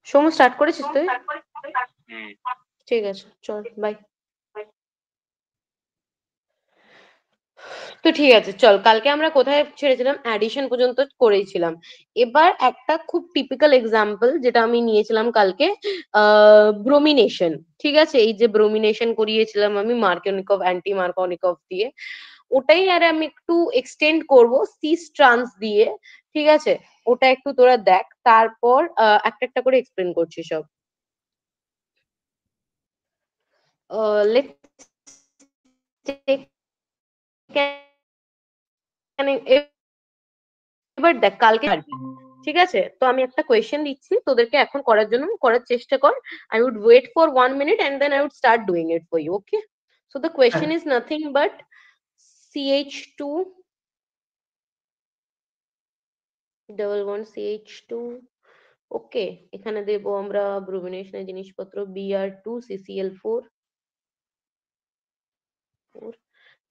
Somu start করেছিস তুই? ঠিক আছে, চল বাই। তো ঠিক আছে, চল কালকে আমরা কোথায় ছেড়েছিলাম, অ্যাডিশন পর্যন্ত করেছিলাম। এবার একটা খুব টিপিক্যাল এক্সাম্পল যেটা আমি নিয়েছিলাম কালকে, ব্রোমিনেশন। ঠিক আছে, এই যে ব্রোমিনেশন করিয়েছিলাম আমি মার্কনিকভ, অ্যান্টি মার্কনিকভ দিয়ে, ওটাই আর আমি একটু এক্সটেন্ড করব সিস ট্রান্স দিয়ে। ঠিক আছে, ওটা একটু তোরা দেখ, তারপর একটা একটা করে এক্সপ্লেন করছি সব। লেটস টেক, এবার দেখ কালকে পারবি। ঠিক আছে, তো আমি একটা কোয়েশ্চেন দিচ্ছি তোদেরকে এখন করার জন্য, করার চেষ্টা কর। I would wait for 1 minute and then I would start doing it for you. Okay, so the question is nothing but CH2 double bond CH2. ওকে, এখানে দেবো আমরা ব্রোমিনেশনের জিনিসপত্র Br2 CCl4।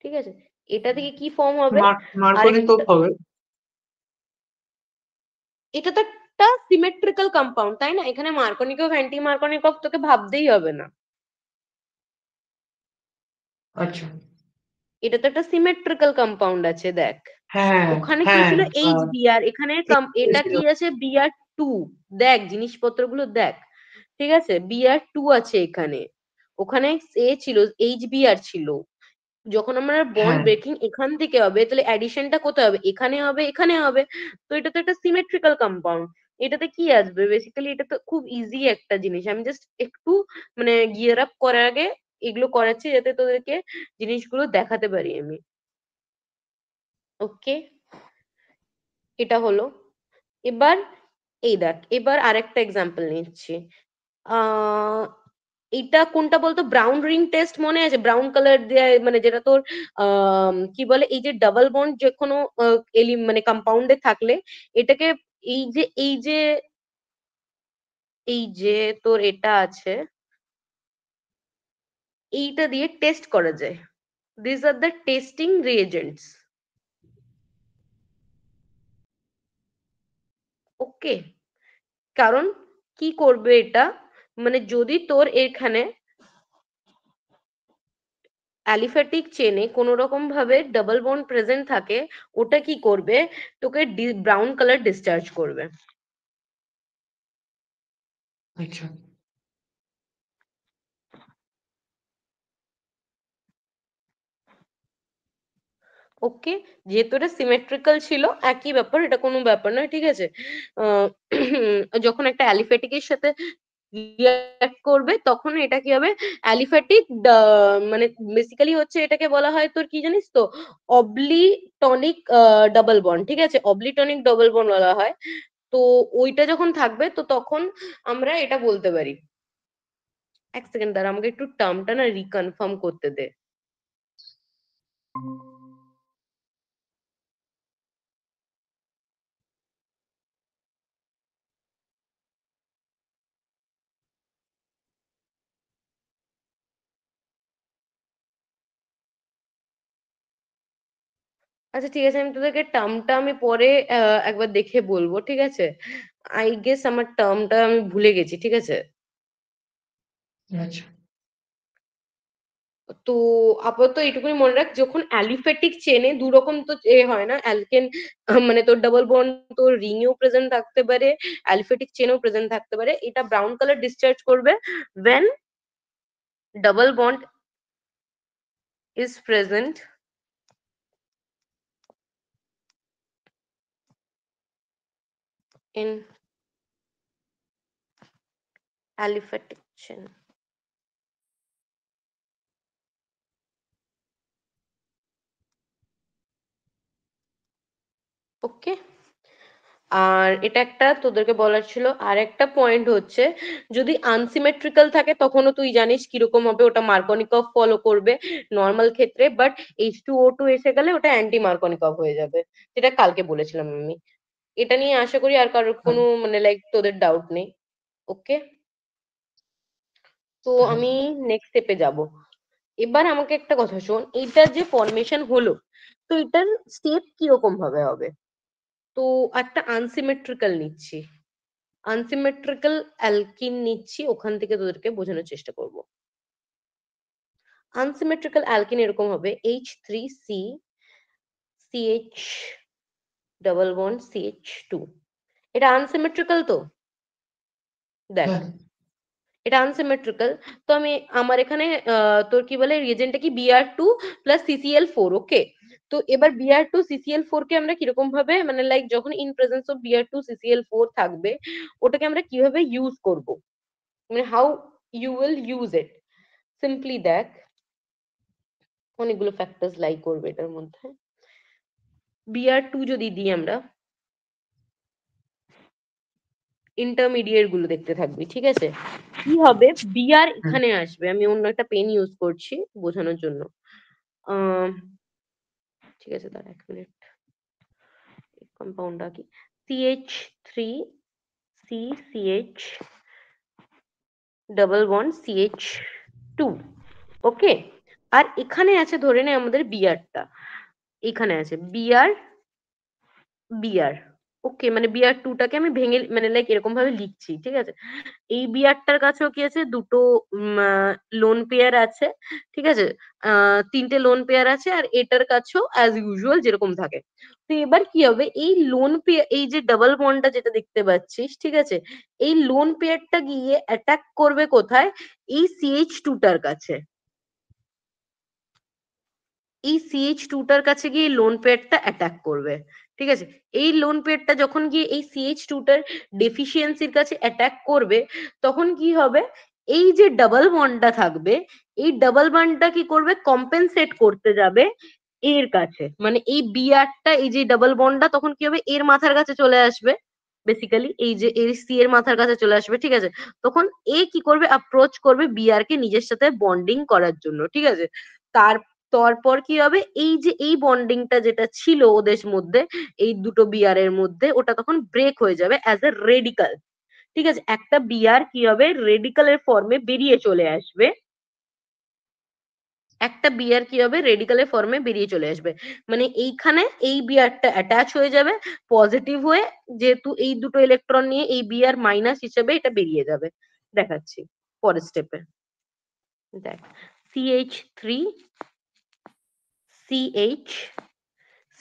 ঠিক আছে, এটা থেকে কি ফর্ম হবে? মার্কনিকভ হবে। এটা তো একটা সিমেট্রিক্যাল কম্পাউন্ড, তাই না? এখানে মার্কনিকভ, অ্যান্টি মার্কনিকভ তোকে ভাবতেই হবে না। আচ্ছা, এটা তো একটা সিমেট্রিক্যাল কম্পাউন্ড আছে, দেখ। হ্যাঁ ওখানে কি হ্যাঁ। ছিল, এইচ বিআর, এখানে এটা কি আছে, Br2। দেখ জিনিসপত্রগুলো দেখ। ঠিক আছে, Br2 আছে এখানে, ওখানে এ ছিল, Hbr ছিল। যখন আমরা বন্ড হ্যাঁ ব্রেকিং এখান থেকে হবে, তাহলে অ্যাডিশনটা কোথায় হবে? এখানে হবে, এখানে হবে। তো এটা তো একটা সিমেট্রিক্যাল কম্পাউন্ড। এটাতে কি আসবে বেসিক্যালি? এটা তো খুব ইজি একটা জিনিস, আমি জাস্ট একটু মানে গিয়ার আপ করার আগে এগুলো করাচ্ছি যাতে তোদেরকে জিনিসগুলো দেখাতে পারি আমি। ওকে, এটা হলো। এবার এই দেখ, এবার আরেকটা এক্সাম্পল নিচ্ছি। আহ এটা কোনটা বলতো? ব্রাউন রিং টেস্ট মনে আছে? ব্রাউন কালার দিয়ে, মানে যেটা তোর কি বলে, এই যে ডাবল বন্ড যে কোনো মানে কম্পাউন্ডে থাকলে এটাকে, এই যে তোর এটা আছে, এইটা দিয়ে টেস্ট করা যায়। This are the testing reagents. Okay, কারণ কি করবে এটা, মানে যদি তোর এখানে অ্যালিফ্যাটিক চেনে কোনো রকম ভাবে ডাবল বন্ড প্রেজেন্ট থাকে, ওটা কি করবে, তোকে ব্রাউন কালার ডিসচার্জ করবে। আচ্ছা। ওকে, যেহেতু এটা সিমেট্রিক্যাল ছিল, একই ব্যাপার, এটা কোনো ব্যাপার নয়। ঠিক আছে, আহ, যখন একটা অ্যালিফ্যাটিকের সাথে রিঅ্যাক্ট করবে তখন এটা কি হবে, অ্যালিফ্যাটিক, মানে বেসিক্যালি হচ্ছে এটাকে বলা হয় তোর কি জানিস তো, অবলিটনিক ডাবল বন্ড। ঠিক আছে, অবলিটনিক ডাবল বন্ড বলা হয়। তো ওইটা যখন থাকবে তো তখন আমরা এটা বলতে পারি। এক সেকেন্ড দাঁড়া, আমাকে একটু টার্মটা না রিকনফার্ম করতে দে। আচ্ছা ঠিক আছে, আমি তোদেরকে টার্মটা আমি পরে একবার দেখে বলবো। ঠিক আছে, আই গেস আমার টার্মটা আমি ভুলে গেছি। ঠিক আছে, আচ্ছা তো আপাতত এইটুকুনি মনে রাখ, যখন অ্যালিফ্যাটিক চেনে দু রকম তো এ হয় না, অ্যালকেন মানে তোর ডাবল বন্ড তোর রিং এও প্রেজেন্ট থাকতে পারে, অ্যালিফ্যাটিক চেনেও প্রেজেন্ট থাকতে পারে। এটা ব্রাউন কালার ডিসচার্জ করবে when double bond is present in aliphatic chain. ওকে, আর এটা একটা তোদেরকে বলার ছিল। আর একটা পয়েন্ট হচ্ছে, যদি আনসিমেট্রিক্যাল থাকে তখনও তুই জানিস কিরকম হবে, ওটা মার্কনিকভ ফলো করবে নর্মাল ক্ষেত্রে, বাট H2O2 এসে গেলে ওটা অ্যান্টি মার্কনিকভ হয়ে যাবে, যেটা কালকে বলেছিলাম আমি। এটা নিয়ে আশা করি আর কারোর কোনো মানে লাইক তোদের ডাউট নেই। ওকে, তো হ্যাঁ। আমি নেক্সট স্টেপে যাব। এবার আমাকে একটা কথা শোন, এইটার যে ফরমেশন হলো, তো এটার স্টেপ কিরকম ভাবে হবে? তো একটা আনসিমেট্রিক্যাল নিচ্ছি, আনসিমেট্রিক্যাল অ্যালকিন নিচ্ছি, ওখান থেকে তোদেরকে বোঝানোর চেষ্টা করব। আনসিমেট্রিক্যাল অ্যালকিন এরকম হবে H3C CH double bond CH2। এটা আনসিমেট্রিক্যাল তো, দেখ হ্যাঁ এটা আনসিমেট্রিক্যাল। তো আমি আমার এখানে তোর কি বলে রিয়েজেন্টটা কি Br2 প্লাস CCl4। ওকে, তো এবার Br2 CCl4 কে আমরা কিরকম ভাবে মানে লাইক যখন in presence of Br2 CCl4 থাকবে ওটাকে আমরা কিভাবে ইউজ করব, মানে how you will use it. Simply দেখ অনেকগুলো ফ্যাক্টরস লাই করবে এটার মধ্যে। Br2 যদি দিই আমরা, ইন্টারমিডিয়েট গুলো দেখতে থাকবি, ঠিক আছে? কি হবে, Br হুম, এখানে আসবে, আমি অন্য একটা পেন ইউজ করছি বোঝানোর জন্য। আহ ঠিক আছে, দাঁড়া 1 মিনিট, কম্পাউন্ডটা কি, CH3 CCH double bond CH2। ওকে, আর এখানে আছে ধরে নে আমাদের বিআরটা, এখানে আছে বিআর। ওকে, মানে Br2 টাকে আমি ভেঙে মানে লাইক এরকম ভাবে লিখছি, ঠিক আছে? এই বিআরটার কাছেও কি আছে, দুটো লোন পেয়ার আছে, ঠিক আছে? 3টে লোন পেয়ার আছে, আর এটার কাছেও অ্যাজ ইউজুয়াল যেরকম থাকে। তো এবার কি হবে, এই লোন পেয়ার, এই যে ডাবল বন্ডটা যেটা দেখতে পাচ্ছিস, ঠিক আছে, এই লোন পেয়ারটা গিয়ে অ্যাটাক করবে কোথায়, এই CH2 টার কাছে। এই CH2 টার কাছে গিয়ে লোন পেয়ারটা অ্যাটাক করবে, ঠিক আছে? এই লোন পেয়ারটা যখন গিয়ে এই CH2 টার ডেফিসিয়েন্সির কাছে অ্যাটাক করবে, তখন কি হবে, এই যে ডাবল বন্ডটা থাকবে, এই ডাবল বন্ডটা কি করবে, কম্পেনসেট করতে যাবে এর কাছে, মানে এই বিআরটা, এই যে ডাবল বন্ডটা তখন কি হবে, এর মাথার কাছে চলে আসবে, বেসিক্যালি এই যে এই সি এর মাথার কাছে চলে আসবে, ঠিক আছে? তখন এ কি করবে, অ্যাপ্রোচ করবে বিআর কে নিজের সাথে বন্ডিং করার জন্য, ঠিক আছে? তার তারপর কি হবে, এই যে এই বন্ডিংটা যেটা ছিল ওদের মধ্যে, এই দুটো বিআর এর মধ্যে, ওটা তখন ব্রেক হয়ে যাবে অ্যাজ এ রেডিকাল, ঠিক আছে? একটা বিআর কি হবে, রেডিকালের ফর্মে বেরিয়ে চলে আসবে, একটা বিআর কি হবে, রেডিকালের ফর্মে বেরিয়ে চলে আসবে, মানে এইখানে এই বিআরটা অ্যাটাচ হয়ে যাবে পজিটিভ হয়ে, যেহেতু এই দুটো ইলেকট্রন নিয়ে এই বিআর মাইনাস হিসেবে এটা বেরিয়ে যাবে। দেখাচ্ছি পরের স্টেপে, দেখ CH3 CH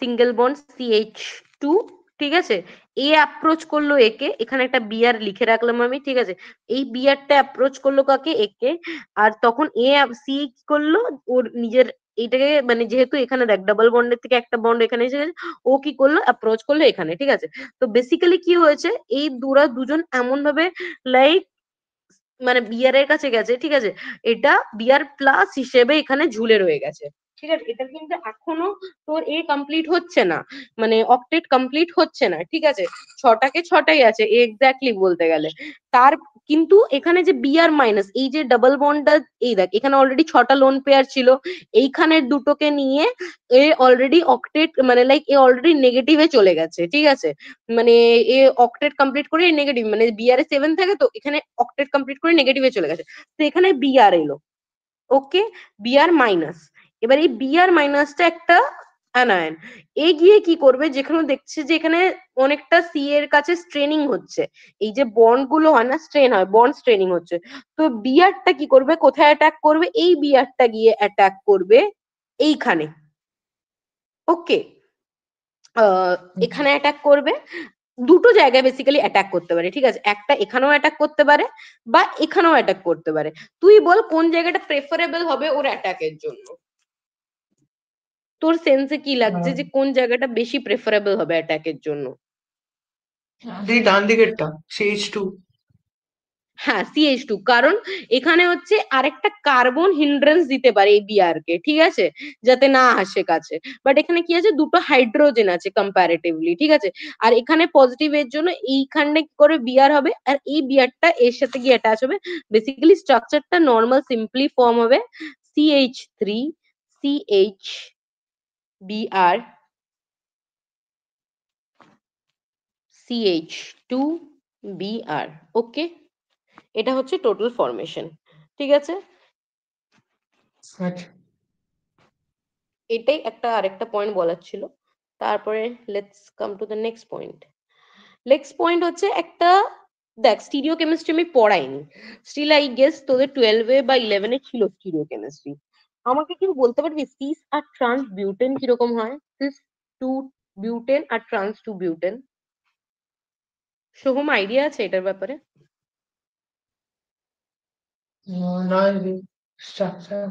single bond CH2, ঠিক আছে? এ অ্যাপ্রোচ করলো একে, এখানে একটা বিআর লিখে রাখলাম আমি, ঠিক আছে? এই বিআরটা অ্যাপ্রোচ করলো কাকে, একে, আর তখন সি কি করলো, ওর নিজের এইটাকে, মানে যেহেতু এখানে দেখ ডাবল বন্ডের থেকে একটা বন্ড এখানে এসে গেছে, ও কি করলো, অ্যাপ্রোচ করলো এখানে, ঠিক আছে? তো বেসিক্যালি কি হয়েছে, এই দুজন এমন ভাবে লাইক মানে বিআর এর কাছে গেছে, ঠিক আছে? এটা বিআর প্লাস হিসেবে এখানে ঝুলে রয়ে গেছে, ঠিক আছে? এটা কিন্তু এখনো তোর কমপ্লিট হচ্ছে না, মানে অক্টেট কমপ্লিট হচ্ছে না, ঠিক আছে? 6টাকে 6টাই আছে এক্স্যাক্টলি বলতে গেলে। তার কিন্তু এখানে যে বিআর মাইনাস, এই যে ডাবল বন্ডটা, এই দেখ এখানে অলরেডি 6টা লোন পেয়ার ছিল, এইখানের দুটোকে নিয়ে এ অলরেডি অক্টেট মানে লাইক এ অলরেডি নেগেটিভে চলে গেছে, ঠিক আছে? মানে এ অক্টেট কমপ্লিট করে নেগেটিভ, মানে বিআর এ 7 থাকে, তো এখানে অক্টেট কমপ্লিট করে নেগেটিভে চলে গেছে, তো এখানে বিআর এলো। ওকে, বিআর মাইনাস। এবার এই বিআর মাইনাসটা একটা অ্যানায়ন, এ গিয়ে কি করবে, যেখানে দেখছে যে এখানে অনেকটা সি এর কাছে স্ট্রেনিং হচ্ছে, এই যে বন্ড গুলো হয় না, স্ট্রেন হয়, বন্ড স্ট্রেনিং হচ্ছে, তো বিআরটা কি করবে, কোথায় অ্যাটাক করবে, এই বিআরটা গিয়ে অ্যাটাক করবে এইখানে। ওকে, আচ্ছা এখানে অ্যাটাক করবে, দুটো জায়গায় বেসিক্যালি অ্যাটাক করতে পারে, ঠিক আছে? একটা এখানেও অ্যাটাক করতে পারে, বা এখানেও অ্যাটাক করতে পারে। তুই বল কোন জায়গাটা প্রেফারেবল হবে ওর অ্যাটাকের জন্য, তোর সেন্সে কি লাগছে যে কোন জায়গাটা বেশি প্রেফারেবল হবে অ্যাটাকের জন্য? এই ডান দিকেরটা CH2। হ্যাঁ, CH2, কারণ এখানে হচ্ছে আরেকটা কার্বন হিন্ড্রেন্স দিতে পারে এই বিআর কে, ঠিক আছে, যাতে না আসে কাছে। বাট এখানে কি আছে, দুটো হাইড্রোজেন আছে কম্পারেটিভলি, ঠিক আছে? আর এখানে পজিটিভ এর জন্য এইখানে কি করে বিআর হবে, আর এই বিআরটা এর সাথে গিয়ে অ্যাটাচ হবে, বেসিক্যালি স্ট্রাকচারটা নর্মাল সিম্পলি ফর্ম হবে CH3 CH BR CH2 BR. ওকে, এটা হচ্ছে টোটাল ফরমেশন, ঠিক আছে? আচ্ছা এটাই একটা আরেকটা পয়েন্ট বলার ছিল। তারপরে let's come to the next point. Next point হচ্ছে একটা দেখ স্টিরিও কেমিস্ট্রি আমি পড়াইনি, স্টিল আই গেস তোদের 12 বা 11 ছিল স্টিরিও কেমিস্ট্রি। আমাকে কি বলতে পারবি সিস আর ট্রান্স বিউটেন কিরকম হয়? সিস টু বিউটেন আর trans two butene, Soham idea আছে এটার ব্যাপারে? না স্ট্রাকচার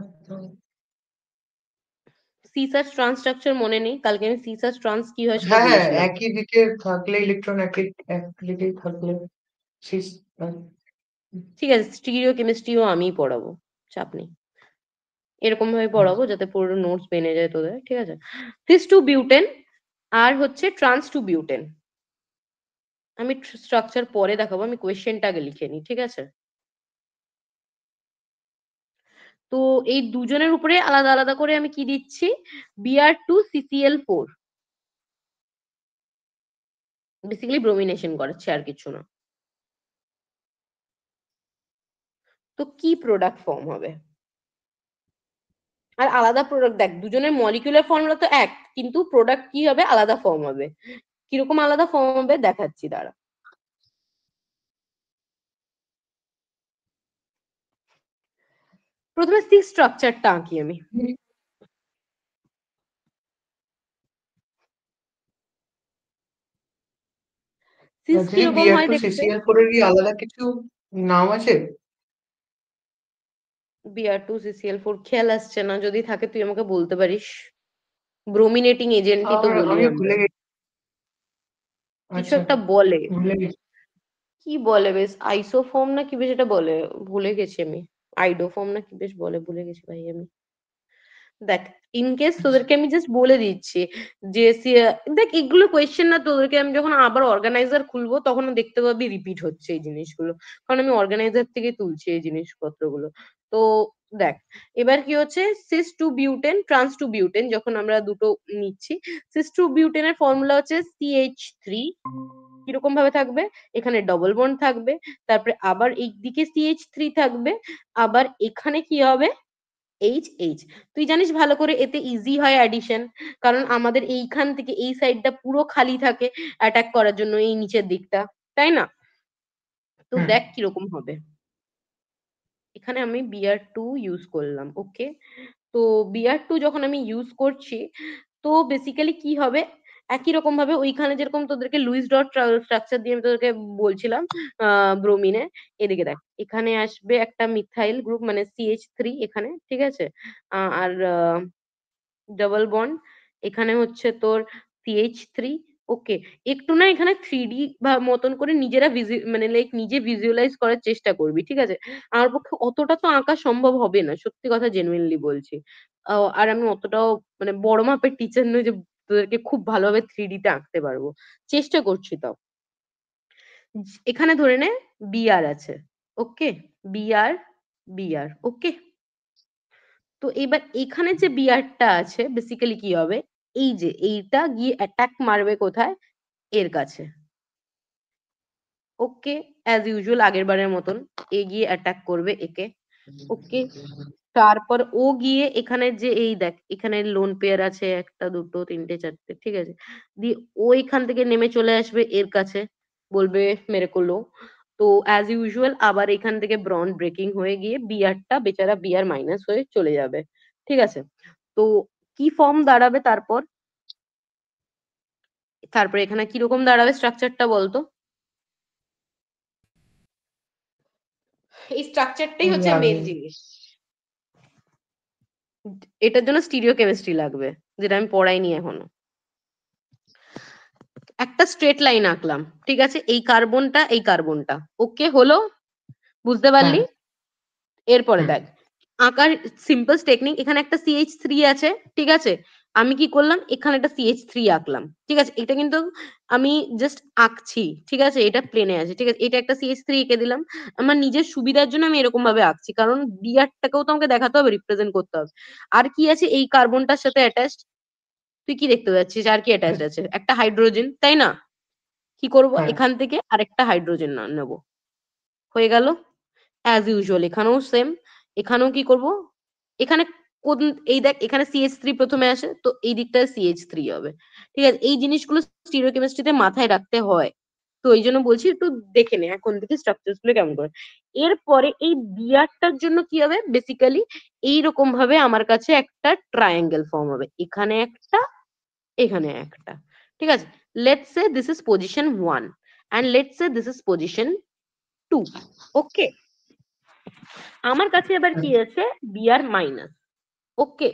সিস আর ট্রান্স স্ট্রাকচার মনে নেই, কালকে আমি সিস আর ট্রান্স কি হয় সেটা হ্যাঁ হ্যাঁ, বলেছিলাম। একই দিকে থাকলে ইলেকট্রন একই এক দিকেই থাকলে সিস ঠিক আছে, স্টিরিও কেমিস্ট্রিও আমিই পড়াবো, চাপ নেই, এরকম ভাবে পড়াবো যাতে পুরো নোটস বেনে যায় তোদের, ঠিক আছে? সিস টু বিউটেন আর হচ্ছে ট্রান্স টু বিউটেন, আমি স্ট্রাকচার পরে দেখাবো, আমি কোয়েশ্চেনটা আগে লিখে নিই, ঠিক আছে? তো এই দুজনের উপরে আলাদা আলাদা করে আমি কি দিচ্ছি, Br2CCl4, বেসিক্যালি ব্রোমিনেশন করাচ্ছে আর কিছু না। তো কি প্রোডাক্ট ফর্ম হবে? আর আলাদা প্রোডাক্ট, দেখ দুজনের মলিকুলার ফর্মুলা তো এক, কিন্তু প্রোডাক্ট কি হবে আলাদা ফর্ম হবে। কিরকম আলাদা ফর্ম হবে দেখাচ্ছি দাঁড়া। প্রথমে সিক্স স্ট্রাকচারটা আঁকি আমি। সিক্স যদি কিরকম বিআর হয় টু দেখতে? সিসিএল4 এর কি আলাদা কিছু নাম আছে? Br2CCl4 খেয়াল আসছে না, যদি থাকে তুই আমাকে বলতে পারিস। ব্রোমিনেটিং এজেন্টই তো আর বলি আমি আমরা। ভুলে গেছি। কিছু আচ্ছা, একটা বলে, ভুলে গেছি। কি বলে বেশ, আইসোফর্ম না কি বেশ এটা বলে, ভুলে গেছি আমি। আইডোফর্ম না কি বেশ বলে, ভুলে গেছি ভাই আমি। দেখ ইন কেস তোদেরকে আমি জাস্ট বলে দিচ্ছি যে দেখ এগুলো কোয়েশ্চেন না, তোদেরকে আমি যখন আবার অর্গানাইজার খুলবো তখন দেখতে পাবি রিপিট হচ্ছে এই জিনিসগুলো, কারণ আমি অর্গানাইজার থেকে তুলছি এই জিনিসপত্রগুলো। তো দেখ এবার কি হচ্ছে, cis two butene trans two butene যখন আমরা দুটো নিচ্ছি, সিস টু বিউটেনের ফর্মুলা হচ্ছে CH3, কিরকম ভাবে থাকবে, এখানে ডবল বন্ড থাকবে, তারপরে আবার এই দিকে CH3 থাকবে, আবার এখানে কি হবে এইচ এইচ। তুই জানিস ভালো করে এতে ইজি হয় অ্যাডিশন, কারণ আমাদের এইখান থেকে এই সাইডটা পুরো খালি থাকে অ্যাটাক করার জন্য এই নিচের দিকটা, তাই না? তো হুম দেখ কিরকম হবে, এখানে আমি Br2 ইউজ করলাম, ওকে? তো Br2 যখন আমি ইউজ করছি, তো বেসিক্যালি কি হবে, একই রকম ভাবে ওইখানে যেরকম তোদেরকে লুইস ডট স্ট্রাকচার দিয়ে আমি তোদেরকে বলছিলাম ব্রোমিনে, এদিকে দেখ এখানে আসবে একটা মিথাইল গ্রুপ মানে CH3 এখানে, ঠিক আছে? আর ডাবল বন্ড এখানে হচ্ছে তোর CH3, ওকে? একটু না এখানে 3D বা মতন করে নিজেরা মানে লাইক নিজে ভিজুয়ালাইজ করার চেষ্টা করবি, ঠিক আছে? আমার পক্ষে অতটা তো আঁকা সম্ভব হবে না, সত্যি কথা জেনুইনলি বলছি। আর আমি অতটাও মানে বড় মাপের টিচার নই যে তোদেরকে খুব ভালোভাবে 3D তে আঁকতে পারবো, চেষ্টা করছি তাও। এখানে ধরে নে বিআর আছে, ওকে? বিআর, বিআর, ওকে? তো এবার এখানে যে বিয়ারটা আছে বেসিক্যালি কি হবে, এই যে এইটা গিয়ে অ্যাটাক মারবে কোথায়, এর কাছে, ওকে? অ্যাজ ইউজুয়াল আগের বারের মতন এ গিয়ে অ্যাটাক করবে একে, ওকে? তারপর ও গিয়ে এখানে যে এই দেখ এখানে লোন পেয়ার আছে একটা দুটো তিনটে চারটে, ঠিক আছে? দিয়ে ও এখান থেকে নেমে চলে আসবে এর কাছে, বলবে মেরে করলো। তো অ্যাজ ইউজুয়াল আবার এখান থেকে ব্রন্ড ব্রেকিং হয়ে গিয়ে বিয়ারটা বেচারা বিয়ার মাইনাস হয়ে চলে যাবে, ঠিক আছে? তো কি ফর্ম দাঁড়াবে তারপর, তারপরে এখানে কিরকম দাঁড়াবে স্ট্রাকচারটা বলতো? এই স্ট্রাকচারটাই হচ্ছে মেন লাগে। জিনিস, এটার জন্য স্টিরিও কেমিস্ট্রি লাগবে, যেটা আমি পড়াইনি এখনো। একটা স্ট্রেট লাইন আঁকলাম, ঠিক আছে? এই কার্বনটা এই কার্বনটা, ওকে হলো, বুঝতে হ্যাঁ পারলি? এরপরে হুম দেখ আঁকার সিম্পল টেকনিক, এখানে একটা CH3 আছে, ঠিক আছে? আমি কি করলাম, এখানে একটা CH3 আঁকলাম, ঠিক আছে? এটা কিন্তু আমি জাস্ট আঁকছি, ঠিক আছে? এটা প্লেনে আছে, ঠিক আছে? এটা একটা CH3 এঁকে দিলাম, আমার নিজের সুবিধার জন্য আমি এরকম ভাবে আঁকছি, কারণ বিআরটাকেও তো আমাকে দেখাতে হবে, রিপ্রেজেন্ট করতে হবে। আর কি আছে এই কার্বনটার সাথে অ্যাটাচড, তুই কি দেখতে পাচ্ছিস আর কি অ্যাটাচড আছে, একটা হাইড্রোজেন, তাই না? কি করব, হ্যাঁ এখান থেকে আরেকটা হাইড্রোজেন না নেব, হয়ে গেল। অ্যাজ ইউজুয়াল এখানেও সেম, এখানেও কি করব, এখানে কোন, এই দেখ এখানে CH3 প্রথমে আসে, তো এই দিকটা CH3 হবে, ঠিক আছে? এই জিনিসগুলো স্টিরিওকেমিস্ট্রিতে মাথায় রাখতে হয়, তো এই জন্য বলছি একটু দেখে নে এখন থেকে স্ট্রাকচার গুলো কেমন করে। এরপরে এই বিয়ারটার জন্য কি হবে, বেসিক্যালি এইরকম ভাবে আমার কাছে একটা ট্রায়াঙ্গেল ফর্ম হবে, এখানে একটা, এখানে একটা, ঠিক আছে। Let's say this is position 1 and let's say this is position 2। Okay, আমার কাছে এবার কি আছে, বিআর মাইনাস। ওকে,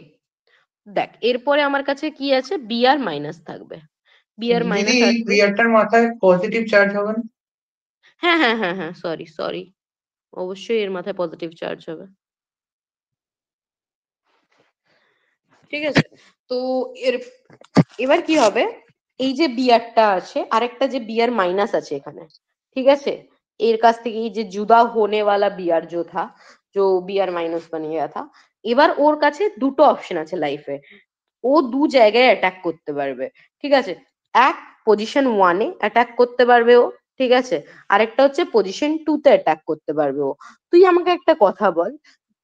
দেখ এরপরে আমার কাছে কি আছে, বিআর মাইনাস থাকবে, বিআর দিদি মাইনাস এই আসবে। বিয়ারটার মাথায় পজিটিভ চার্জ হবে না? হ্যাঁ হ্যাঁ হ্যাঁ হ্যাঁ, সরি সরি, অবশ্যই এর মাথায় পজিটিভ চার্জ হবে, ঠিক আছে। তো এর এবার কি হবে, এই যে বিয়ারটা আছে, আরেকটা যে বিয়ার মাইনাস আছে এখানে, ঠিক আছে, এর কাছ থেকে এই যে জুদা হোনে वाला বিয়ার जो था, जो বিয়ার মাইনাস बन गया था, এবার ওর কাছে দুটো অপশন আছে লাইফে, ও দু জায়গায় অ্যাটাক করতে পারবে, ঠিক আছে। এক, পজিশন 1-এ অ্যাটাক করতে পারবে ও, ঠিক আছে, আরেকটা হচ্ছে পজিশন 2-তে অ্যাটাক করতে পারবে ও। তুই আমাকে একটা কথা বল,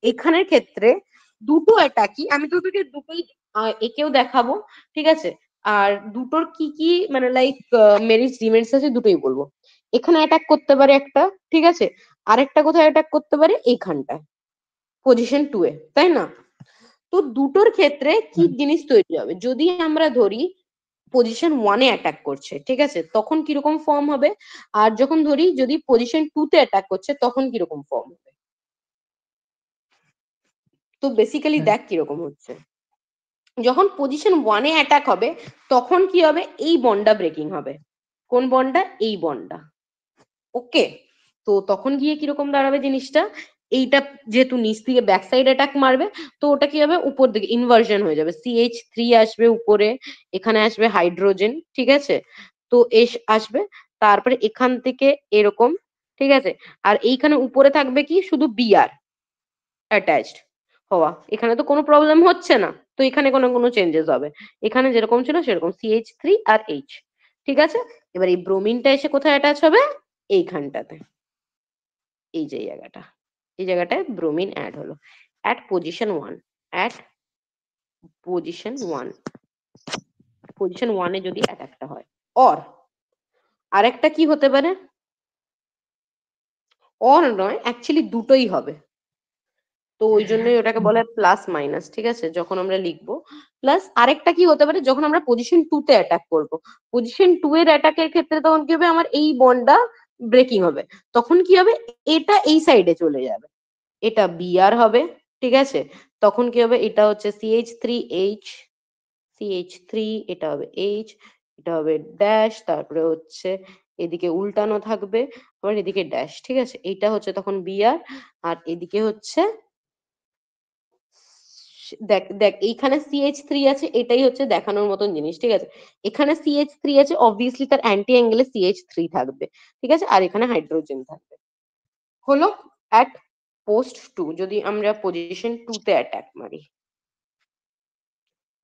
এখানের ক্ষেত্রে দুটো অ্যাটাকই আমি তো তোকে দুটোই একেও দেখাবো, ঠিক আছে, আর দুটোর কি কি মানে লাইক মেরিটস ডিমেরিটস আছে দুটোই বলবো। এখানে অ্যাটাক করতে পারে একটা, ঠিক আছে, আরেকটা কোথায় অ্যাটাক করতে পারে, এইখানটায় পজিশন 2-এ, তাই না? তো দুটোর ক্ষেত্রে কি জিনিস তৈরি হবে, যদি আমরা ধরি পজিশন 1-এ অ্যাটাক করছে, ঠিক আছে, তখন কিরকম ফর্ম হবে, আর যখন ধরি যদি পজিশন 2-তে অ্যাটাক করছে তখন কিরকম ফর্ম হবে। তো বেসিক্যালি দেখ কিরকম হচ্ছে, যখন পজিশন 1-এ অ্যাটাক হবে তখন কি হবে, এই বন্ডটা ব্রেকিং হবে, কোন বন্ডটা, এই বন্ডটা। ওকে, তো তখন গিয়ে কিরকম দাঁড়াবে জিনিসটা, এইটা যেহেতু নিচ থেকে ব্যাক সাইড অ্যাটাক মারবে, তো ওটা কি হবে, উপর দিকে ইনভার্সন হয়ে যাবে, CH3 আসবে উপরে, এখানে আসবে হাইড্রোজেন, ঠিক আছে, তো এস আসবে, তারপরে এখান থেকে এরকম, ঠিক আছে, আর এইখানে উপরে থাকবে কি শুধু বিআর অ্যাটাচড হওয়া, এখানে তো কোনো প্রবলেম হচ্ছে না, তো এখানে কোনো কোনো চেঞ্জেস হবে, এখানে যেরকম ছিল সেরকম CH3 আর H, ঠিক আছে। এবার এই ব্রোমিনটা এসে কোথায় অ্যাটাচ হবে, এইখানটাতে, এই যে জায়গাটা, এই জায়গাটায় ব্রোমিন অ্যাড হলো, at position 1, at position 1, position 1-এ যদি অ্যাটাকটা হয়, অর আরেকটা কি হতে পারে, অর নয় অ্যাকচুয়ালি দুটোই হবে, তো ওই জন্যই ওটাকে বলে প্লাস মাইনাস, ঠিক আছে, যখন আমরা লিখবো প্লাস। আরেকটা কি হতে পারে, যখন আমরা পজিশন 2-তে অ্যাটাক করব, পজিশন 2 এর অ্যাটাকের ক্ষেত্রে তখন কি হবে, আমার এই বন্ডটা ব্রেকিং হবে, তখন কি হবে, এটা এই সাইডে চলে যাবে, এটা বিআর হবে, ঠিক আছে, তখন কি হবে, এটা হচ্ছে CH3H, CH3, এটা হবে H, এটা হবে ড্যাশ, তারপরে হচ্ছে এদিকে উল্টানো থাকবে, আবার এদিকে ড্যাশ, ঠিক আছে, এইটা হচ্ছে তখন বিআর, আর এদিকে হচ্ছে দেখ দেখ এইখানে CH3 আছে, এটাই হচ্ছে দেখানোর মতন জিনিস, ঠিক আছে, এখানে CH3 আছে, অবভিয়াসলি তার অ্যান্টি অ্যাঙ্গেলে CH3 থাকবে, ঠিক আছে, আর এখানে হাইড্রোজেন থাকবে, হলো অ্যাট পোস্ট 2, যদি আমরা পজিশন 2-তে অ্যাটাক মারি।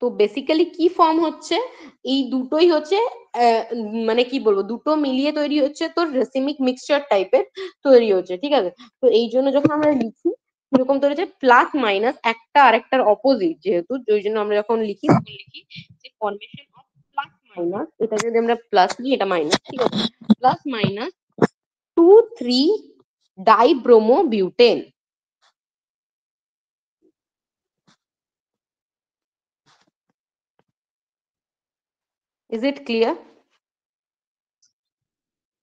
তো বেসিক্যালি কি ফর্ম হচ্ছে, এই দুটোই হচ্ছে মানে কি বলবো, দুটো মিলিয়ে তৈরি হচ্ছে তোর রেসিমিক মিক্সচার টাইপের তৈরি হচ্ছে, ঠিক আছে। তো এই জন্য যখন আমরা লিখি কিরকম তৈরি হচ্ছে, প্লাস মাইনাস একটা আরেকটার অপোজিট, যেহেতু ওই জন্য আমরা যখন লিখি তখন লিখি যে ফরমেশন অফ প্লাস মাইনাস, এটা যদি আমরা প্লাস নিই এটা মাইনাস, ঠিক আছে, plus minus 2,3 dibromo butane. Is it clear?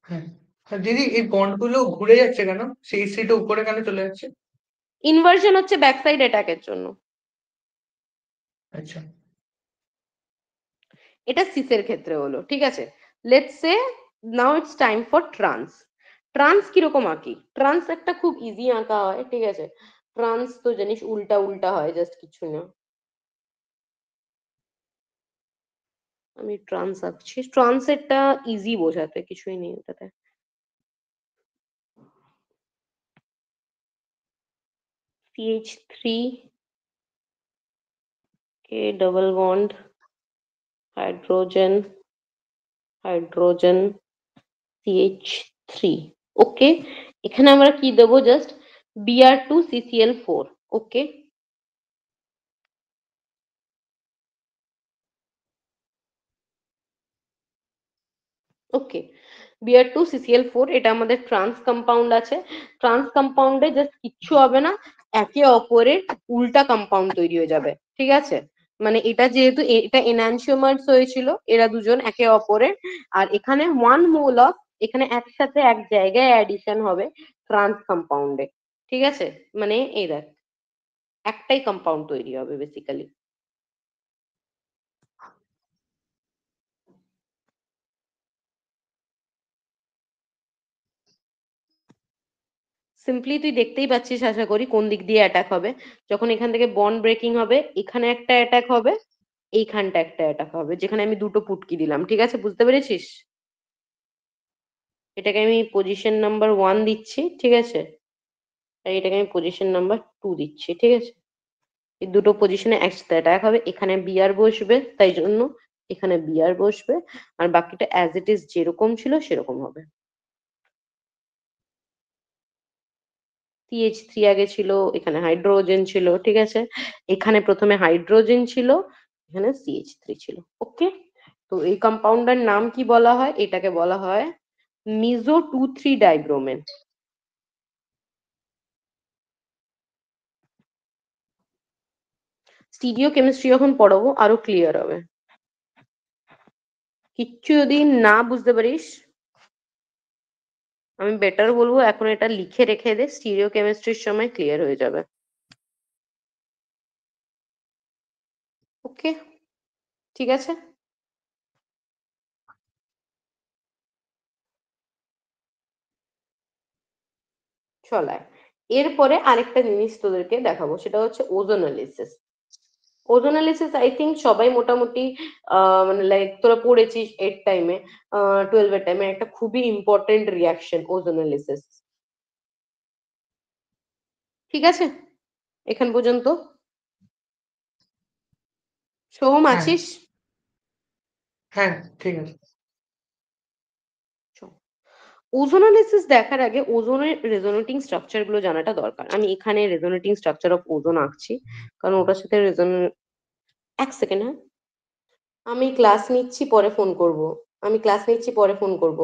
হ্যাঁ। দিদি এই বন্ড গুলো ঘুরে যাচ্ছে কেন, সেই সিটে উপরে কেন চলে যাচ্ছে? ইনভার্সন হচ্ছে ব্যাক সাইড অ্যাটাকের জন্য, আচ্ছা। এটা সিসের ক্ষেত্রে হলো, ঠিক আছে। Let's say now it's time for trans. Trans কিরকম আঁকি, ট্রান্স একটা খুব ইজি আঁকা হয়, ঠিক আছে, ট্রান্স তো জানিস উল্টা উল্টা হয়, জাস্ট কিছু না, আমি ট্রান্স আঁকছি, ট্রান্সেরটা ইজি বোঝাতে, কিছুই নেই ওটাতে। CH3 কে double bond, hydrogen, hydrogen, CH3, okay, এখানে আমরা কি দেবো, জাস্ট Br2CCl4, ওকে, ওকে, Br2 CCl4 এটা আমাদের ট্রান্স কম্পাউন্ড আছে। ট্রান্স কম্পাউন্ডে জাস্ট কিচ্ছু হবে না, একে অপরের উল্টা কম্পাউন্ড তৈরি হয়ে যাবে, ঠিক আছে? মানে এটা যেহেতু এটা এনানসিওমার্স হয়েছিল, এরা দুজন একে অপরের, আর এখানে ওয়ান মোল অফ, এখানে একসাথে এক জায়গায় অ্যাডিশন হবে ট্রান্স কম্পাউন্ডে, ঠিক আছে? মানে এই দেখ, একটাই কম্পাউন্ড তৈরি হবে বেসিক্যালি। সিম্পলি তুই দেখতেই পাচ্ছিস আশা করি কোন দিক দিয়ে অ্যাটাক হবে। যখন এখান থেকে বন্ড ব্রেকিং হবে, এখানে একটা অ্যাটাক হবে, এইখানটা একটা অ্যাটাক হবে, যেখানে আমি দুটো পুটকি দিলাম, ঠিক আছে? বুঝতে পেরেছিস? এটাকে আমি পজিশন নাম্বার 1 দিচ্ছি, ঠিক আছে? আর এটাকে আমি পজিশন নাম্বার 2 দিচ্ছি, ঠিক আছে? এই দুটো পজিশনে একসাথে অ্যাটাক হবে, এখানে বিআর বসবে, তাই জন্য এখানে বিআর বসবে, আর বাকিটা অ্যাজ ইট ইজ যেরকম ছিল সেরকম হবে। CH3 আগে ছিল, এখানে হাইড্রোজেন ছিল, ঠিক আছে? এখানে প্রথমে হাইড্রোজেন ছিল, এখানে CH3 ছিল। ওকে, তো এই কম্পাউন্ডের নাম কি বলা হয়? এটাকে বলা হয় মিজো 2,3 ডাইব্রোমেন। স্টিরিও কেমিস্ট্রি যখন পড়াবো আরো ক্লিয়ার হবে। কিচ্ছু যদি না বুঝতে পারিস, আমি বেটার বলবো এখন এটা লিখে রেখে দে, স্টিরিও কেমিস্ট্রির সময় ক্লিয়ার হয়ে যাবে। ওকে, ঠিক আছে। চলায়, এরপরে আরেকটা জিনিস তোদেরকে দেখাবো, সেটা হচ্ছে ওজোনালিসিস। ওজোনালিসিস আই থিঙ্ক সবাই মোটামুটি মানে লাইক তোরা পড়েছিস 8 টাইমে, 12 এর টাইমে, একটা খুবই ইম্পর্টেন্ট রিয়াকশন ওজোনালিসিস, ঠিক আছে? এখান পর্যন্ত সোহম হ্যাঁ আছিস? হ্যাঁ, ঠিক আছে। ওজোনালিসিস দেখার আগে ওজোনের রেজোনেটিং স্ট্রাকচার গুলো জানাটা দরকার। আমি এখানে রেজোনেটিং স্ট্রাকচার অফ ওজোন আঁকছি, কারণ ওটার সাথে এক সেকেন্ড, হ্যাঁ, আমি ক্লাস নিচ্ছি, পরে ফোন করব। আমি ক্লাস নিচ্ছি, পরে ফোন করব।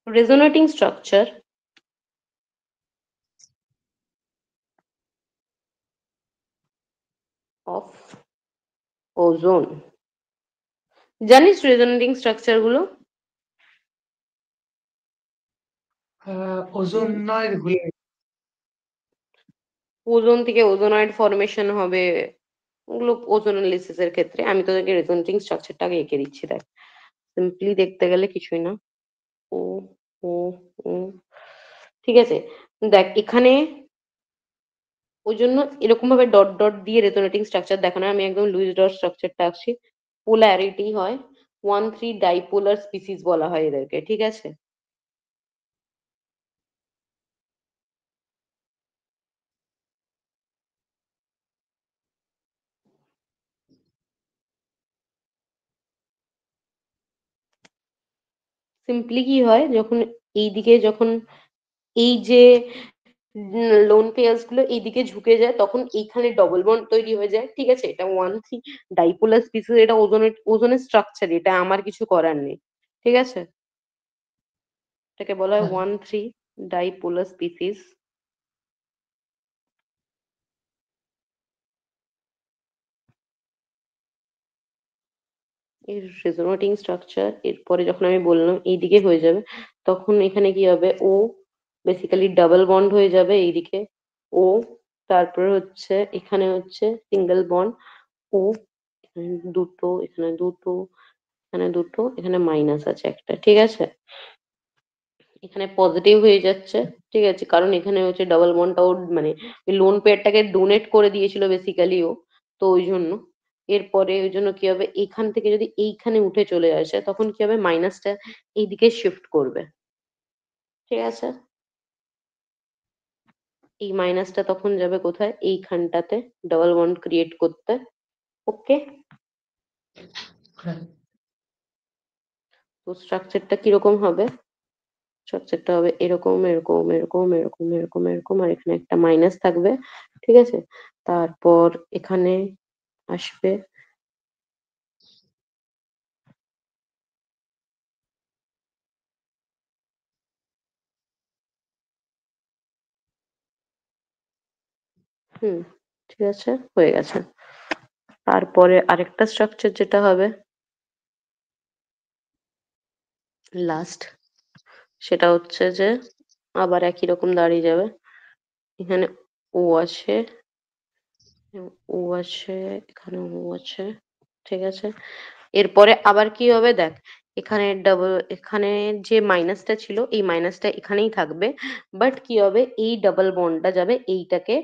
রেজোনেটিং স্ট্রাকচার অফ ওজোন, জানিস রেজোনেটিং স্ট্রাকচার গুলো? ওজোন নয়, ভুলে গেছি। ওজোন থেকে ওজোনয়েড ফরমেশন হবে, ওগুলো ওজোনালিসিস এর ক্ষেত্রে। আমি তোদেরকে রেজোনেটিং স্ট্রাকচারটাকে এঁকে দিচ্ছি, দেখ। সিম্পলি দেখতে গেলে কিছুই না, ও ও ও, ঠিক আছে? দেখ এখানে, ওই জন্য এরকম ভাবে ডট ডট দিয়ে রেজোনেটিং স্ট্রাকচার দেখানো হয়। আমি একদম লুইস ডট স্ট্রাকচারটা আঁকছি। পোলারিটি হয় 1,3 ডাইপোলার স্পিসিস বলা হয় এদেরকে, ঠিক আছে? সিম্পলি কি হয়, যখন এইদিকে, যখন এই যে লোন পেয়ার্স গুলো এইদিকে ঝুঁকে যায়, তখন এইখানে ডবল বন্ড তৈরি হয়ে যায়, ঠিক আছে? এটা 1,3 ডাইপোলার স্পিসিস, এটা ওজোনের ওজোনের স্ট্রাকচার, এটা আমার কিছু করার নেই, ঠিক আছে? এটাকে বলা হয় হ্যাঁ 1,3 ডাইপোলার স্পিসিস। এর রেজোনেটিং স্ট্রাকচার এরপরে যখন আমি বললাম এইদিকে হয়ে যাবে, তখন এখানে কি হবে, ও বেসিক্যালি ডাবল বন্ড হয়ে যাবে এইদিকে, ও, তারপরে হচ্ছে এখানে হচ্ছে সিঙ্গেল বন্ড, ও, এখানে দুটো, এখানে দুটো, এখানে দুটো, এখানে মাইনাস আছে একটা, ঠিক আছে? এখানে পজিটিভ হয়ে যাচ্ছে, ঠিক আছে? কারণ এখানে হচ্ছে ডাবল বন্ডটা ওর মানে ওই লোন পেয়ারটাকে ডোনেট করে দিয়েছিল বেসিক্যালি ও, তো ওই জন্য। এরপরে ওই জন্য কি হবে, এইখান থেকে যদি এইখানে উঠে চলে আসে, তখন কি হবে, মাইনাসটা এইদিকে শিফট করবে, ঠিক আছে? এই মাইনাসটা তখন যাবে কোথায়, এইখানটাতে ডাবল বন্ড ক্রিয়েট করতে। ওকে, হ্যাঁ। তো স্ট্রাকচারটা কিরকম হবে? স্ট্রাকচারটা হবে এরকম এরকম এরকম এরকম এরকম এরকম, আর এখানে একটা মাইনাস থাকবে, ঠিক আছে? তারপর এখানে আসবে হুম, ঠিক আছে, হয়ে গেছে। তারপরে আরেকটা স্ট্রাকচার যেটা হবে লাস্ট, সেটা হচ্ছে যে আবার একই রকম দাঁড়িয়ে যাবে। এখানে ও আছে, ও আছে, এখানে ও আছে, ঠিক আছে? এরপরে আবার কি হবে দেখ, এখানে ডাবল, এখানে যে মাইনাসটা ছিল এই মাইনাসটা এখানেই থাকবে, বাট কি হবে এই ডাবল বন্ডটা যাবে এইটাকে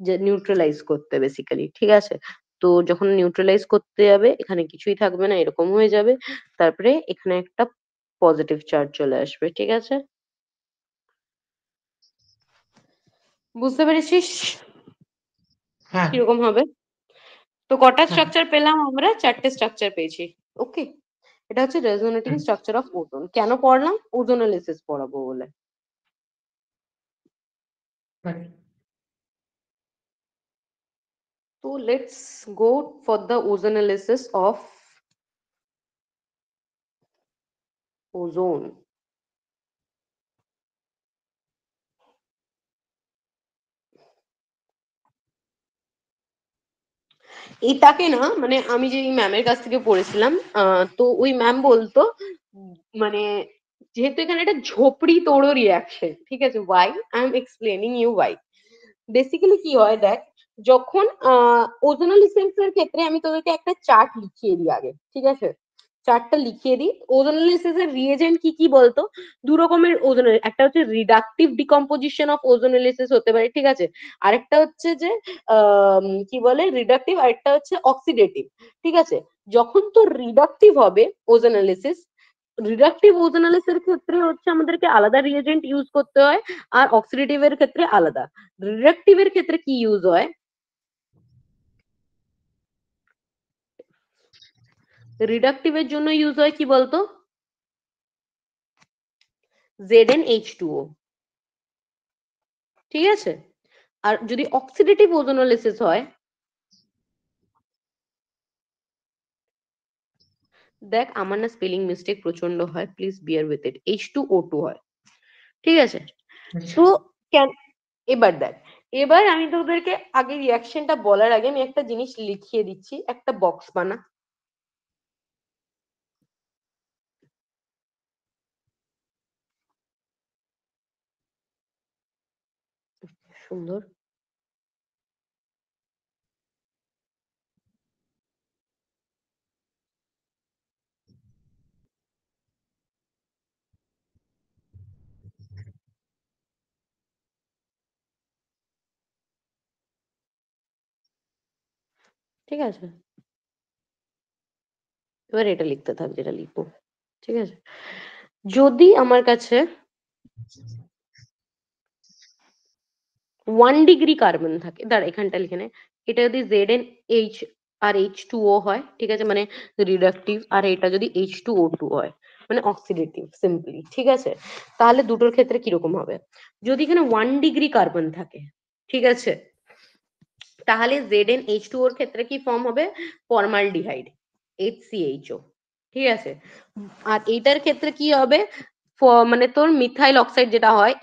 যে নিউট্রালাইজ করতে বেসিক্যালি, ঠিক আছে? তো যখন নিউট্রালাইজ করতে যাবে এখানে কিছুই থাকবে না, এরকম হয়ে যাবে। তারপরে এখানে একটা পজিটিভ চার্জ চলে আসবে, ঠিক আছে? বুঝতে পেরেছিস হ্যাঁ, কিরকম হবে? তো কটা হ্যাঁ, স্ট্রাকচার পেলাম আমরা? চারটে স্ট্রাকচার পেয়েছি। ওকে, এটা হচ্ছে resonating hmm, structure of ozone. কেন পড়লাম? ওজোনালিসিস পড়াবো বলে। হ্যাঁ। So let's go for the ozonalysis of ozone. এটাকে না মানে আমি যে ম্যামের কাছ থেকে পড়েছিলাম, তো ওই ম্যাম বলতো মানে যেহেতু এখানে একটা ঝোপড়ি তোড়ো রিয়াকশন, ঠিক আছে? Why I am explaining you why. Basically কি হয় দেখ, যখন ওজোনালিসিস এর ক্ষেত্রে আমি তোদেরকে একটা চার্ট লিখিয়ে দিই আগে, ঠিক আছে? চার্টটা লিখিয়ে দিই। ওজোনালিসিস এর রিএজেন্ট কি কি বলতো? দু রকমের ওজোনের, একটা হচ্ছে রিডাকটিভ ডিকম্পোজিশন অফ ওজোনালিসিস হতে পারে, ঠিক আছে? আরেকটা হচ্ছে যে কি বলে রিডাকটিভ, আরেকটা হচ্ছে অক্সিডেটিভ, ঠিক আছে? যখন তোর রিডাকটিভ হবে ওজোনালিসিস, রিডাকটিভ ওজোনালিসিস এর ক্ষেত্রে হচ্ছে আমাদেরকে আলাদা রিএজেন্ট ইউজ করতে হয়, আর অক্সিডেটিভ এর ক্ষেত্রে আলাদা। রিডাকটিভ এর ক্ষেত্রে কি ইউজ হয়? রিডাকটিভ এর জন্য ইউজ হয় কি বলতো? ZnH2O, ঠিক আছে? আর যদি অক্সিডেটিভ ওজোনোলিসিস হয়, দেখ আমার না স্পেলিং মিস্টেক প্রচন্ড হয়, please beer with it, H2O2 হয়, ঠিক আছে? আচ্ছা, তো কেন, এবার দেখ, এবার আমি তোদেরকে আগে রিয়াকশনটা বলার আগে আমি একটা জিনিস লিখিয়ে দিচ্ছি, একটা বক্স বানা। সুন্দর, ঠিক আছে? এবার এটা লিখতে থাক যেটা লিখবো, ঠিক আছে? যদি আমার কাছে 1 ডিগ্রি কার্বন থাকে, দাঁড়া এখানটা লিখে নে, এটা যদি ZnH আর H2O হয়, ঠিক আছে, মানে রিডাকটিভ, আর এটা যদি H2O2 হয় মানে অক্সিডেটিভ সিম্পলি, ঠিক আছে? তাহলে দুটোর ক্ষেত্রে কিরকম হবে? যদি এখানে 1 ডিগ্রি কার্বন থাকে, ঠিক আছে, তাহলে ZnH2O এর ক্ষেত্রে কি ফর্ম হবে? ফর্মালডিহাইড, HCHO, ঠিক আছে? আর এইটার ক্ষেত্রে কি হবে? মানে তোর মিথাইল অক্সাইড যেটা হয়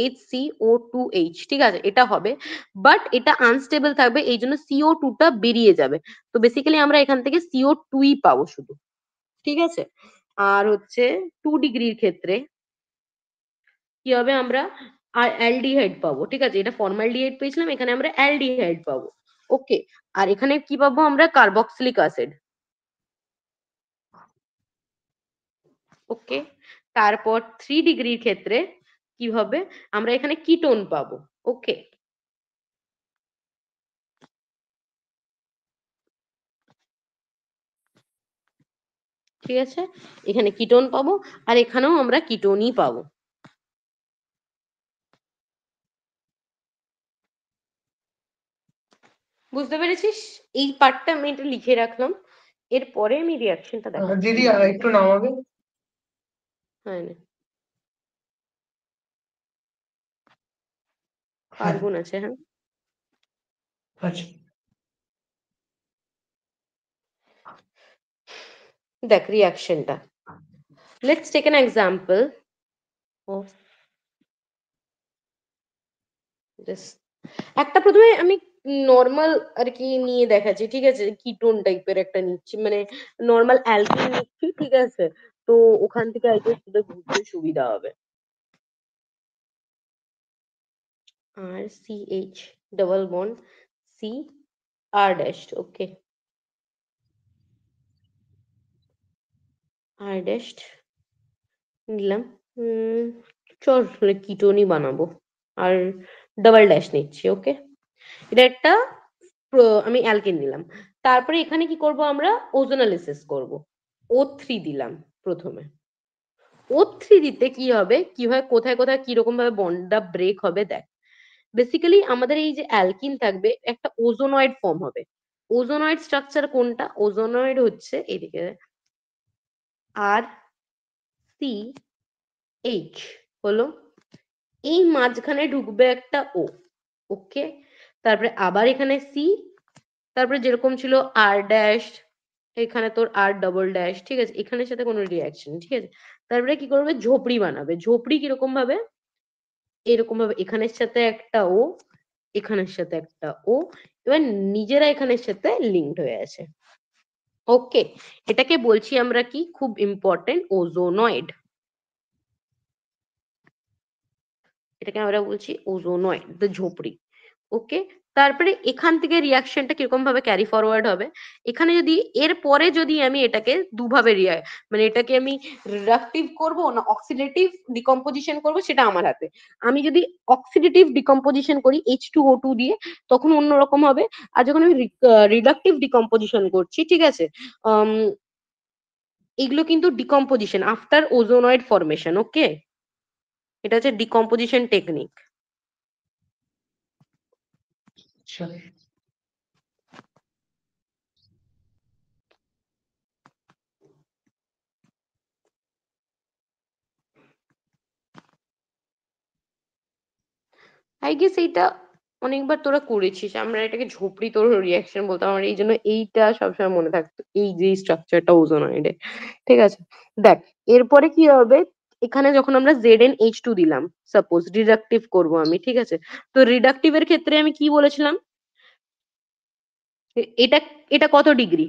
HCO2H, ঠিক আছে, এটা হবে। বাট এটা আনস্টেবল থাকবে, এই জন্য CO2টা বেরিয়ে যাবে। তো বেসিক্যালি আমরা এখান থেকে CO2ই পাবো শুধু, ঠিক আছে? আর হচ্ছে 2 ডিগ্রির ক্ষেত্রে কি হবে? আমরা আর অ্যালডিহাইড পাবো, ঠিক আছে? এটা ফর্মালডিহাইড পেয়েছিলাম, এখানে আমরা অ্যালডিহাইড পাবো। ওকে, আর এখানে কি পাবো আমরা? Carboxylic acid. ওকে, তারপর 3 ডিগ্রির ক্ষেত্রে কি হবে? আমরা এখানে কিটোন পাবো। ওকে, ঠিক আছে, এখানে কিটোন পাবো, আর এখানেও আমরা কিটোনই পাবো। বুঝতে পেরেছিস? এই পার্টটা আমি এটা লিখে রাখলাম, এরপরে আমি রিয়াকশনটা দেখাচ্ছি। দিদি আর একটু নামাবে? হ্যাঁ, কার্বন আছে, হ্যাঁ। আচ্ছা দেখ রিয়াকশনটা, let's take an example of this. একটা প্রথমে আমি নর্মাল আর কি নিয়ে দেখাচ্ছি, ঠিক আছে, কিটোন টাইপের একটা নিচ্ছি, মানে নর্মাল অ্যালকিন নিচ্ছি, ঠিক আছে। তো ওখান থেকে আই গেস তোদের বুঝতে সুবিধা হবে। R C H double bond C R dash, okay, R dash নিলাম। চল কিটোনই বানাবো, আর ডাবল ড্যাশ নিচ্ছি, ওকে। এটা একটা আমি অ্যালকেন নিলাম। তারপরে এখানে কি করব, আমরা ওজোনালিসিস করব। O3 দিলাম প্রথমে। O3 দিতে কি হবে, কিভাবে, কোথায় কোথায় কিরকম ভাবে বন্ডটা ব্রেক হবে দেখ। বেসিক্যালি আমাদের এই যে অ্যালকিন থাকবে, একটা ওজোনয়েড ফর্ম হবে। ওজোনয়েড স্ট্রাকচার কোনটা, ওজোনয়েড হচ্ছে এদিকে আর সি এইচ হলো, এই মাঝখানে ঢুকবে একটা ও, ওকে। তারপরে আবার এখানে সি, তারপরে যেরকম ছিল আর ড্যাশ, এখানে তোর আর ডবল ড্যাশ, ঠিক আছে, এখানের সাথে কোনো রিয়াকশন, ঠিক আছে। তারপরে কি করবে, ঝোপড়ি বানাবে। ঝোপড়ি কিরকম ভাবে, এরকম ভাবে এখানের সাথে একটা ও, এখানের সাথে একটা ও, এবার নিজেরা এখানের সাথে লিঙ্কড হয়ে আছে, ওকে। এটাকে বলছি আমরা কি, খুব ইম্পর্টেন্ট, ওজোনয়েড। এটাকে আমরা বলছি ওজোনয়েড, দ্য ঝোপড়ি, ওকে। তারপরে এখান থেকে রিয়াকশনটা কিরকম ভাবে ক্যারি ফরওয়ার্ড হবে, এখানে যদি এর পরে যদি আমি এটাকে দুভাবে মানে এটাকে আমি রিডাকটিভ করব না অক্সিডেটিভ ডিকম্পোজিশন করব, সেটা আমার হাতে। আমি যদি অক্সিডেটিভ ডিকম্পোজিশন করি H2O2 দিয়ে, তখন অন্যরকম হবে। আর যখন আমি রিডাকটিভ ডিকম্পোজিশন করছি, ঠিক আছে, এগুলো কিন্তু ডিকম্পোজিশন আফটার ওজোনয়েড ফরমেশন, ওকে। এটা হচ্ছে ডিকম্পোজিশন টেকনিক। আচ্ছা আই গেস এইটা অনেকবার তোরা করেছিস, আমরা এটাকে ঝোপড়ি তোর রিয়াকশন বলতাম, আমার এই জন্য এইটা সবসময় মনে থাকতো, এই যে স্ট্রাকচারটা ওজোনয়েডে, ঠিক আছে। দেখ এরপরে কি হবে, এখানে যখন আমরা ZnH2 দিলাম, সাপোজ রিডাকটিভ করব আমি, ঠিক আছে। তো রিডাকটিভের ক্ষেত্রে আমি কি বলেছিলাম, এটা এটা কত ডিগ্রি,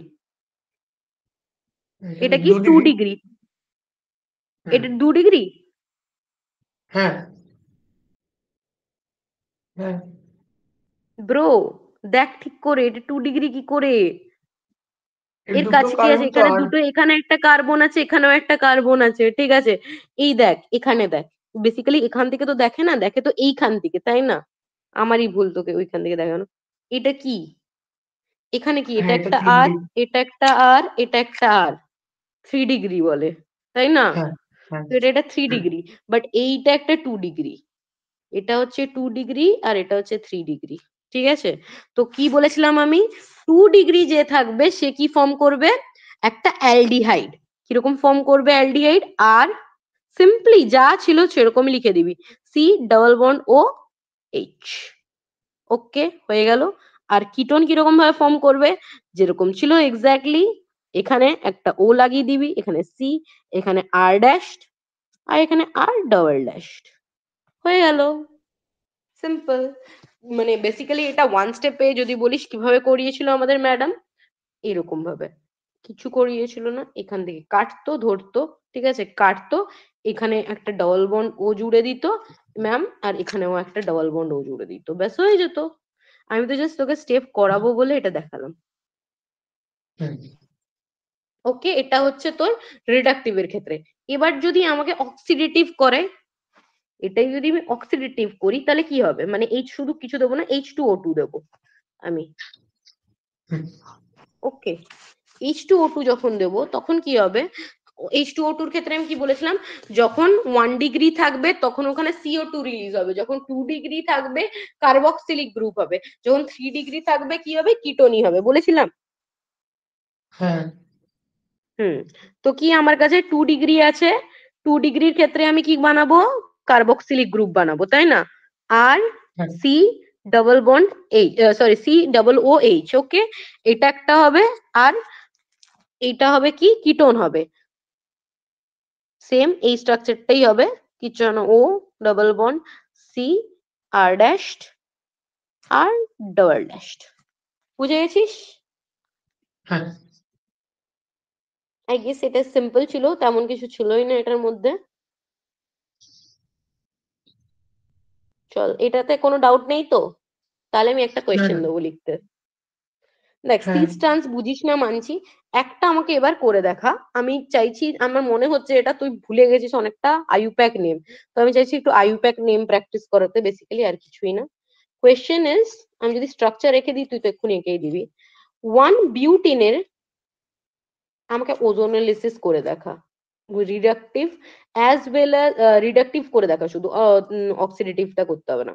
এটা কি 2 ডিগ্রি। 2 ডিগ্রি, হুম এটা 2 ডিগ্রি। হ্যাঁ হ্যাঁ ব্রো দেখ ঠিক করে, এটা 2 ডিগ্রি কি করে, এই এর দুটো কাছে কি আছে, কার্বন তো এখানে আর দুটো, এখানে একটা কার্বন আছে, এখানেও একটা কার্বন আছে, ঠিক আছে। এই দেখ এখানে দেখ, বেসিক্যালি এখান থেকে তো দেখে না, দেখে তো এইখান থেকে, তাই না? আমারই ভুল তোকে ওইখান থেকে দেখানো। এটা কি, এখানে কি, এটা হ্যাঁ এটা একটা আর, 3 ডিগ্রি। এটা একটা আর, এটা একটা আর, 3 ডিগ্রি বলে, তাই না? হ্যাঁ হ্যাঁ তো এটা এটা 3 ডিগ্রি, বাট এইটা একটা 2 ডিগ্রি। এটা হচ্ছে 2 ডিগ্রি আর এটা হচ্ছে 3 ডিগ্রি, ঠিক আছে। তো কি বলেছিলাম আমি, 2 ডিগ্রি যে থাকবে সে কি ফর্ম করবে, একটা অ্যালডিহাইড। কিরকম ফর্ম করবে অ্যালডিহাইড, আর সিম্পলি যা ছিল সেরকমই লিখে দিবি, C double bond O H, okay হয়ে গেল। আর কিটোন কিরকম ভাবে ফর্ম করবে, যেরকম ছিল এক্স্যাক্টলি, এখানে একটা ও লাগিয়ে দিবি, এখানে সি, এখানে আর ড্যাশ, আর এখানে আর ডাবল ড্যাশ, হয়ে গেল, সিম্পল। মানে বেসিক্যালি এটা ওয়ান স্টেপে যদি বলিস কিভাবে করিয়েছিল আমাদের ম্যাডাম, এরকম ভাবে কিছু করিয়েছিল না, এখান থেকে কাটতো ধরতো, ঠিক আছে, কাটতো, এখানে একটা ডবল বন্ড ও জুড়ে দিত ম্যাম, আর এখানেও একটা ডবল বন্ড ও জুড়ে দিত, ব্যাস হয়ে যেত। আমি তো জাস্ট তোকে স্টেপ করাবো বলে এটা দেখালাম, হুম ওকে। এটা হচ্ছে তোর রিডাকটিভের ক্ষেত্রে। এবার যদি আমাকে অক্সিডেটিভ করে, এটাই যদি আমি অক্সিডেটিভ করি তাহলে কি হবে, মানে এইচ শুধু কিছু দেবো না, H2O2 দেবো আমি, হুম ওকে। H2O2 যখন দেবো তখন কি হবে, H2O2 এর ক্ষেত্রে আমি কি বলেছিলাম, যখন 1 ডিগ্রি থাকবে তখন ওখানে CO2 রিলিজ হবে, যখন 2 ডিগ্রি থাকবে কার্বক্সিলিক গ্রুপ হবে, যখন 3 ডিগ্রি থাকবে কি হবে, কিটোনি হবে, বলেছিলাম। হ্যাঁ হুম। তো কি আমার কাছে 2 ডিগ্রি আছে, 2 ডিগ্রির ক্ষেত্রে আমি কি বানাবো, কার্বক্সিলিক গ্রুপ বানাবো, তাই না? আর হ্যাঁ C double bond H, sorry C double O H, okay, এটা একটা হবে। আর এটা হবে কি, কিটোন হবে, সেম এই স্ট্রাকচারটাই হবে, কিছু না, ও ডাবল বন্ড সি আর ড্যাশড আর ডাবল ড্যাশড। বুঝে গেছিস? হ্যাঁ আই গেস এটা সিম্পল ছিল, তেমন কিছু ছিলই না এটার মধ্যে। চল, এটাতে কোনো ডাউট নেই তো? তাহলে আমি একটা না কোয়েশ্চেন না দেবো লিখতে। দেখ, হ্যাঁ সিস ট্রান্স বুঝিস না মানছি, একটা আমাকে এবার করে দেখা। আমি চাইছি, আমার মনে হচ্ছে এটা তুই ভুলে গেছিস অনেকটা আইইউপ্যাক নেম, তো আমি চাইছি একটু আইইউপ্যাক নেম প্র্যাকটিস করাতে, বেসিক্যালি আর কিছুই না। কোয়েশ্চেন ইজ, আমি যদি স্ট্রাকচার রেখে দিই তুই তো এক্ষুনি এঁকেই দিবি। ওয়ান বিউটিনের আমাকে ওজোনালিসিস করে দেখা, reductive as well as, reductive করে দেখা শুধু, অক্সিডেটিভটা করতে হবে না,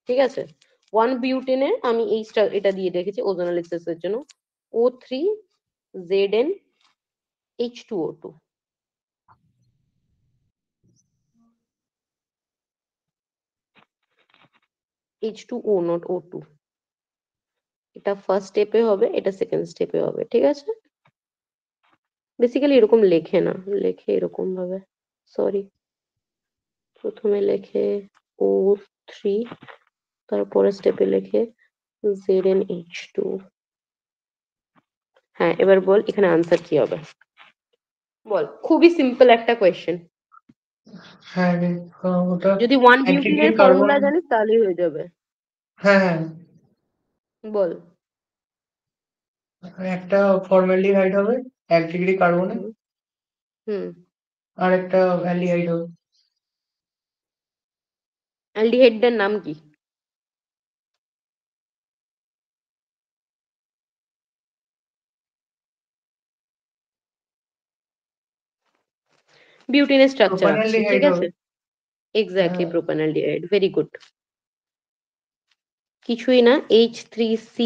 ঠিক আছে? ওয়ান বিউটেনের আমি এই এটা দিয়ে রেখেছি ওজোনালিসিস এর জন্য, O3 Zn H2O2, H2O not O2। এটা ফার্স্ট স্টেপে হবে, এটা সেকেন্ড স্টেপে হবে, ঠিক আছে? বেসিক্যালি এরকম লেখে না, লেখে এরকম ভাবে, সরি। প্রথমে লেখে O3, তারপরে স্টেপে লেখে ZnH2। হ্যাঁ, এবার বল এখানে আনসার কি হবে, বল, খুবই সিম্পল একটা কোয়েশ্চেন। হ্যাঁ ওটা যদি ওয়ান এক ডিগ্রি বিউটিনের কার্বন। ফর্মুলা জানিস তাহলেই হয়ে যাবে। হ্যাঁ হ্যাঁ বল। একটা ফর্মালডিহাইড হবে 1 ডিগ্রি কার্বনে, হুম। হুম। আর একটা অ্যালডিহাইড হবে। অ্যালডিহাইডটার নাম কি? বিউটিনের স্ট্রাকচার আঁকছি, ঠিক প্রোপানলডিহাইড হবে। আছে? এক্স্যাক্টলি, হ্যাঁ প্রোপানলডিহাইড, ভেরি গুড। কিছুই না, H3C,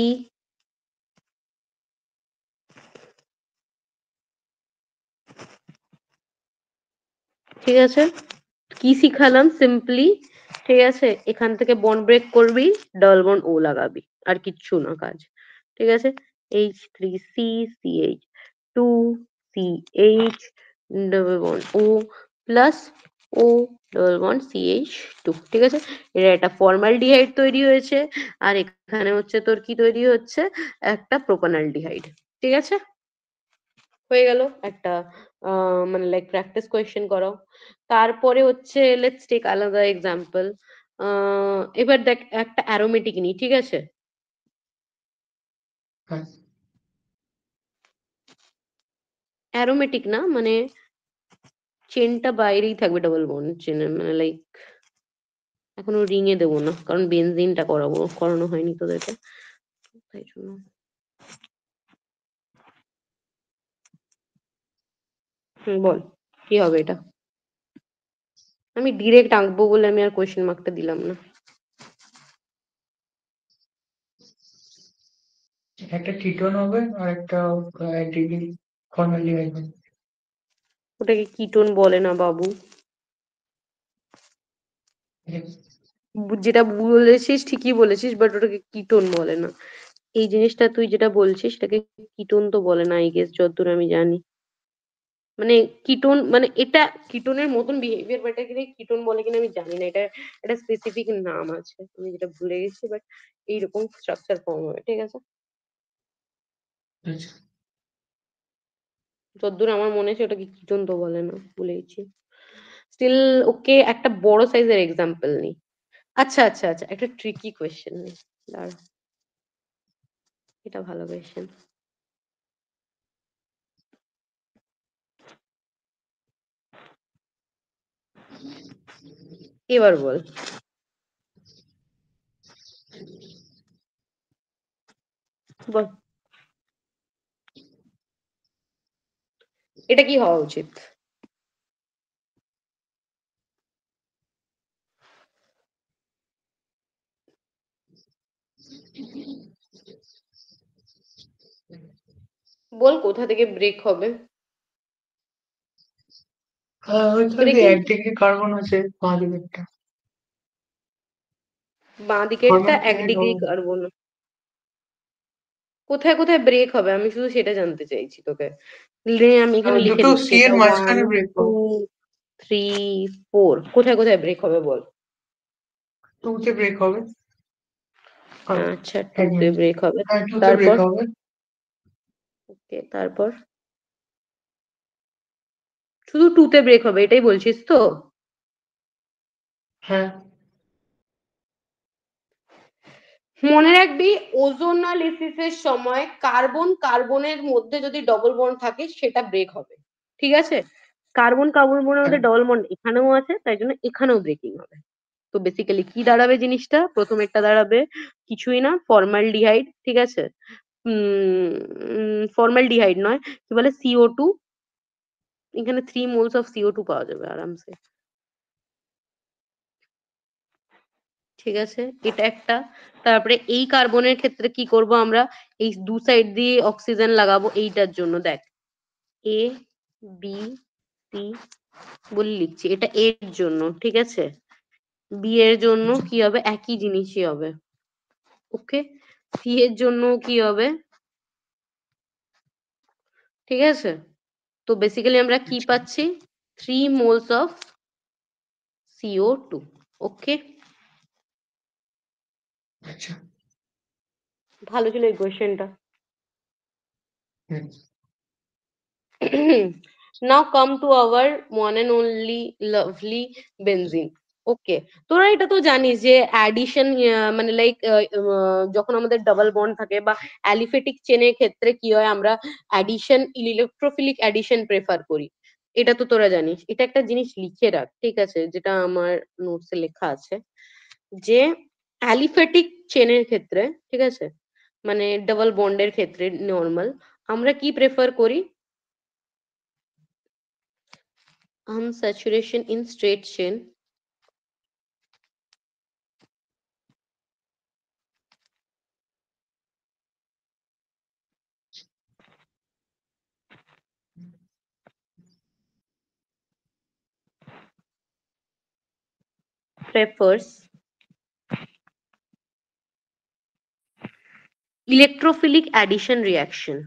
ঠিক আছে? কি শিখালাম সিম্পলি, ঠিক আছে? এখান থেকে বন্ড ব্রেক করবি, ডাবল বন্ড ও লাগাবি, আর কিচ্ছু না কাজ, ঠিক আছে? H3C CH2 CH double bond O plus O double bond CH2, ঠিক আছে? এটা একটা ফর্মালডিহাইড তৈরি হয়েছে, আর এখানে হচ্ছে তোর কি তৈরি হচ্ছে, একটা প্রোপানলডিহাইড, ঠিক আছে? হয়ে গেল একটা, মানে লাইক প্র্যাকটিস কোয়েশ্চেন করাও। তারপরে হচ্ছে লেটস টেক আলাদা এক্সাম্পল। এবার দেখ একটা অ্যারোমেটিক নিই, ঠিক আছে? হ্যাঁ অ্যারোমেটিক না মানে চেনটা বাইরেই থাকবে, ডাবল বন্ড চেনের, মানে লাইক এখনো রিং এ দেবো না, কারণ বেনজিনটা করানো হয়নি তোদেরকে, তাই জন্য। বল, কি হবে এটা? আমি ডিরেক্ট আঁকবো বলে আমি আর কোয়েশ্চেন মার্কটা দিলাম না। একটা কিটোন হবে আর একটা 1 ডিগ্রি ফর্মালডিহাইড হবে। ওটাকে কিটোন বলে না বাবু, যেটা বলেছিস ঠিকই বলেছিস, বাট ওটাকে কিটোন বলে না। এই জিনিসটা তুই যেটা বলছিস সেটাকে কিটোন তো বলে না, আই গেস, যতদূর আমি জানি। মানে কিটোন মানে এটা কিটোনের মতন বিহেভিয়ার, বাট এটাকে কিটোন বলে কিনা আমি জানি না, এটা একটা স্পেসিফিক নাম আছে, আমি যেটা ভুলে গেছি, বাট এইরকম স্ট্রাকচার ফর্ম হবে, ঠিক আছে? আচ্ছা যতদূর আমার মনে আছে ওটাকে কিটোন তো বলে না, ভুলে গেছি। স্টিল, ওকে, একটা বড় সাইজের এক্সাম্পল নিই। আচ্ছা আচ্ছা আচ্ছা, একটা ট্রিকি কোয়েশ্চেন নিই, দাঁড়া, এটা ভালো কোয়েশ্চেন। এবার বল, বল এটা কি হওয়া উচিত? বল কোথা থেকে ব্রেক হবে? ওইখানে ব্রেকিং, 1 ডিগ্রি কার্বন আছে 5 দিকেরটা। বাঁ দিকেরটা ফরম্যাট থেকে একদিকেই কার্বন। কোথায় কোথায় ব্রেক হবে আমি শুধু সেটা জানতে চাইছি তোকে। আমি এখানে লিখে দুটো দিচ্ছি সি এটা এর 1 মাঝখানে ব্রেক 2 হবে। 3 4 কোথায় কোথায় ব্রেক হবে বল। 2 তে ব্রেক হবে। আচ্ছা 2 এক তে মিনিট। ব্রেক হবে। হ্যাঁ 2 তে ব্রেক তারপর হবে। ওকে তারপর শুধু 2 তে ব্রেক হবে এটাই বলছিস তো? হ্যাঁ। মনে রাখবি ওজোনালিসিসের সময় কার্বন কার্বনের মধ্যে যদি ডবল বন্ড থাকে সেটা ব্রেক হবে। ঠিক আছে? কার্বন কার্বনের হ্যাঁ, মধ্যে ডবল বন্ড এখানেও আছে তাই জন্য এখানেও ব্রেকিং হবে। তো বেসিক্যালি কি দাঁড়াবে জিনিসটা? প্রথমেরটা দাঁড়াবে কিছুই না ফর্মালডিহাইড, ঠিক আছে? ফর্মালডিহাইড নয়, কি বলে CO2, এখানে 3 মোলস অফ CO2 পাওয়া যাবে আরামসে। ঠিক আছে? এটা একটা। তারপরে এই কার্বনের ক্ষেত্রে কি করব আমরা? এই দু সাইড দিয়ে অক্সিজেন লাগাবো এইটার জন্য। দেখ A B C বলে লিখছি, এটা A এর জন্য, ঠিক আছে? B এর জন্য কি হবে? একই জিনিসই হবে। ওকে, C এর জন্য কি হবে? ঠিক আছে? তো বেসিক্যালি আমরা কি আচ্ছা পাচ্ছি? 3 মোলস অফ CO2। ওকে, আচ্ছা। ভালো ছিল এই কোয়েশ্চেনটা। হুম। Now come to our one and only lovely benzene. ওকে, তোরা এটা তো জানিস যে অ্যাডিশন মানে লাইক যখন আমাদের ডাবল বন্ড থাকে বা অ্যালিফেটিক চেনের ক্ষেত্রে কি হয়, আমরা অ্যাডিশন ইলেকট্রোফিলিক অ্যাডিশন প্রেফার করি। এটা তো তোরা জানিস। এটা একটা জিনিস লিখে রাখ, ঠিক আছে, যেটা আমার নোটসে লেখা আছে, যে অ্যালিফেটিক চেনের ক্ষেত্রে, ঠিক আছে, মানে ডাবল বন্ডের ক্ষেত্রে নর্মাল আমরা কি প্রেফার করি? Unsaturation in straight chain prefers electrophilic addition reaction.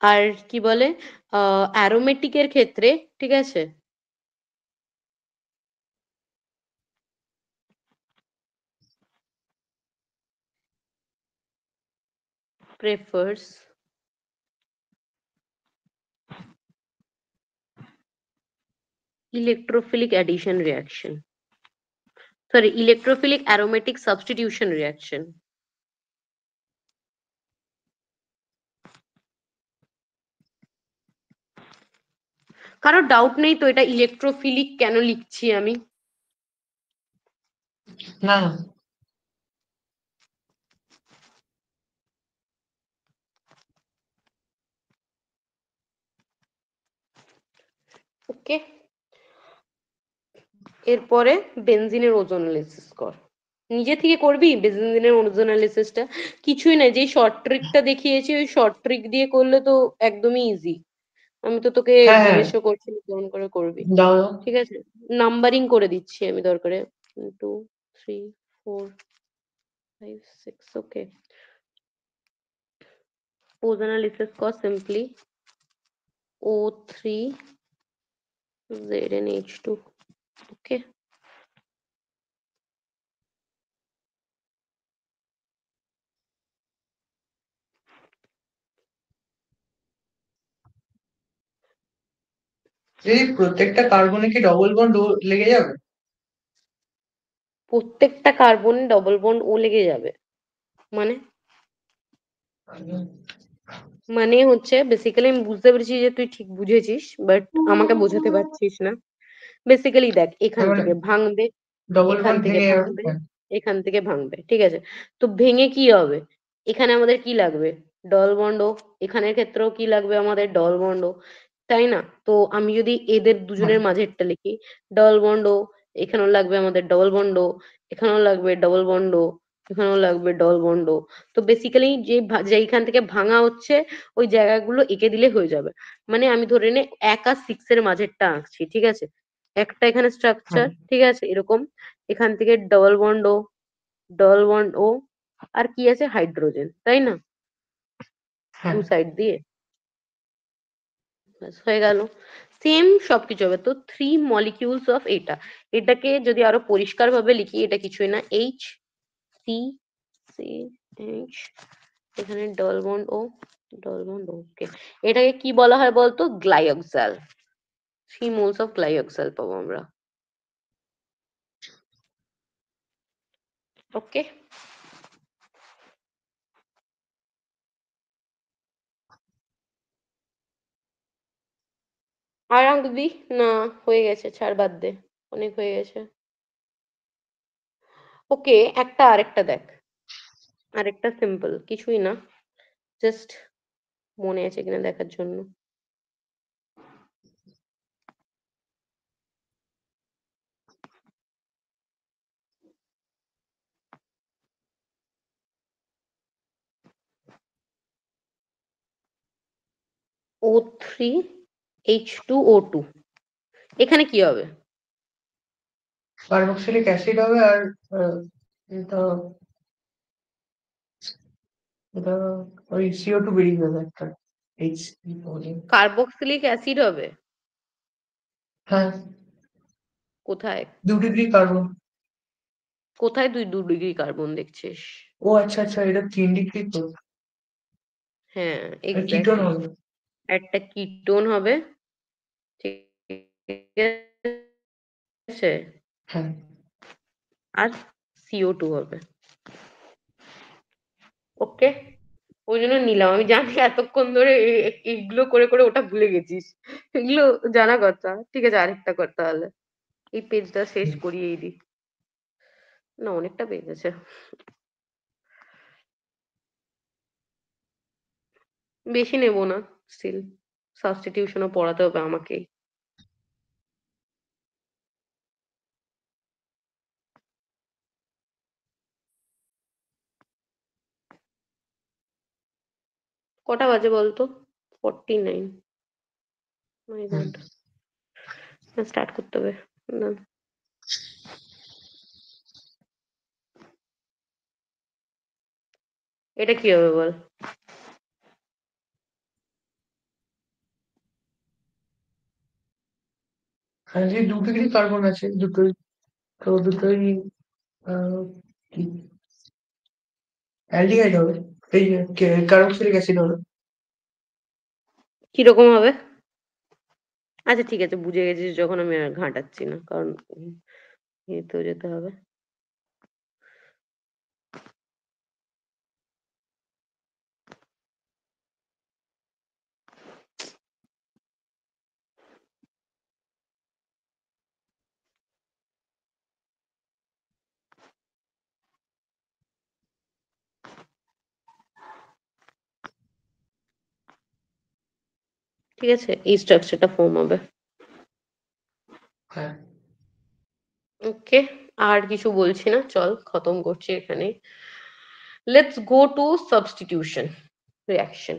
আর কি বলে অ্যারোমেটিকের ক্ষেত্রে, ঠিক আছে, prefers electrophilic addition reaction. Sorry, electrophilic aromatic substitution reaction. কারো ডাউট নেই তো এটা ইলেকট্রোফিলিক কেন লিখছি আমি? না। ওকে, এরপরে বেনজিনের ওজন অ্যানালিসিস কর। নিজে থেকে করবি বেনজিনের ওজন অ্যানালিসিসটা? কিছুই না, যে শর্ট ট্রিকটা দেখিয়েছি ওই শর্ট ট্রিক দিয়ে করলে তো একদমই ইজি। আমি তো তোকে হ্যাঁ হ্যাঁ, জিজ্ঞেস করছি কেমন করে করবি। দাও দাও। ঠিক আছে, নাম্বারিং করে দিচ্ছি আমি দরকারে। 2 3 4 5 6। ওকে, pose analysis কর simply O3 ZnH2। ওকে, এই প্রত্যেকটা কার্বনে কি ডবল বন্ড লেগে যাবে? প্রত্যেকটা কার্বনে ডবল বন্ড ও লেগে যাবে মানে? মানে হচ্ছে বেসিক্যালি আমি বুঝতে পেরেছি যে তুই ঠিক বুঝেছিস, বাট আমাকে বোঝাতে পারছিস না। বেসিক্যালি দেখ, এখান তার মানে থেকে ভাঙবে, ডবল এখান বন্ড থেকে ভেঙে যাবে। ভাঙবে, হ্যাঁ। এখান থেকে ভাঙবে, ঠিক আছে? তো ভেঙে কি হবে? এখানে আমাদের কি লাগবে? ডবল বন্ড ও। এখানের ক্ষেত্রেও কি লাগবে আমাদের? ডবল বন্ড ও, তাই না? তো আমি যদি এদের হ্যাঁ। দুজনের মাঝেরটা লিখি, ডবল বন্ড ও, এখানেও লাগবে আমাদের ডবল বন্ড, এখানেও লাগবে ডবল বন্ড, এখানেও লাগবে ডবল বন্ড। তো বেসিক্যালি যেইখান থেকে ভাঙা হচ্ছে ওই জায়গাগুলো এঁকে দিলে হয়ে যাবে। মানে আমি ধরে নে 1 আর 6 এর মাঝেরটা আঁকছি, ঠিক আছে? একটা এখানে হ্যাঁ স্ট্রাকচার, ঠিক আছে, এরকম। এখান থেকে ডবল বন্ড ও, ডবল বন্ড ও, আর কি আছে, হাইড্রোজেন, তাই না? হ্যাঁ দু সাইড দিয়ে ব্যাস হয়ে গেল। সেম সবকিছু হবে। তো 3 মলিকিউলস অফ এটা, এটাকে যদি আরো পরিষ্কার ভাবে লিখি, এটা কিছুই না, এইচ সি সি এইচ, এখানে ডবল বন্ড ও, ডবল বন্ড ওকে। এটাকে কি বলা হয় বলতো? গ্লাইওক্সাল। 3 মোলস অফ গ্লাইওক্সাল পাবো আমরা। ওকে। আর আঁক দি না, হয়ে গেছে, ছাড়, বাদ দে, অনেক হয়ে গেছে। ওকে, আরেকটা দেখ, আরেকটা সিম্পল, কিছুই না, জাস্ট মনে আছে কিনা দেখার জন্য। O3H2O2, এখানে কি হবে? কার্বক্সিলিক অ্যাসিড হবে আর এটা এটা ওই CO2 বেরিয়ে যাবে একটা এইচ। কার্বক্সিলিক অ্যাসিড হবে? হ্যাঁ কোথায়? 2 ডিগ্রি কার্বন। কোথায় তুই 2 ডিগ্রি কার্বন দেখছিস? ও আচ্ছা আচ্ছা, এটা 3 ডিগ্রি তো। হ্যাঁ, কিটোন এক্স্যাক্টলি। হবে। একটা কিটোন হবে, ঠিক আছে, হ্যাঁ আর CO2 হবে। ওকে, ওই জন্য নিলাম। আমি জানি এতক্ষণ ধরে এইগুলো করে করে ওটা ভুলে গেছিস, এগুলো জানা কথা। ঠিক আছে, আরেকটা কর তাহলে, এই পেজটা শেষ করিয়েই দিই। না, অনেকটা পেজ আছে, বেশি নেব না। স্টিল সাবস্টিটিউশনও পড়াতে হবে আমাকেই। কটা বাজে বলতো? 49। মাই হ্যাঁ গড, স্টার্ট করতে হবে না। এটা কি হবে বল? হ্যাঁ, যে 2 ডিগ্রি কার্বন আছে দুটোই, তো দুটোই আহ, কি অ্যালডিহাইড হবে, এই কার্বক্সিলিক অ্যাসিড হবে। কিরকম হবে? আচ্ছা ঠিক আছে, বুঝে গেছিস যখন, আমি আর ঘাঁটাচ্ছি না, কারণ এতেও যেতে হবে। ঠিক আছে, এই স্ট্রাকচারটা ফর্ম হবে। হ্যাঁ ওকে, আর কিছু বলছি না, চল খতম করছি এখানে। Let's go to substitution reaction.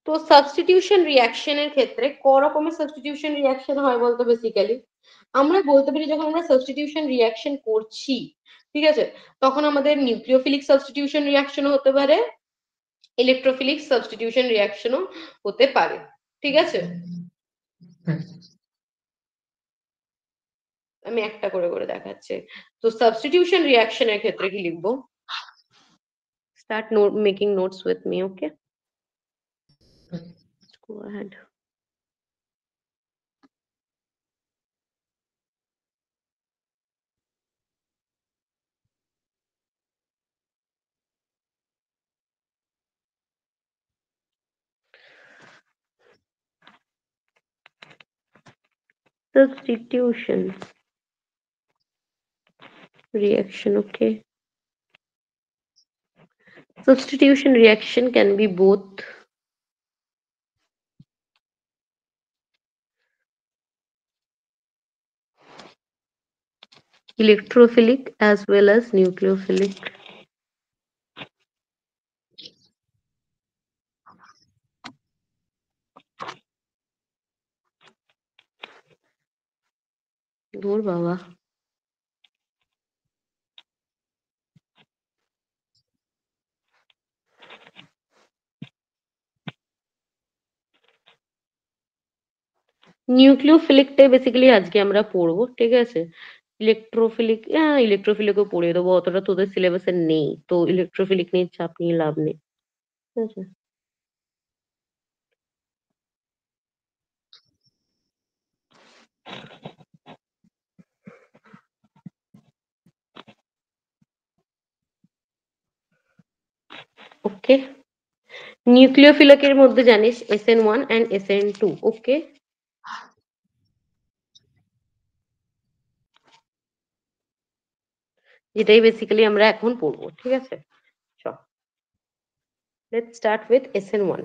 তো সাবস্টিটিউশন রিঅ্যাকশনের ক্ষেত্রে ক রকমের সাবস্টিটিউশন রিঅ্যাকশন হয় বলতো? বেসিক্যালি আমরা বলতে পারি, যখন আমরা সাবস্টিটিউশন রিঅ্যাকশন করছি, ঠিক আছে, তখন আমাদের নিউক্লিওফিলিক সাবস্টিটিউশন রিঅ্যাকশনও হতে পারে, ইলেকট্রোফিলিক সাবস্টিটিউশন রিঅ্যাকশনও হতে পারে, ঠিক আছে। হ্যাঁ আমি একটা করে করে দেখাচ্ছি। তো সাবস্টিটিউশন রিঅ্যাকশনের ক্ষেত্রে কি লিখবো? Start note making notes with me, okay, go ahead. Substitution reaction, okay. Substitution reaction can be both Electrophilic as well as nucleophilic. দূর বাবা। নিউক্লিওফিলিকটাই বেসিক্যালি আজকে আমরা পড়বো, ঠিক আছে? ইলেকট্রোফিলিকও পড়িয়ে দেবো, অতটা তোদের সিলেবাসে নেই তো, ইলেকট্রোফিলিক নিয়ে চাপ নিয়ে লাভ নেই, ঠিক আছে? ওকে, নিউক্লিওফিলিকের মধ্যে জানিস SN1 and SN2, ওকে? যেটাই বেসিক্যালি আমরা এখন পড়বো, ঠিক আছে? চল, লেটস স্টার্ট উইথ SN1.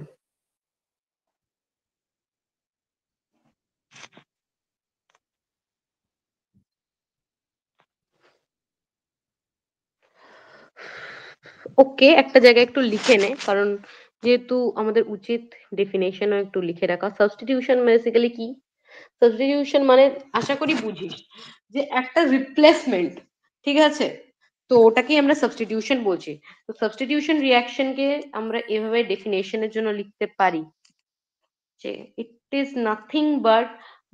ওকে, একটা জায়গায় একটু লিখে নে, কারণ যেহেতু আমাদের উচিত ডেফিনেশনও একটু লিখে রাখা। সাবস্টিটিউশন বেসিক্যালি কি? সাবস্টিটিউশন মানে আশা করি বুঝিস যে একটা রিপ্লেসমেন্ট, ঠিক আছে? তো ওটাকেই আমরা সাবস্টিটিউশন বলছি। তো সাবস্টিটিউশন রিঅ্যাকশনকে আমরা এভাবে ডেফিনেশনের জন্য লিখতে পারি যে it is nothing but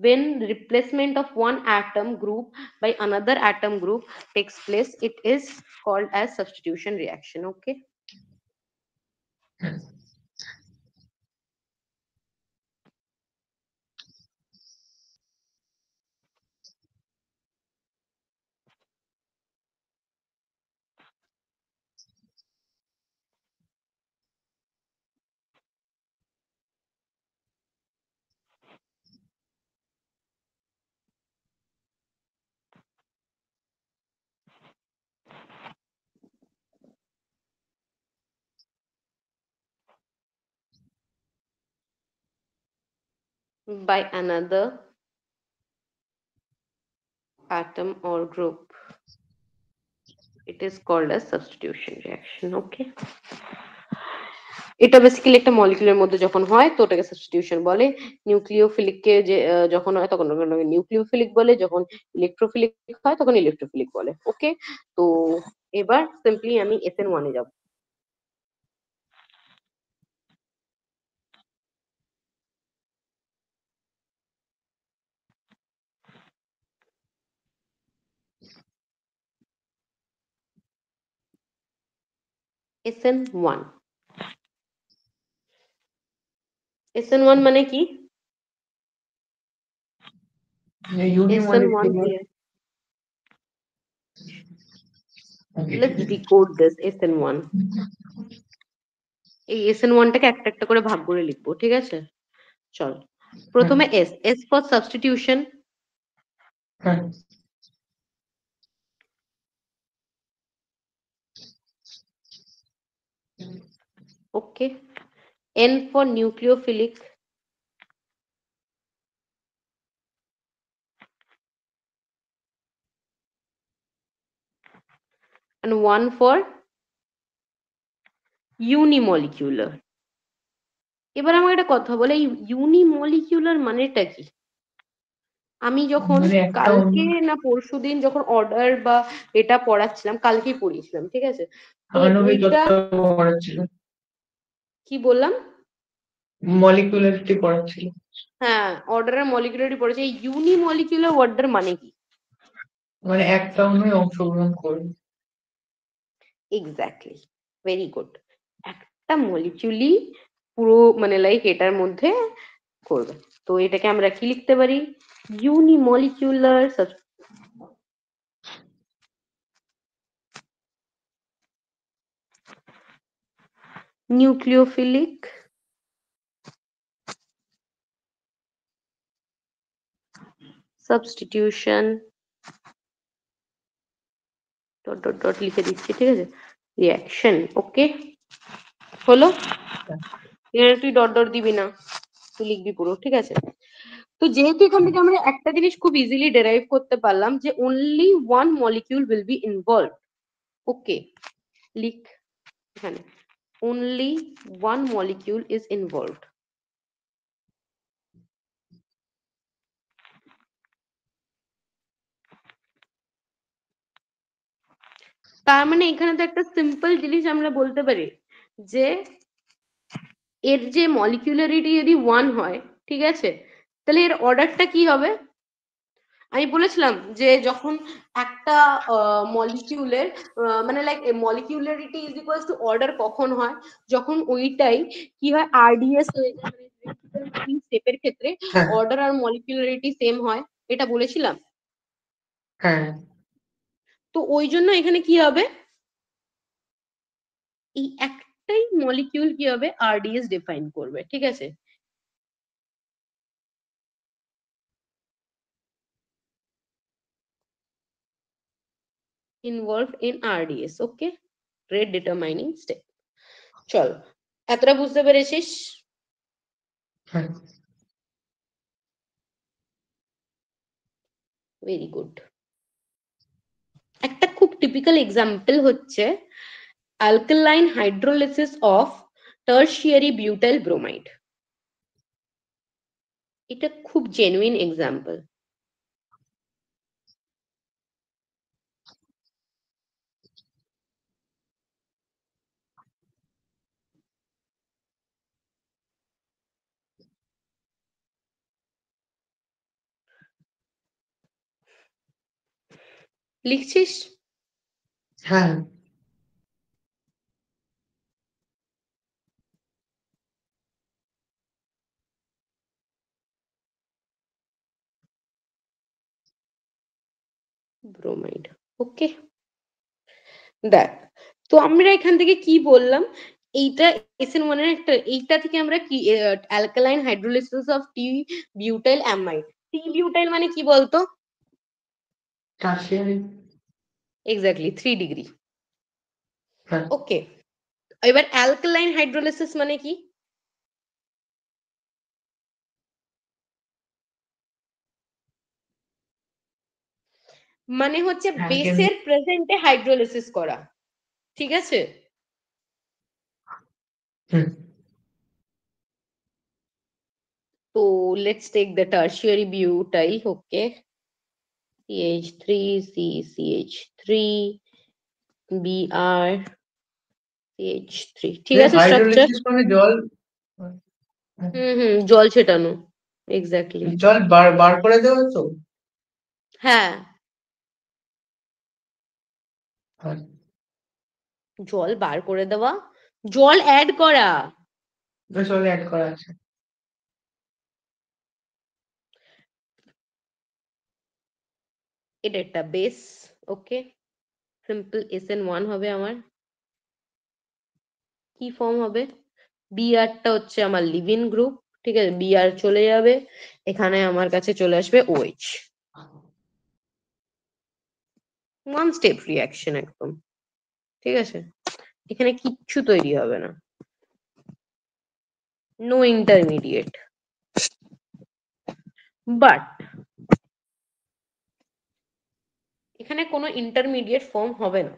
when replacement of one atom group by another atom group takes place, it is called as substitution reaction. Okay, by another atom or group, it is called as substitution reaction. Okay, এটা basically একটা মলিকিউলের মধ্যে যখন হয় তো ওটাকে substitution বলে। নিউক্লিওফিলিককে যে যখন হয় তখন ওটাকে নিউক্লিওফিলিক বলে, যখন ইলেকট্রোফিলিক হয় তখন ইলেকট্রোফিলিক বলে। ওকে, তো এবার সিম্পলি আমি SN1 এ যাব। SN1, SN1 মানে কি? SN1 কি? Let's decode this SN1. এই SN1 টাকে একটা একটা করে ভাগ করে লিখবো, ঠিক আছে? চল, প্রথমে S for substitution, okay. N for nucleophilic, and 1 for unimolecular. এবার আমাকে একটা কথা বলে, এই ইউনিমলিকিউলার মানেটা কি? আমি যখন মানে একটা কালকে না পরশুদিন যখন অর্ডার বা এটা পড়াচ্ছিলাম, কালকেই পড়িয়েছিলাম, ঠিক আছে? তো আণবিক ওইটা তত্ত্ব পড়াচ্ছিল, কি বললাম? মলিকুলারিটি পড়াচ্ছিল। হ্যাঁ, অর্ডারের মলিকুলারিটি পড়েছে। এই ইউনিমলিকুলার ওয়ার্ডটার মানে কি? মানে একটা অণুই অংশগ্রহণ করবে। Exactly, very good. একটা মলিকিউলই পুরো মানে লাইক এটার মধ্যে করবে। তো এটাকে আমরা কি লিখতে পারি? Unimolecular nucleophilic substitution dot dot dot লিখে দিচ্ছি, ঠিক আছে? রিঅ্যাকশন। ওকে, হলো? এখানে তুই ডট ডট দিবি না, তুই লিখবি পুরো, ঠিক আছে? তো যেহেতু এখান থেকে আমরা একটা জিনিস খুব ইজিলি ডেরাইভ করতে পারলাম যে only one molecule will be involved. ওকে, লিখ এখানে only one molecule is involved. তার মানে এখানে তো একটা সিম্পল জিনিস আমরা বলতে পারি যে এর যে মলিকুলারিটি যদি 1 হয়, ঠিক আছে, তাহলে এর অর্ডারটা কি হবে? আমি বলেছিলাম যে যখন একটা মলিকিউলের মানে like molecularity is equals to order কখন হয়? যখন ওইটাই কি হয়, আরডিএস হয়ে যায়, মানে স্টেপের ক্ষেত্রে হ্যাঁ অর্ডার আর মলিকিউলারিটি সেম হয়, এটা বলেছিলাম। হ্যাঁ তো ওই জন্য এখানে কি হবে, এই একটাই মলিকিউল কি হবে, আরডিএস ডিফাইন করবে, ঠিক আছে। Involved in RDS, okay, rate determining step. চল, এতটা বুঝতে পেরেছিস? হ্যাঁ ভেরি গুড। একটা খুব টিপিক্যাল এক্সাম্পল হচ্ছে alkaline hydrolysis of tertiary butyl bromide. এটা খুব জেনুইন এক্সাম্পল। লিখছিস? হ্যাঁ ব্রোমাইড, ওকে। দেখ, তো আমরা এখান থেকে কি বললাম, এইটা SN1 এর একটা, এইটা থেকে আমরা কি alkaline hydrolysis of T butyl amide. T butyl মানে কি বলতো? Tertiary exactly 3 degree. হ্যাঁ ওকে, এবার অ্যালকালাইন হাইড্রোলিসিস মানে কি? মানে হচ্ছে অ্যালকেমি বেসের প্রেজেন্টে হাইড্রোলিসিস করা, ঠিক আছে। হুম তো let's take the tertiary butyl, okay, CH3 CCH3 Br CH3, ঠিক আছে স্ট্রাকচার। হাইড্রোলিসিস মানে জল জল ছেটানো, এক্স্যাক্টলি। জল বার বার করে দেওয়া তো। হ্যাঁ, হ্যাঁ জল বার করে দেওয়া, জল অ্যাড করা। জল অ্যাড করা আছে। এটা একটা বেস, ওকে, সিম্পল SN1 হবে আমার। কি ফর্ম হবে? Br টা হচ্ছে আমার লিভিং গ্রুপ, ঠিক আছে, Br চলে যাবে, এখানে আমার কাছে চলে আসবে OH। ওয়ান স্টেপ রিঅ্যাকশন একদম, ঠিক আছে, এখানে কিচ্ছু তৈরি হবে না, নো ইন্টারমিডিয়েট। বাট এখানে কোনো ইন্টারমিডিয়েট ফর্ম হবে না,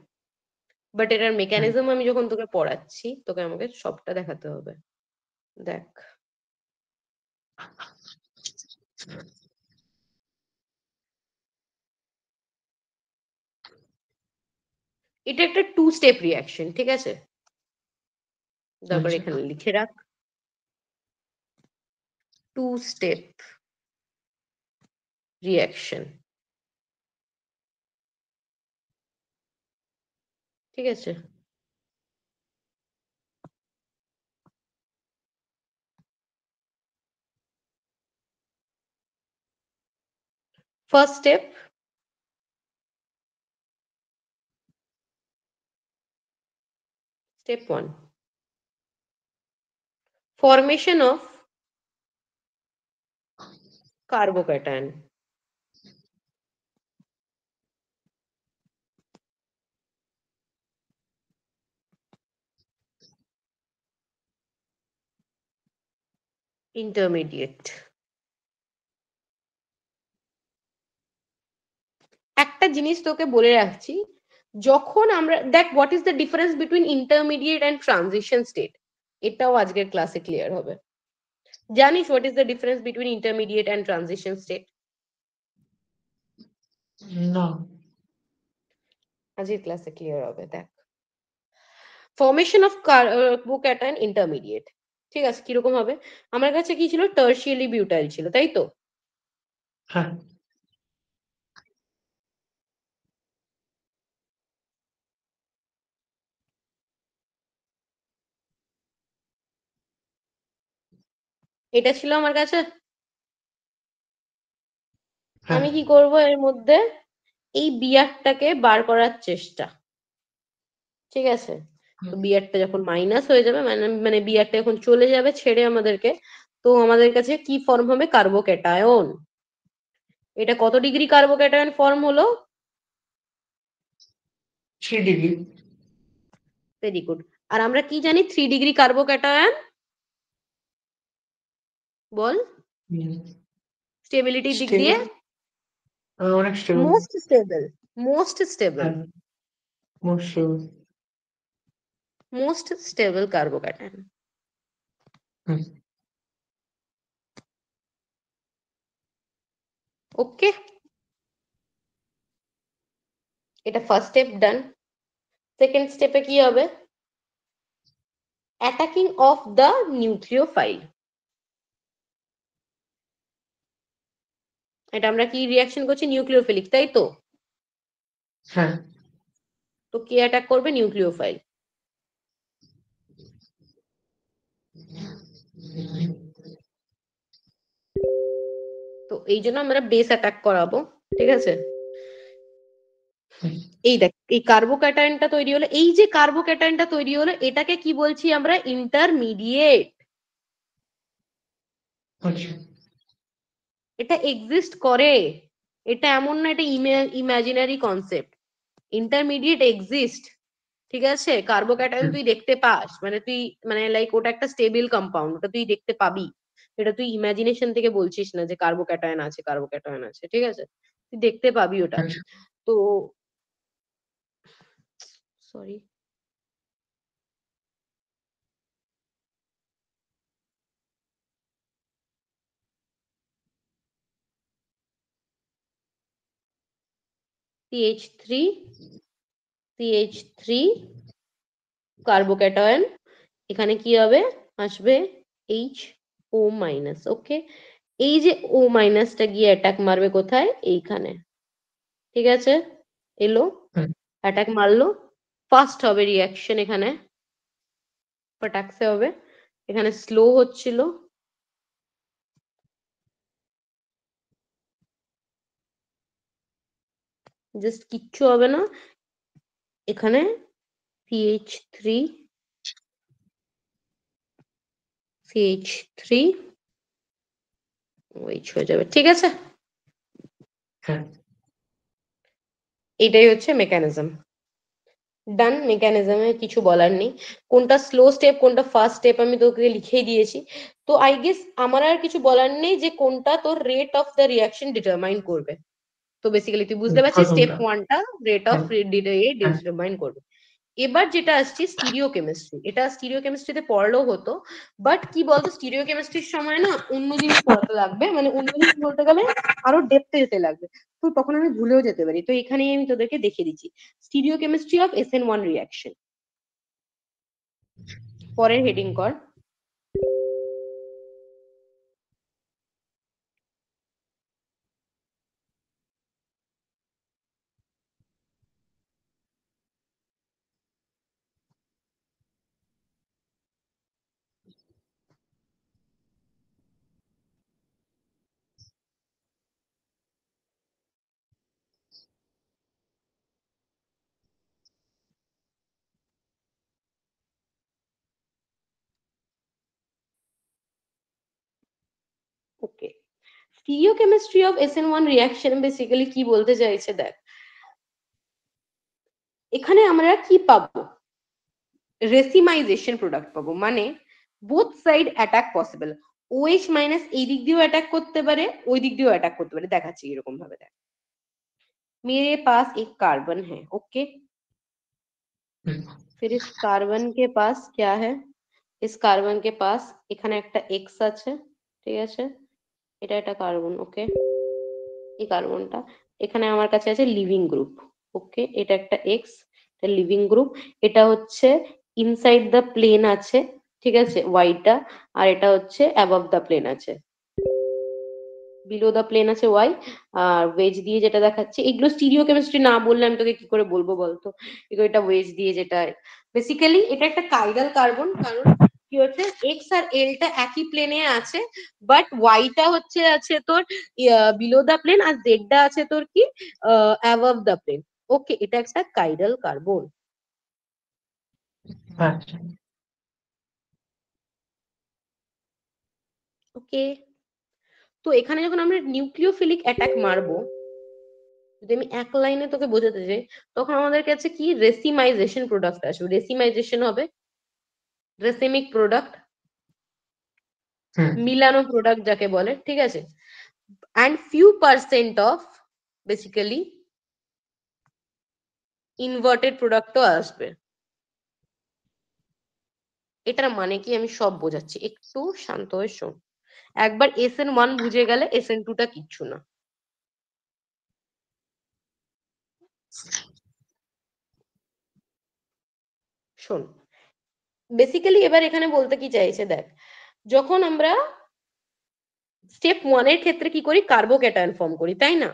বাট এটার হুম মেকানিজম আমি যখন তোকে পড়াচ্ছি, তোকে আমাকে সবটা দেখাতে হবে। দেখ, এটা একটা 2 স্টেপ রিঅ্যাকশন, ঠিক আছে, তারপর আচ্ছা এখানে লিখে রাখ 2 স্টেপ রিঅ্যাকশন, ঠিক আছে। First step, step 1, formation of carbocation, intermediate, একটা জিনিস তোকে বলে রাখছি, যখন আমরা দেখ what is the difference between intermediate and transition state, এটাও আজকের ক্লাসে ক্লিয়ার হবে। জানিস what is the difference between intermediate and transition state? না। আজকের ক্লাসে ক্লিয়ার হবে। দেখ, ফর্মেশন অফ কার্বোক্যাটায়ন ইন্টারমিডিয়েট, ঠিক আছে, কিরকম হবে? আমার কাছে কি ছিল? টার্সিয়ারি বিউটাইল ছিল, তাই তো? হ্যাঁ। এটা ছিল আমার কাছে। হ্যাঁ। আমি কি করব এর মধ্যে? এই বিয়ারটাকে বার করার চেষ্টা, ঠিক আছে? তো বিয়ারটা যখন মাইনাস হয়ে যাবে, মানে মানে বিয়ারটা যখন চলে যাবে ছেড়ে আমাদেরকে, তো আমাদের কাছে কি ফর্ম হবে? কার্বোক্যাটায়ন। এটা কত ডিগ্রি কার্বোক্যাটায়ন ফর্ম হলো? 3 ডিগ্রি। Very good. আর আমরা কি জানি 3 ডিগ্রি কার্বোক্যাটায়ন? বল, স্টেবিলিটির দিক দিয়ে স্টেবল, অনেক stable. Most stable, most stable, হ্যাঁ, most stable. Most stable carbocation. Okay, এটা ফার্স্ট স্টেপ ডান। সেকেন্ড স্টেপে কি হবে? Attacking of the nucleophile. এটা আমরা কি রিয়াকশন করছি? নিউক্লিওফিলিক, তাই তো? হ্যাঁ। তো কে অ্যাটাক করবে? নিউক্লিওফাইল। তো এই জন্য আমরা বেস অ্যাটাক করাবো, ঠিক আছে? এই দেখ, এই কার্বোক্যাটায়নটা তৈরি হলো, এই যে কার্বোক্যাটায়নটা তৈরি হলো, এটাকে কি বলছি আমরা? ইন্টারমিডিয়েট। আচ্ছা। এটা এক্সিস্ট করে, এটা এমন না এটা ইমাজিনারি কনসেপ্ট। ইন্টারমিডিয়েট এক্সিস্ট, ঠিক আছে? কার্বোক্যাটায়ন তুই দেখতে পাস, মানে তুই মানে লাইক ওটা একটা স্টেবল কম্পাউন্ড, ওটা তুই দেখতে পাবি। এটা তুই ইমাজিনেশন থেকে বলছিস না যে কার্বোক্যাটায়ন আছে, কার্বোক্যাটায়ন আছে, ঠিক আছে? তুই দেখতে পাবি ওটা। আচ্ছা। তো সরি, CH3, CH3 কার্বোক্যাটায়ন, এখানে কি হবে? আসবে HO মাইনাস। ওকে, এই যে ও মাইনাসটা গিয়ে অ্যাটাক মারবে কোথায়? এইখানে, ঠিক আছে? এলো, অ্যাটাক মারলো, ফাস্ট হবে রিয়াকশন, এখানে পটাক্সে হবে, এখানে স্লো হচ্ছিল, জাস্ট কিচ্ছু হবে না। এখানে CH3, CH3 OH হয়ে যাবে, ঠিক আছে? হ্যাঁ। এটাই হচ্ছে মেকানিজম। ডান, মেকানিজমে কিছু বলার নেই। কোনটা স্লো স্টেপ কোনটা ফাস্ট স্টেপ আমি তোকে লিখেই দিয়েছি। তো আই গেস আমার আর কিছু বলার নেই যে কোনটা তোর rate of the reaction determine করবে। তো বেসিক্যালি তুই বুঝতে পারছিস স্টেপ প্রথমটা। 1 টা রেট অফ হ্যাঁ। হ্যাঁ। ডিটারমাইন করবে। এবার যেটা আসছে স্টিরিও কেমিস্ট্রি, এটা স্টিরিও কেমিস্ট্রিতে পড়লেও হতো, বাট কি বলতো স্টিরিও কেমিস্ট্রির সময় না অন্য জিনিস পড়াতে লাগবে, মানে অন্য জিনিস বলতে গেলে আরো ডেপথে যেতে লাগবে, তো তখন আমি ভুলেও যেতে পারি। তো এখানে আমি তোদেরকে দেখিয়ে দিচ্ছি stereo chemistry of SN1 reaction. পরের হেডিং কর। ওকে, স্টিরিওকেমিস্ট্রি অফ SN1 রিয়াকশন বেসিক্যালি কি বলতে চাইছে দেখ, এখানে আমরা কি পাবো? রেসিমাইজেশন প্রোডাক্ট পাবো, মানে both side attack possible. OH minus এই দিক দিয়েও অ্যাটাক করতে পারে, ওই দিক দিয়েও অ্যাটাক করতে পারে। দেখাচ্ছি এরকম ভাবে, দেখ मेरे पास एक कार्बन है, ओके। फिर इस कार्बन के पास क्या है, इस कार्बन के पास এখানে একটা এক্স আছে, ঠিক আছে, এটা একটা কার্বন, ওকে। এই কার্বনটা এখানে আমার কাছে আছে লিভিং গ্রুপ, ওকে। এটা একটা এক্স, এটা লিভিং গ্রুপ, এটা হচ্ছে ইনসাইড দ্য প্লেন আছে, ঠিক আছে, ওয়াইটা। আর এটা হচ্ছে অ্যাবভ দ্য প্লেন আছে, বিলো দ্য প্লেন আছে ওয়াই। আর ওয়েজ দিয়ে যেটা দেখাচ্ছে, এগুলো স্টিরিও কেমিস্ট্রি না বললে আমি তোকে কি করে বলবো বলতো, এগুলো এটা ওয়েজ দিয়ে যেটা, বেসিক্যালি এটা একটা কাইরাল কার্বন। কারণ কি হচ্ছে, এক্স আর এলটা একই প্লেনে আছে, বাট ওয়াইটা হচ্ছে আছে তোর বিলো দা প্লেন, আর জেডটা আছে তোর কি অ্যাবভ দা প্লেন, ওকে। এটা একটা কাইরাল কার্বন, আচ্ছা। ওকে। তো এখানে যখন আমরা নিউক্লিওফিলিক অ্যাটাক মারবো, যদি আমি এক লাইনে তোকে বোঝাতে চাই, তখন আমাদের কাছে কি রেসিমাইজেশন প্রোডাক্ট আসবে, রেসিমাইজেশন হবে, রেসিমিক প্রোডাক্ট, হুম। মিলানো প্রোডাক্ট যাকে বলে, ঠিক আছে। And few percent of basically inverted প্রোডাক্টও আসবে। এটার মানে কি আমি সব বোঝাচ্ছি, একটু শান্ত হয়ে শোন। একবার SN1 বুঝে গেলে SN2 টা কিচ্ছু না। শোন, বেসিক্যালি এবার এখানে বলতে কি চাইছে দেখ, যখন আমরা স্টেপ 1 এর ক্ষেত্রে কি করি, কার্বোক্যাটায়ন ফর্ম করি, তাই না?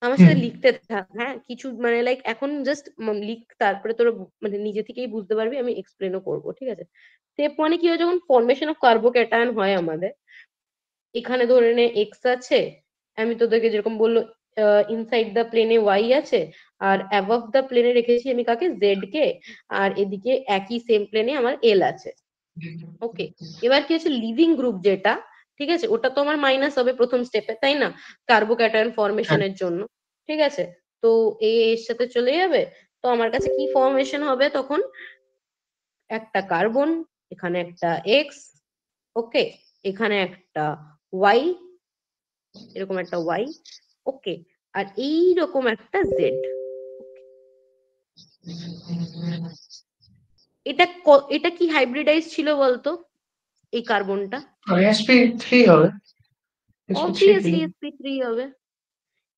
আমার হুম। সাথে লিখতে থাক, হ্যাঁ, কিছু মানে লাইক এখন জাস্ট লিখ, তারপরে তোর মানে নিজে থেকেই বুঝতে পারবি, আমি এক্সপ্লেনও করবো, ঠিক আছে। স্টেপ 1 এ কি হয়, যখন ফর্মেশন অফ কার্বোক্যাটায়ন হয় আমাদের, এখানে ধরে নে এক্স আছে, আমি তোদেরকে যেরকম বললো ইনসাইড দা প্লেনে ওয়াই আছে, আর অ্যাবভ দা প্লেনে রেখেছি আমি কাকে, জেড কে, আর এদিকে একই সেম প্লেনে আমার এল আছে, ওকে। এবার কি হচ্ছে, লিভিং গ্রুপ যেটা, ঠিক আছে, ওটা তো আমার মাইনাস হবে প্রথম স্টেপে, তাই না, কার্বোক্যাটায়ন হ্যাঁ। ফর্মেশনের জন্য, ঠিক আছে। তো এর সাথে চলে যাবে, তো আমার কাছে কি ফর্মেশন হবে তখন, একটা কার্বন, এখানে একটা এক্স, ওকে, এখানে একটা ওয়াই, এরকম একটা ওয়াই, ওকে, আর এইরকম একটা জেড। এটা এটা কি হাইব্রিডাইজ ছিল বলতো, এই কার্বনটা? sp3 হবে, sp3 ছিল। অবভিয়াসলি sp3 হবে,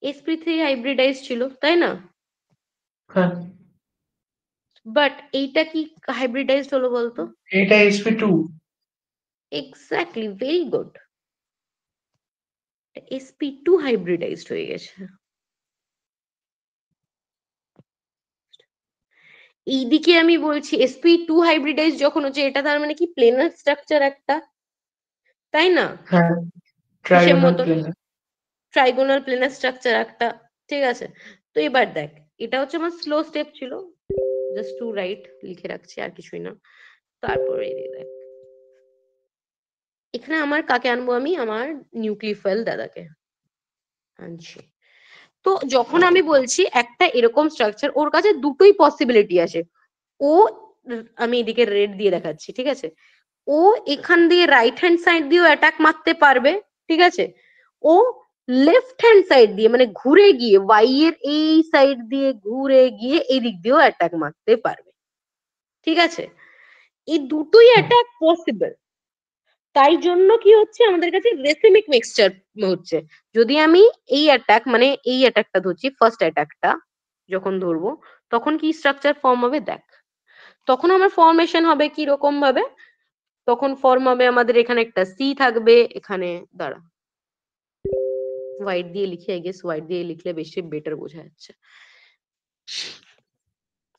sp3 হাইব্রিডাইজ ছিল, তাই না? হ্যাঁ। বাট এইটা কি হাইব্রিডাইজড হলো বলতো? এটা sp2। Exactly, very good, sp2 hybridised হয়ে গেছে। এইদিকে আমি বলছি sp2 হাইব্রিডাইজ যখন হচ্ছে, এটা তার মানে কি প্লেনার স্ট্রাকচার একটা, তাই না, হ্যাঁ, কিসের ট্রাইগোনাল মতন, প্লেনার। ট্রাইগোনাল প্লেনার স্ট্রাকচার একটা, ঠিক আছে। তো এবার দেখ, এটা হচ্ছে আমার স্লো স্টেপ ছিল, জাস্ট টু রাইট লিখে রাখছি, আর কিছুই না। তারপরে দেখ, এখানে আমার কাকে আনবো, আমি আমার নিউক্লিওফাইল দাদাকে আনছি। তো যখন আমি বলছি একটা এরকম স্ট্রাকচার, ওর কাছে দুটোই পসিবিলিটি আছে। ও, আমি এদিকে রেড দিয়ে দেখাচ্ছি, ঠিক আছে, ও এখান দিয়ে রাইট হ্যান্ড সাইড দিয়েও অ্যাটাক মারতে পারবে, ঠিক আছে। ও লেফট হ্যান্ড সাইড দিয়ে মানে ঘুরে গিয়ে ওয়াই এর এই সাইড দিয়ে ঘুরে গিয়ে এই দিক দিয়েও অ্যাটাক মারতে পারবে, ঠিক আছে। এই দুটোই অ্যাটাক পসিবল। তাই জন্য কি হচ্ছে, আমাদের কাছে রেসিমিক মিক্সচার হচ্ছে। যদি আমি এই অ্যাটাক মানে এই অ্যাটাকটা ধরছি, ফার্স্ট অ্যাটাকটা যখন ধরবো, তখন কি স্ট্রাকচার ফর্ম হবে দেখ। তখন আমার ফর্মেশন হবে কি রকম ভাবে, তখন ফর্ম হবে আমাদের এখানে একটা সি থাকবে, এখানে দাঁড়া হোয়াইট দিয়ে লিখি, আই গেস হোয়াইট দিয়ে লিখলে বেশি বেটার বোঝা যাচ্ছে।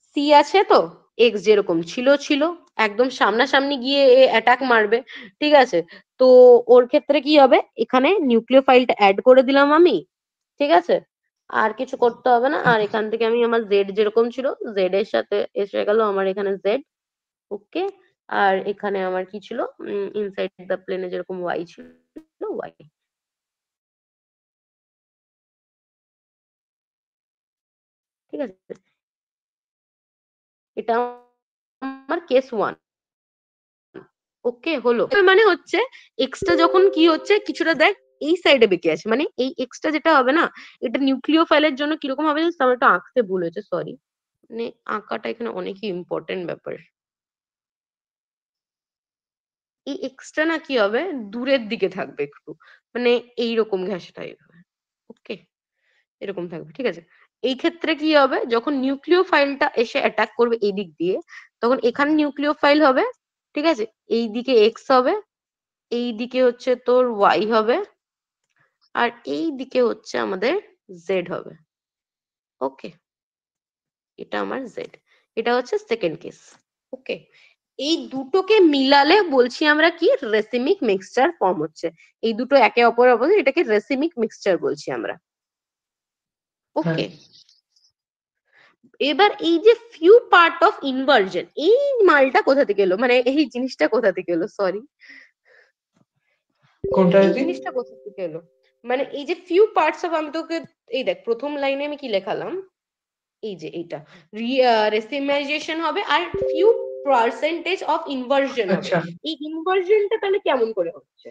সি আছে তো, এক্স যেরকম ছিল ছিল, একদম সামনাসামনি গিয়ে অ্যাটাক মারবে, ঠিক আছে। তো ওর ক্ষেত্রে কি হবে, এখানে নিউক্লিওফাইলটা অ্যাড করে দিলাম আমি, ঠিক আছে, আর কিছু করতে হবে না। আর এখান থেকে আমি আমার জেড যেরকম ছিল, জেড এর সাথে এসে গেল আমার এখানে জেড, ওকে। আর এখানে আমার কি ছিল, ইনসাইড দ্য প্লেনে যেরকম ওয়াই ছিল, ওয়াই, ঠিক আছে। এটা আমার কেস 1, ওকে হলো। মানে হচ্ছে এক্সটা যখন কি হচ্ছে কিছুটা দেখ এই সাইডে বেঁকে আছে, মানে এই এক্সটা যেটা হবে না, এটা নিউক্লিওফাইলের জন্য কিরকম হবে জানিস তো? আমার একটু আঁকতে ভুল হয়েছে, সরি। মানে আঁকাটা এখানে অনেকই ইম্পর্টেন্ট ব্যাপার। এই এক্সটা না কি হবে, দূরের দিকে থাকবে একটু, মানে এইরকম ঘেঁষা টাইপ। ওকে, এরকম থাকবে, ঠিক আছে। এই ক্ষেত্রে কি হবে, যখন নিউক্লিওফাইলটা এসে অ্যাটাক করবে এই দিক দিয়ে, তখন এখানে নিউক্লিওফাইল হবে, ঠিক আছে, এই দিকে এক্স হবে, এই দিকে হচ্ছে তোর ওয়াই হবে, আর এই দিকে হচ্ছে আমাদের জেড হবে। ওকে, এটা আমার জেড, এটা হচ্ছে সেকেন্ড কেস। ওকে, এই দুটোকে মিলালে বলছি আমরা কি, রেসিমিক মিক্সচার ফর্ম হচ্ছে। এই দুটো একে অপরের অপোজিট, এটাকে রেসিমিক মিক্সচার বলছি আমরা। হ্যাঁ, ওকে, এবার এই যে ফিউ পার্ট অফ ইনভার্জন, এই মালটা কোথা থেকে এলো, মানে এই জিনিসটা কোথা থেকে এলো, সরি, কোনটা এই দিদি? জিনিসটা কোথা থেকে এলো, মানে এই যে ফিউ পার্টস অফ, আমি তোকে এই দেখ প্রথম লাইনে আমি কি লেখালাম, এই যে এইটা রেসিমাইজেশন হবে আর ফিউ পার্সেন্টেজ অফ ইনভার্জন হবে। আচ্ছা, এই ইনভার্জনটা তাহলে কেমন করে হচ্ছে,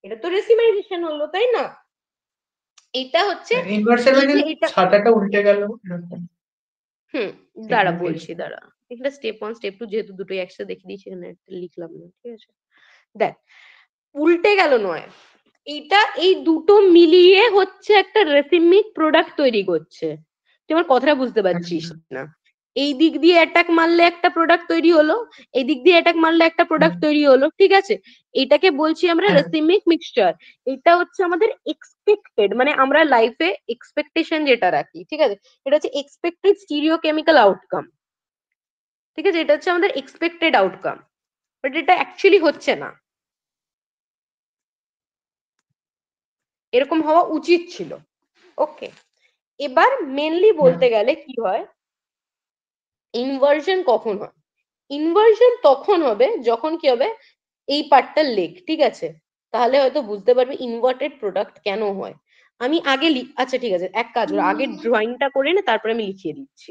এটা তো রেসিমাইজেশন হলো, তাই না? এটা হচ্ছে ইনভার্সন এই মানে যে এটা, খাতাটা উল্টে গেল এরকম হুম, দাঁড়া বলছি, সিগনিফিকেশন। দাঁড়া, এখানে স্টেপ 1 স্টেপ 2 যেহেতু দুটোই একসাথে দেখে দিয়েছি, এখানে একটা লিখলাম না, ঠিক আছে। দেখ, উল্টে গেল নয়, এটা এই দুটো মিলিয়ে হচ্ছে একটা রেসিমিক প্রোডাক্ট তৈরি করছে। তুই আমার কথাটা বুঝতে পারছিস আচ্ছা, না? এই দিক দিয়ে অ্যাটাক মারলে একটা প্রোডাক্ট তৈরি হলো, এই দিক দিয়ে অ্যাটাক মারলে একটা হুম, প্রোডাক্ট তৈরি হলো, ঠিক আছে। এটাকে বলছি আমরা হ্যাঁ, রেসিমিক মিক্সচার। এটা হচ্ছে আমাদের এক্সপেক্টেড, মানে আমরা লাইফে এক্সপেকটেশন যেটা রাখি, ঠিক আছে, এটা হচ্ছে এক্সপেক্টেড স্টিরিওকেমিক্যাল আউটকাম, ঠিক আছে, এটা হচ্ছে আমাদের এক্সপেক্টেড আউটকাম, বাট এটা অ্যাকচুয়ালি হচ্ছে না, এরকম হওয়া উচিত ছিল। ওকে, এবার মেনলি হ্যাঁ, বলতে গেলে কি হয়, ইনভার্সন কখন হয়, ইনভার্সন তখন হবে যখন কি হবে, এই পার্টটা লেগ, ঠিক আছে, তাহলে হয়তো বুঝতে পারবে ইনভার্টেড প্রোডাক্ট কেন হয়। আমি আগে আচ্ছা ঠিক আছে, এক কাজ করো, আগে ড্রয়িংটা করে নে, তারপরে আমি লিখিয়ে দিচ্ছি।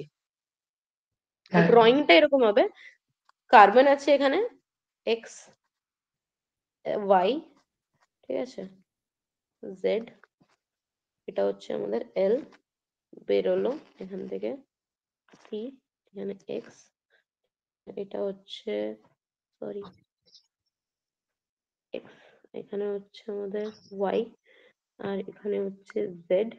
হ্যাঁ, ড্রয়িংটা এরকম হবে, কার্বন আছে এখানে, এক্স, ওয়াই, ঠিক আছে, জেড, এটা হচ্ছে আমাদের এল, বেরোলো এখান থেকে সি, এখানে এক্স, এটা হচ্ছে, সরি, এক্স, এখানে হচ্ছে আমাদের ওয়াই, আর এখানে হচ্ছে জেড,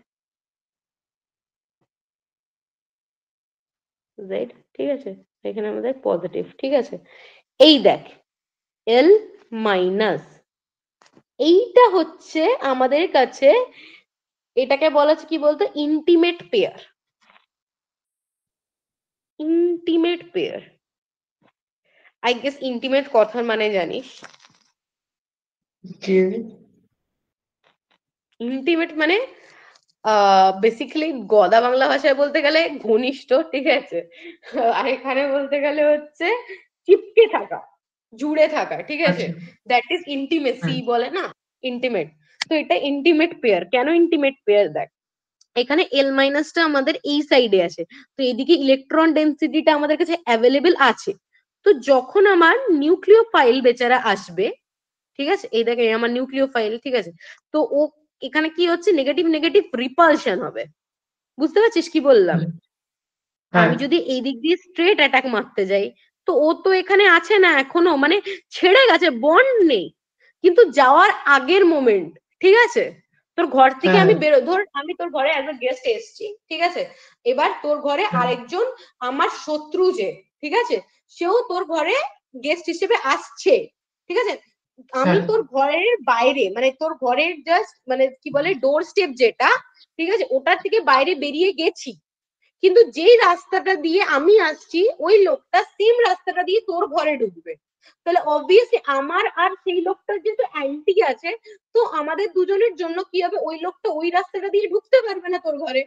জেড, ঠিক আছে, এখানে আমাদের পজিটিভ, ঠিক আছে। এই দেখ, এল মাইনাস, এইটা হচ্ছে আমাদের কাছে, এটাকে বলা হচ্ছে কি বলতো, intimate pair, intimate pair. I guess intimate কথার মানে জানিস, কি দিদি? ইন্টিমেট মানে বেসিক্যালি গদা বাংলা ভাষায় বলতে গেলে ঘনিষ্ঠ, ঠিক আছে, আর এখানে বলতে গেলে হচ্ছে চিপকে থাকা, জুড়ে থাকা, ঠিক আছে, আচ্ছা, দ্যাট ইজ ইন্টিমেসি হ্যাঁ, বলে না, ইন্টিমেট। তো এটা ইন্টিমেট পেয়ার, কেন ইন্টিমেট পেয়ার, দেখ এখানে এল মাইনাসটা আমাদের এই সাইডে আছে, তো এদিকে ইলেকট্রন ডেন্সিটিটা আমাদের কাছে অ্যাভেলেবেল আছে। তো যখন আমার নিউক্লিওফাইল বেচারা আসবে, ঠিক আছে, এই দেখে আমার নিউক্লিওফাইল, ঠিক আছে, তো ও এখানে কি হচ্ছে, নেগেটিভ নেগেটিভ রিপালশন হবে, বুঝতে পারছিস কি বললাম? হুম, হ্যাঁ, আমি যদি এই দিক দিয়ে স্ট্রেট অ্যাটাক মারতে যাই, তো ও তো এখানে আছে না এখনো, মানে ছেড়ে গেছে, বন্ড নেই, কিন্তু যাওয়ার আগের মোমেন্ট, ঠিক আছে, তোর ঘর থেকে হ্যাঁ, আমি বেরো, ধর আমি তোর ঘরে অ্যাজ আ গেস্ট এসেছি, ঠিক আছে, এবার তোর ঘরে হ্যাঁ, আরেকজন আমার শত্রু যে, ঠিক আছে, সেও তোর ঘরে গেস্ট হিসেবে আসছে, ঠিক আছে, আমি হ্যাঁ, তোর ঘরের বাইরে, মানে তোর ঘরের জাস্ট মানে কি বলে ডোর স্টেপ যেটা, ঠিক আছে, ওটার থেকে বাইরে বেরিয়ে গেছি, কিন্তু যেই রাস্তাটা দিয়ে আমি আসছি ওই লোকটা সেম রাস্তাটা দিয়ে তোর ঘরে ঢুকবে, তাহলে অবভিয়াসলি আমার আর সেই লোকটার যেহেতু অ্যান্টি আছে, তো আমাদের দুজনের জন্য কি হবে, ওই লোকটা ওই রাস্তাটা দিয়ে ঢুকতে পারবে না তোর ঘরে,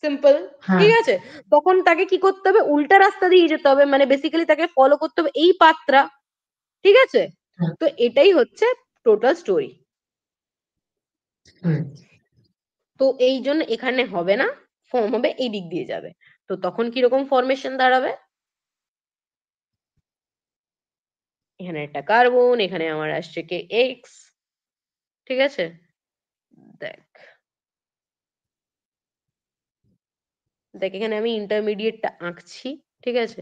সিম্পল, হ্যাঁ, ঠিক আছে। তখন তাকে কি করতে হবে, উল্টা রাস্তা দিয়ে যেতে হবে, মানে বেসিক্যালি তাকে ফলো করতে হবে এই পাত্রা, ঠিক আছে। হ্যাঁ, তো এটাই হচ্ছে টোটাল স্টোরি। হুম, তো এই জন্য এখানে হবে না, ফর্ম হবে এই দিক দিয়ে যাবে, তো তখন কিরকম ফরমেশন দাঁড়াবে, এখানে একটা কার্বন, এখানে আমার আসছে কে এক্স, ঠিক আছে, দেখ দেখ এখানে আমি ইন্টারমিডিয়েটটা আঁকছি, ঠিক আছে?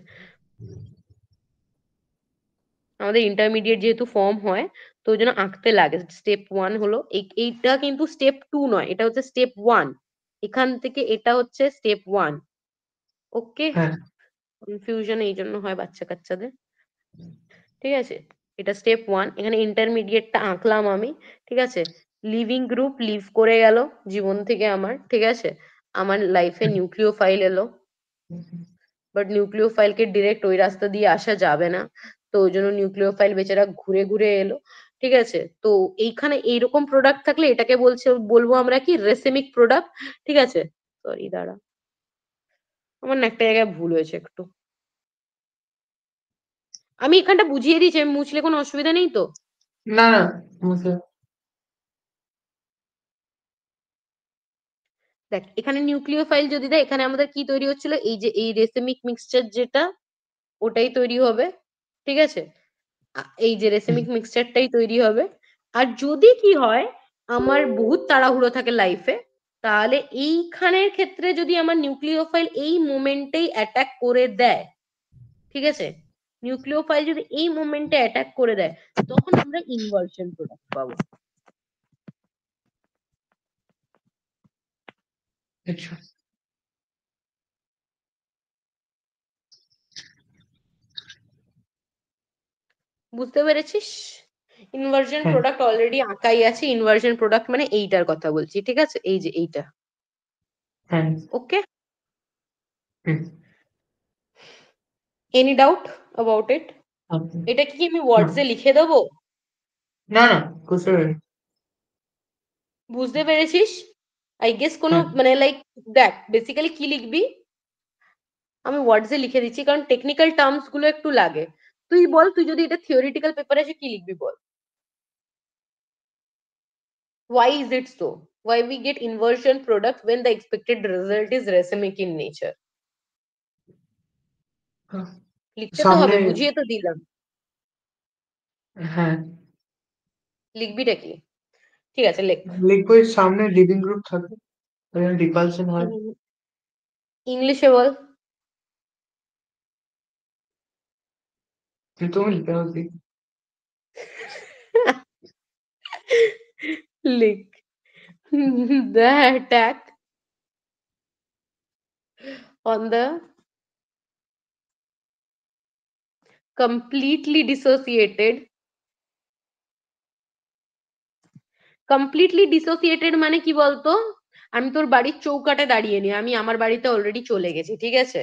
আমাদের ইন্টারমিডিয়েট যেহেতু ফর্ম হয়, তো ওই জন্য আঁকতে লাগে। স্টেপ 1 হলো এইটা, কিন্তু স্টেপ 2 নয়, এটা হচ্ছে স্টেপ 1। এখান থেকে এটা হচ্ছে স্টেপ 1। ওকে, হ্যাঁ কনফিউশন এই জন্য হয় বাচ্চা কাচ্চাদের, ঠিক আছে? এটা স্টেপ 1, এখানে ইন্টারমিডিয়েটটা আঁকলাম আমি, ঠিক আছে? লিভিং গ্রুপ লিভ করে গেল জীবন থেকে আমার, ঠিক আছে? আমার লাইফে নিউক্লিওফাইল এলো, বাট নিউক্লিওফাইলকে ডিরেক্ট ওই রাস্তা দিয়ে আসা যাবে না, তো ওই জন্য নিউক্লিওফাইল বেচারা ঘুরে ঘুরে এলো, ঠিক আছে? তো এইখানে এইরকম প্রোডাক্ট থাকলে এটাকে বলবো আমরা কি রেসেমিক প্রোডাক্ট, ঠিক আছে? সরি দাঁড়া, আমার না একটা জায়গায় ভুল হয়েছে একটু। আমি এখানটা বুঝিয়ে দিয়েছি, আমি মুছলে কোনো অসুবিধা নেই তো? না না বুঝতে দেখ এখানে নিউক্লিওফাইল যদি দেয়, এখানে আমাদের কি তৈরি হচ্ছিল, এই যে এই রেসেমিক মিক্সচার যেটা, ওটাই তৈরি হবে, ঠিক আছে? এই যে রেসেমিক মিক্সচারটাই তৈরি হবে। আর যদি কি হয়, আমার বহুত তাড়াহুড়ো থাকে লাইফে, তাহলে এইখানের ক্ষেত্রে যদি আমার নিউক্লিওফাইল এই মোমেন্টেই অ্যাটাক করে দেয়, ঠিক আছে? নিউক্লিওফাইল যদি এই মোমেন্টে অ্যাটাক করে দেয়, তখন আমরা ইনভার্সন প্রোডাক্ট পাবো। আচ্ছা বুঝতে পেরেছিস? ইনভার্সন হ্যাঁ প্রোডাক্ট অলরেডি আঁকাই আছে, ইনভার্সন প্রোডাক্ট মানে এইটার কথা বলছি, ঠিক আছে? এই যে এইটা। হ্যাঁ ওকে, হুম, এনি ডাউট অ্যাবাউট ইট? আচ্ছা। এটা কি আমি না ওয়ার্ডসে লিখে দেবো? না না বুঝতে পেরেছি বুঝতে পেরেছিস? আই গেস কোনো হ্যাঁ মানে লাইক, দেখ বেসিক্যালি কি লিখবি, আমি ওয়ার্ডসে লিখে দিচ্ছি কারণ টেকনিক্যাল টার্মস গুলো একটু লাগে। তুই বল, তুই যদি এটা থিওরিটিক্যাল পেপারে এসে কি লিখবি বল? Why is it so? Why we get inversion product when the expected result is racemic in nature? হ্যাঁ, লিখতে তো সামনে হবে, বুঝিয়ে তো দিলাম। হ্যাঁ লিখবিটা কি? ঠিক আছে লেখ। লিখবো এর সামনে লিভিং গ্রুপ থাকবে রিপালশন হয় ইংলিশে বল। কিন্তু আমি লিখে বলছি লিখ, the attack on the completely dissociated, completely dissociated মানে কি বলতো? আমি তোর বাড়ির চৌকাঠে দাঁড়িয়ে নি, আমি আমার বাড়িতে অলরেডি চলে গেছি, ঠিক আছে?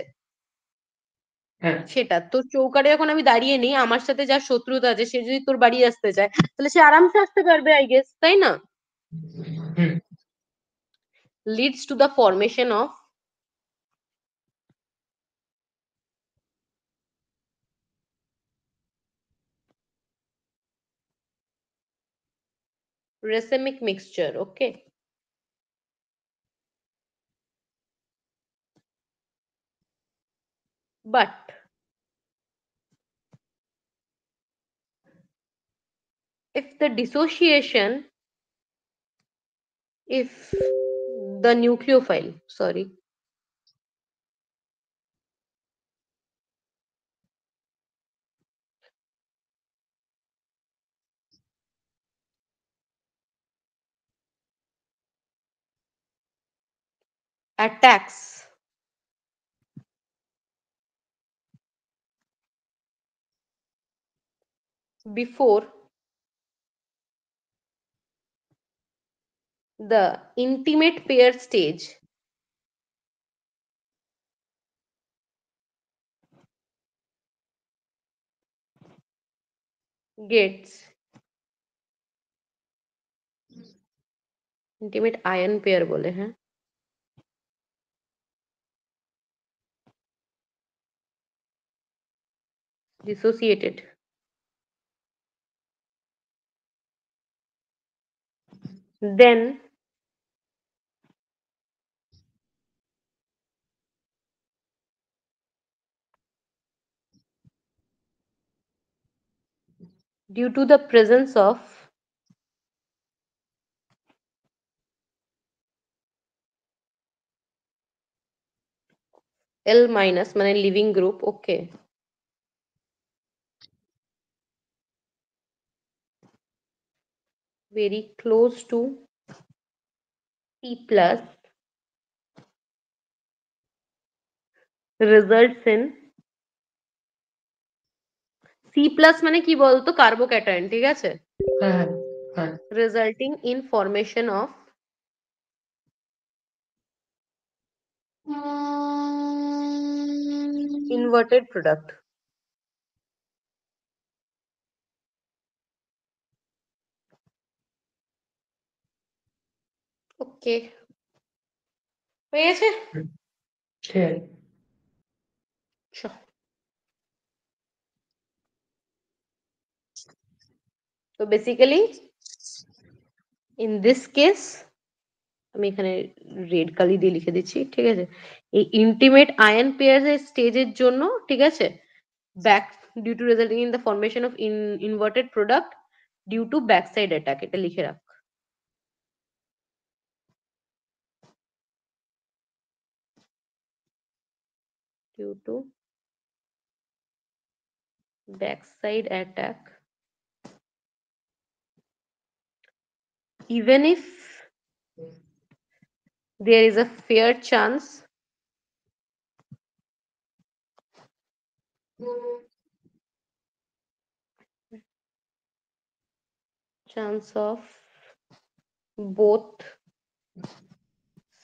হ্যাঁ সেটা তোর চৌকাঠে যখন আমি দাঁড়িয়ে নেই, আমার সাথে যার শত্রুতা আছে সে যদি তোর বাড়ি আসতে চায়, তাহলে সে আরামসে আসতে পারবে, আই গেস, তাই না? Hmm leads to the formation of racemic mixture. Okay, but if the dissociation, if the nucleophile, sorry, attacks before the intimate pair stage gets intimate ion pair বলে, হ্যাঁ, dissociated, then due to the presence of L minus মানে living group, okay. Very close to C plus results in C plus মানে কি বলতো, carbocation, ঠিক আছে, হ্যাঁ হ্যাঁ হ্যাঁ resulting in formation of inverted product. ওকে, হয়ে গেছে। ঠিক আছে। তো বেসিক্যালি ইন দিস কেস, আমি এখানে রেড কালি দিয়ে লিখে দিচ্ছি, ঠিক আছে, এই ইন্টিমেট আয়ন পেয়ার এর স্টেজের জন্য, ঠিক আছে, back due to resulting in the formation of inverted product due to back side attack, এটা লিখে রাখ। Due to backside attack, even if there is a fair chance of both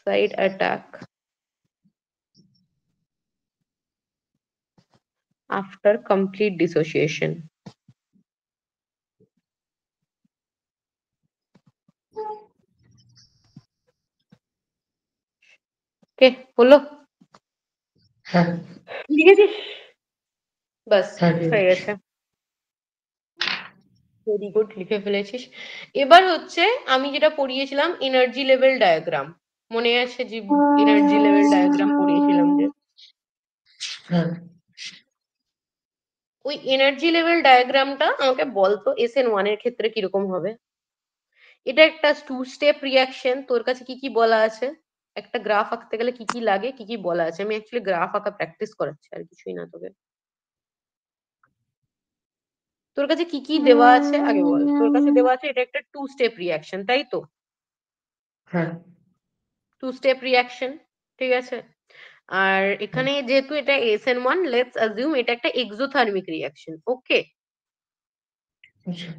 side attack after complete dissociation. ওকে, হলো? হ্যাঁ লিখেছিস? বাস, হ্যাঁ হয়ে ঠিক গেছে। Very good, লিখে ফেলেছিস। এবার হচ্ছে আমি যেটা পড়িয়েছিলাম এনার্জি লেভেল ডায়াগ্রাম, মনে আছে যে এনার্জি লেভেল ডায়াগ্রাম পড়িয়েছিলাম যে, হ্যাঁ ওই এনার্জি লেভেল ডায়াগ্রামটা আমাকে বলতো SN1 এর ক্ষেত্রে কিরকম হবে। এটা একটা টু স্টেপ রিয়াকশন, তোর কাছে কি কি বলা আছে, একটা গ্রাফ আঁকতে গেলে কি কি লাগে, কি কি বলা আছে, আমি অ্যাকচুয়ালি গ্রাফ আঁকা প্র্যাকটিস করাচ্ছি, আর কিছুই না তোকে। তোর কাছে কি কি দেওয়া আছে আগে বল। তোর কাছে দেওয়া আছে এটা একটা টু স্টেপ রিয়াকশন, তাই তো? হ্যাঁ টু স্টেপ রিয়াকশন, ঠিক আছে। আর হ্যাঁ এখানে যেহেতু এটা SN1, লেটস অ্যাজিউম এটা একটা এক্সোথার্মিক রিয়াকশন, ওকে। আচ্ছা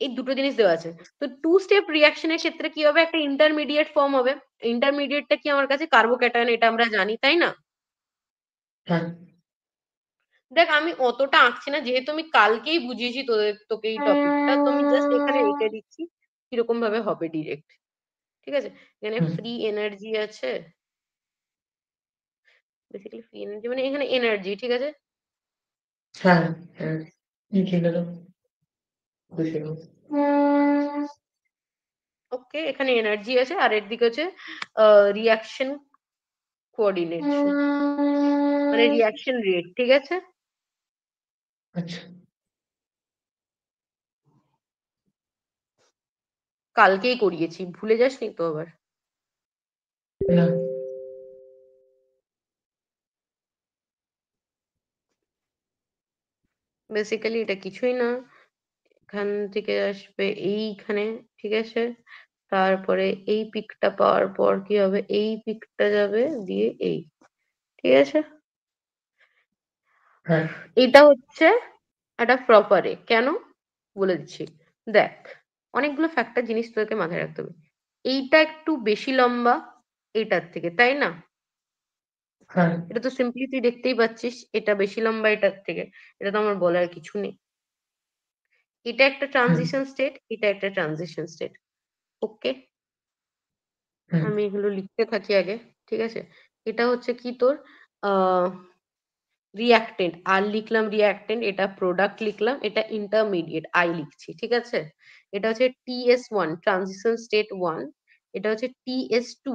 এই দুটো জিনিস দেওয়া আছে। তো টু স্টেপ রিয়াকশনের ক্ষেত্রে কি হবে, একটা ইন্টারমিডিয়েট ফর্ম হবে। ইন্টারমিডিয়েটটা কি আমার কাছে কার্বোক্যাটায়ন, এটা আমরা জানি, তাই না? হ্যাঁ দেখ আমি অতটা আঁকছি না, যেহেতু আমি কালকেই বুঝিয়েছি তোকে এই টপিকটা, তো আমি জাস্ট এখানে রেখে দিচ্ছি কিরকম ভাবে হবে ডিরেক্ট, ঠিক আছে। এখানে হুম, ফ্রি এনার্জি আছে, বেসিক্যালি ফ্রি এনার্জি মানে এখানে এনার্জি, ঠিক আছে। হ্যাঁ হ্যাঁ লিখে গেলাম বুঝে গেলাম। ওকে, এখানে এনার্জি আছে, আর এর দিকে হচ্ছে রিয়াকশন কোঅর্ডিনেশন, মানে রিয়াকশন রেট, ঠিক আছে। আচ্ছা কালকেই করিয়েছি, ভুলে যাসনি তো আবার। না বেসিক্যালি এটা কিছুই না, এখান থেকে আসবে এইখানে, ঠিক আছে, তারপরে এই পিকটা পাওয়ার পর কি হবে, এই পিকটা যাবে দিয়ে এই, ঠিক আছে। হ্যাঁ এটা হচ্ছে একটা প্রপারে, কেন বলে দিচ্ছি। দেখ, অনেকগুলো ফ্যাক্টর জিনিস তোকে মাথায় রাখতে হবে। এইটা একটু বেশি লম্বা এটার থেকে, তাই না? হ্যাঁ এটা তো সিম্পলি তুই দেখতেই পাচ্ছিস, এটা বেশি লম্বা এটার থেকে, এটা তো আমার বলার কিছু নেই। এটা একটা হুম ট্রানজিশন স্টেট, এটা একটা ট্রানজিশন স্টেট, ওকে। হুম আমি এগুলো লিখতে থাকি আগে, ঠিক আছে। এটা হচ্ছে কি তোর আহ রিয়াক্টেন্ট, আর লিখলাম রিয়াক্টেন্ট, এটা প্রোডাক্ট লিখলাম, এটা ইন্টারমিডিয়েট আই লিখছি, ঠিক আছে। এটা হচ্ছে TS1 ট্রানজিশন স্টেট 1, এটা হচ্ছে TS2,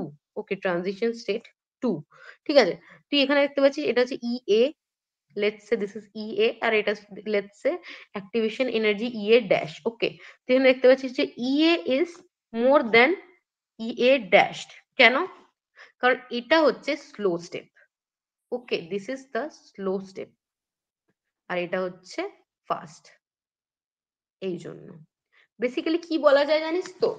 ওকে, ট্রানজিশন স্টেট 2, ঠিক আছে। তুই এখানে দেখতে পাচ্ছিস এটা হচ্ছে EA, let's say this is EA, আর এটা let's say activation energy EA dash, ওকে। তুই এখানে দেখতে পাচ্ছিস যে EA is more than EA dashed, কেন? কারণ এটা হচ্ছে slow step. Okay, this is the slow step, আর এটা হচ্ছে ফাস্ট। এই জন্য বেসিক্যালি কি বলা যায় জানিস তো,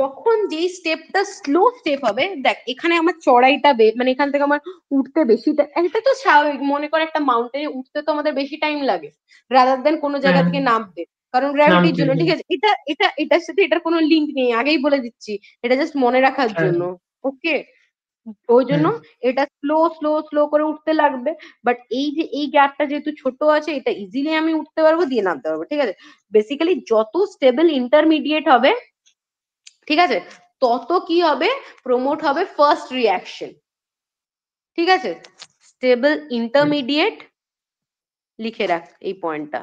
যখন যেই স্টেপটা স্লো স্টেপ হবে, দেখ এখানে আমার চড়াইটা মানে এখান থেকে আমার উঠতে বেশি এটা তো স্বাভাবিক, মনে করে একটা মাউন্টেনে উঠতে তো আমাদের বেশি টাইম লাগে রাদার দেন কোনো জায়গা হ্যাঁ, থেকে নামতে, কারণ গ্র্যাভিটির নামতে জন্য। ঠিক হ্যাঁ। আছে, এটার সাথে এটার কোনো লিঙ্ক নেই, আগেই বলে দিচ্ছি, এটা জাস্ট মনে রাখার হ্যাঁ, জন্য। ওকে, ওই জন্য হ্যাঁ, এটা স্লো স্লো স্লো করে উঠতে লাগবে। বাট এই যে এই গ্যাপটা যেহেতু ছোট আছে, এটা ইজিলি আমি উঠতে পারবো, দিয়ে নামতে পারবো। ঠিক আছে, বেসিক্যালি যত স্টেবল ইন্টারমিডিয়েট হবে, ঠিক আছে, তত কি হবে, প্রমোট হবে ফার্স্ট রিয়াকশন। ঠিক আছে, স্টেবল ইন্টারমিডিয়েট, লিখে রাখ এই পয়েন্টটা,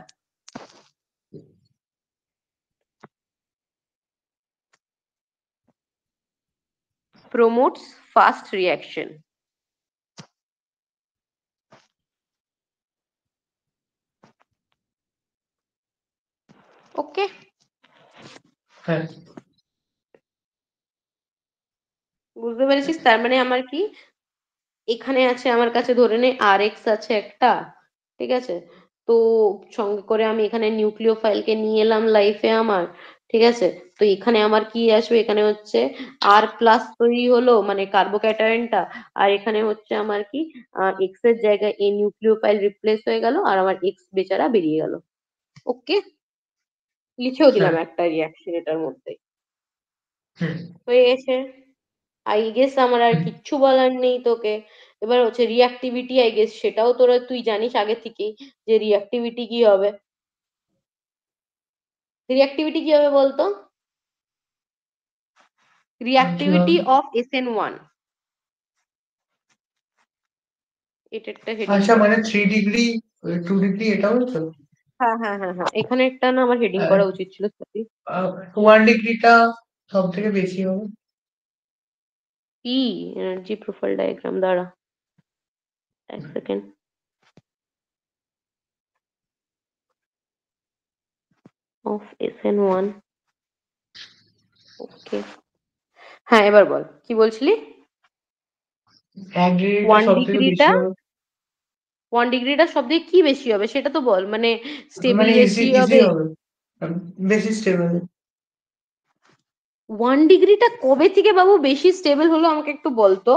প্রমোটস ফাস্ট রিয়াকশন। ওকে, হ্যাঁ, বুঝতে পেরেছিস? তার মানে আমার কি, এখানে আছে আমার কাছে ধরে নে আর এক্স আছে একটা, ঠিক আছে, তো সঙ্গে করে আমি এখানে নিউক্লিওফাইলকে নিয়ে এলাম লাইফে আমার। ঠিক আছে, তো এখানে আমার কি আসবে, এখানে হচ্ছে আর প্লাস তৈরি হলো মানে কার্বোক্যাটায়নটা, আর এখানে হচ্ছে আমার কি, এক্স এর জায়গায় এই নিউক্লিওফাইল রিপ্লেস হয়ে গেল, আর আমার এক্স বেচারা বেরিয়ে গেল। ওকে, লিখেও দিলাম হ্যাঁ, একটা রিয়াকশন এটার মধ্যে, হুম, হয়ে গেছে। আই গেস আমার আর হুম। কিচ্ছু বলার নেই তোকে। এবার হচ্ছে রিঅ্যাক্টিভিটি, আই গেস সেটাও তোরা তুই জানিস আগে থেকেই, যে রিঅ্যাক্টিভিটি কি হবে। রিঅ্যাক্টিভিটি কি হবে বলতো, কি রিঅ্যাক্টিভিটি হবে? অফ SN1, এটা একটা হেডিং আচ্ছা, কর। মানে 3 ডিগ্রি, 2 ডিগ্রি, এটা বলছো? হ্যাঁ হ্যাঁ হ্যাঁ হ্যাঁ, এখানে একটা না আমার হেডিং করা উচিত ছিল, সরি। 1 ডিগ্রিটা সব থেকে বেশি হবে। ই এনার্জি প্রোফাইল ডায়াগ্রাম, দাঁড়া এক সেকেন্ড, অফ SN1। ওকে, হ্যাঁ এবার বল কি বলছিলি। 1 ডিগ্রিটা ওয়ান সব থেকে বেশি ডিগ্রিটা হবে। 1 ডিগ্রিটা সব থেকে কি বেশি হবে সেটা তো বল, মানে স্টেবিল মানে ইজি বেশি ইজি হবে। হবে, বেশি স্টেবল। 1 ডিগ্রিটা কবে থেকে বাবু বেশি স্টেবল হলো আমাকে একটু বলতো।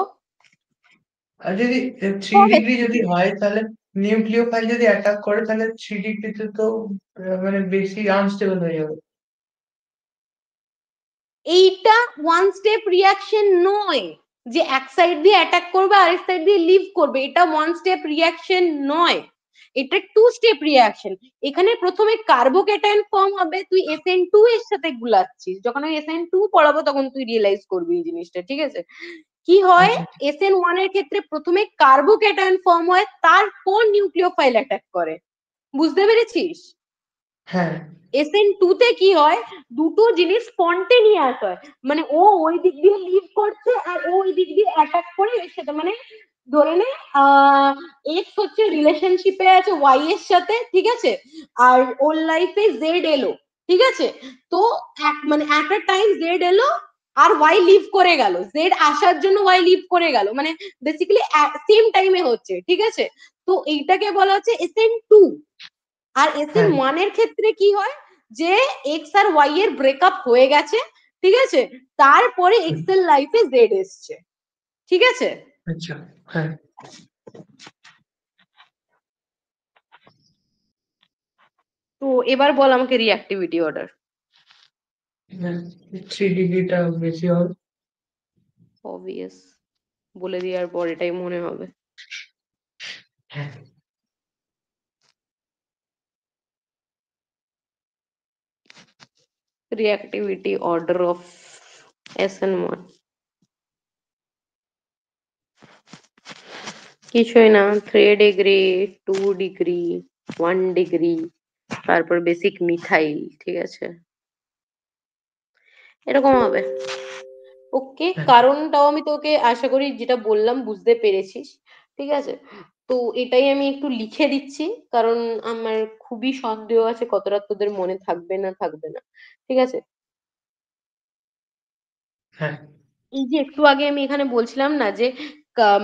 আর যদি থ্রি কবে ডিগ্রি যদি থেকে? হয়, তাহলে নিউক্লিওফাইল যদি অ্যাটাক করে, তাহলে 3 ডিগ্রিতে তো মানে বেশি আনস্টেবল হয়ে যাবে। এইটা ওয়ান স্টেপ রিয়াকশন নয়, যে এক সাইড দিয়ে অ্যাটাক করবে আরেক সাইড দিয়ে লিভ করবে, এটা ওয়ান স্টেপ রিয়াকশন নয়, এটা টু স্টেপ রিয়াকশন। এখানে প্রথমে কার্বোক্যাটায়ন ফর্ম হবে, তুই SN2 এর সাথে গুলাচ্ছিস, যখন আমি SN2 পড়াবো তখন তুই রিয়েলাইজ করবি এই জিনিসটা। ঠিক আছে, কি হয়, আচ্ছা, SN1 এর ক্ষেত্রে প্রথমে কার্বোক্যাটায়ন ফর্ম হয়, তারপর নিউক্লিওফাইল অ্যাটাক করে, বুঝতে পেরেছিস? হ্যাঁ, SN2 তে কি হয়, দুটো জিনিস স্পন্টেনিয়াস হয়, মানে ও ওই দিক দিয়ে লিভ করছে আর ও ওই দিক দিয়ে অ্যাটাক করে এর সাথে, মানে ধরে নে এক্স হচ্ছে রিলেশনশিপে আছে ওয়াই এর সাথে, ঠিক আছে, আর ওর লাইফে জেড এলো, ঠিক আছে, তো মানে এট আ টাইম জেড এলো আর ওয়াই লিভ করে গেল, জেড আসার জন্য ওয়াই লিভ করে গেল, মানে বেসিক্যালি সেম টাইমে হচ্ছে। ঠিক আছে, তো এইটাকে বলা হচ্ছে SN2। আর হ্যাঁ, SN1 এর ক্ষেত্রে কি হয়, যে এক্স আর ওয়াই এর ব্রেকআপ হয়ে গেছে, ঠিক আছে, তারপরে হুম, এক্স এর লাইফে জেড এসছে। ঠিক আছে, আচ্ছা, হ্যাঁ, তো এবার বল আমাকে রিঅ্যাক্টিভিটি অর্ডার। হ্যাঁ, 3 ডিগ্রিটা বেশি হবে। অবভিয়াস, বলে দেওয়ার পর এটাই মনে হবে। হ্যাঁ, রিঅ্যাক্টিভিটি অর্ডার অফ SN1 কিছুই না, 3 ডিগ্রি, 2 ডিগ্রি, 1 ডিগ্রি, তারপর বেসিক মিথাইল। ঠিক আছে, এরকম হবে। ওকে, হ্যাঁ, কারণটাও আমি তোকে আশা করি যেটা বললাম বুঝতে পেরেছিস। ঠিক আছে, তো এটাই আমি একটু লিখে দিচ্ছি, কারণ আমার খুবই সন্দেহ আছে কতটা তোদের মনে থাকবে না থাকবে না। ঠিক আছে, হ্যাঁ, এই যে একটু আগে আমি এখানে বলছিলাম না যে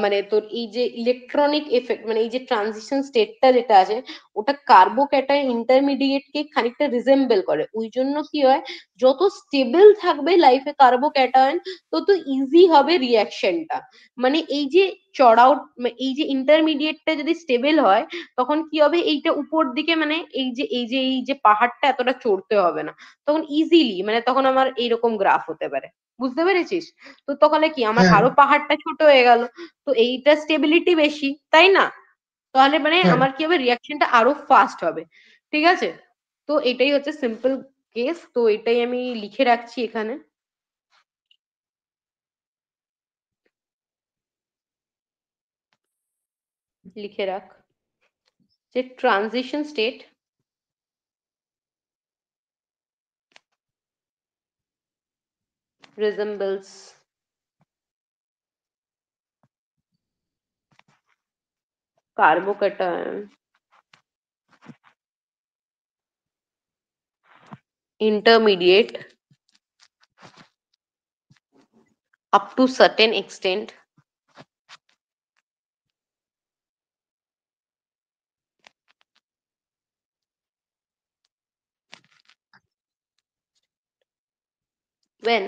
মানে তোর এই যে ইলেকট্রনিক এফেক্ট মানে এই যে ট্রানজিশন স্টেটটা যেটা আছে ওটা কার্বোক্যাটায়ন ইন্টারমিডিয়েট কে খানিকটা রিজেম্বল করে। ওই জন্য কি হয়, যত স্টেবল থাকবে লাইফে কার্বোক্যাটায়ন তত ইজি হবে রিয়াকশনটা। মানে এই যে চড়াও, এই যে ইন্টারমিডিয়েটটা যদি স্টেবল হয় তখন কি হবে, এইটা উপর দিকে মানে এই যে পাহাড়টা এতটা চড়তে হবে না, তখন ইজিলি মানে তখন আমার এইরকম গ্রাফ হতে পারে। বুঝতে পেরেছিস? তো তখন কি আমার হ্যাঁ আরো পাহাড়টা ছোট হয়ে গেল, তো এইটা স্টেবিলিটি বেশি, তাই না? তাহলে মানে হ্যাঁ আমার কি হবে, রিয়াকশনটা আরো ফাস্ট হবে। ঠিক আছে, তো এটাই হচ্ছে সিম্পল কেস, তো এটাই আমি লিখে রাখছি এখানে। লিখে রাখ যে transition state resembles carbocation intermediate up to certain extent when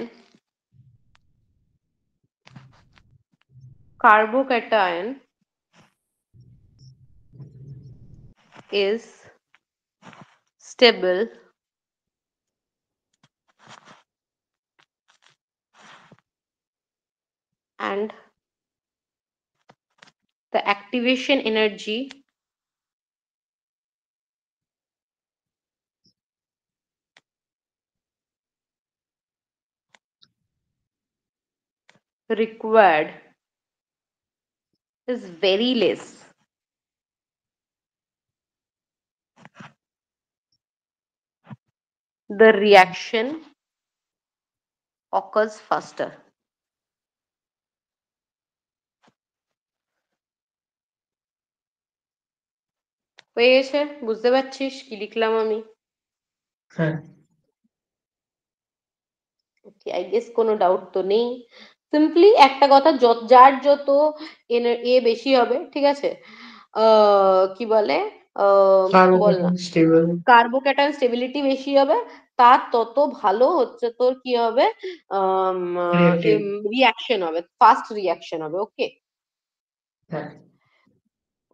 carbocation is stable and the activation energy required is very less. The reaction occurs faster. হয়ে গেছে? বুঝতে পারছিস কি লিখলাম আমি? হ্যাঁ ওকে, আই গেস কোনো ডাউট তো নেই। সিম্পলি একটা কথা, যার যত বেশি হবে, ঠিক আছে, কি বলে, বল না, কার্বোকেশন স্টেবল। কার্বোক্যাটায়ন স্টেবিলিটি বেশি হবে, তার তত ভালো হচ্ছে তোর কি হবে, রিয়েক্টিভ। রিয়াকশন হবে, ফাস্ট রিয়াকশন হবে। ওকে হ্যাঁ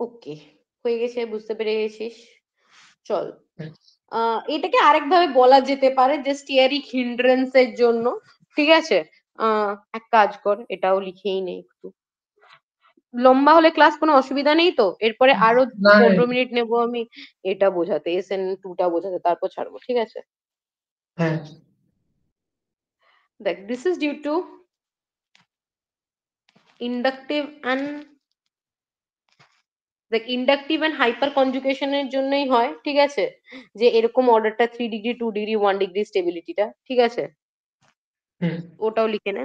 ওকে, হয়ে গেছে, বুঝতে পেরে গেছিস? চল, হ্যাঁ এটাকে আরেকভাবে বলা যেতে পারে যে স্টিয়ারিক হিন্ড্রেন্স এর জন্য, ঠিক আছে, এক কাজ কর, এটাও লিখেই নেই একটু, লম্বা হলে ক্লাস কোনো অসুবিধা নেই তো, এরপরে আরো না 15 মিনিট নেবো আমি এটা বোঝাতে, SN2 টা বোঝাতে, তারপর ছাড়বো, ঠিক আছে? হ্যাঁ দেখ, this is due to inductive and দেখ ইন্ডাকটিভ অ্যান্ড হাইপার কনজুগেশনের জন্যই হয়, ঠিক আছে, যে এরকম অর্ডারটা 3 ডিগ্রি 2 ডিগ্রি 1 ডিগ্রি স্টেবিলিটিটা, ঠিক আছে, হুম ওটাও লিখে নে।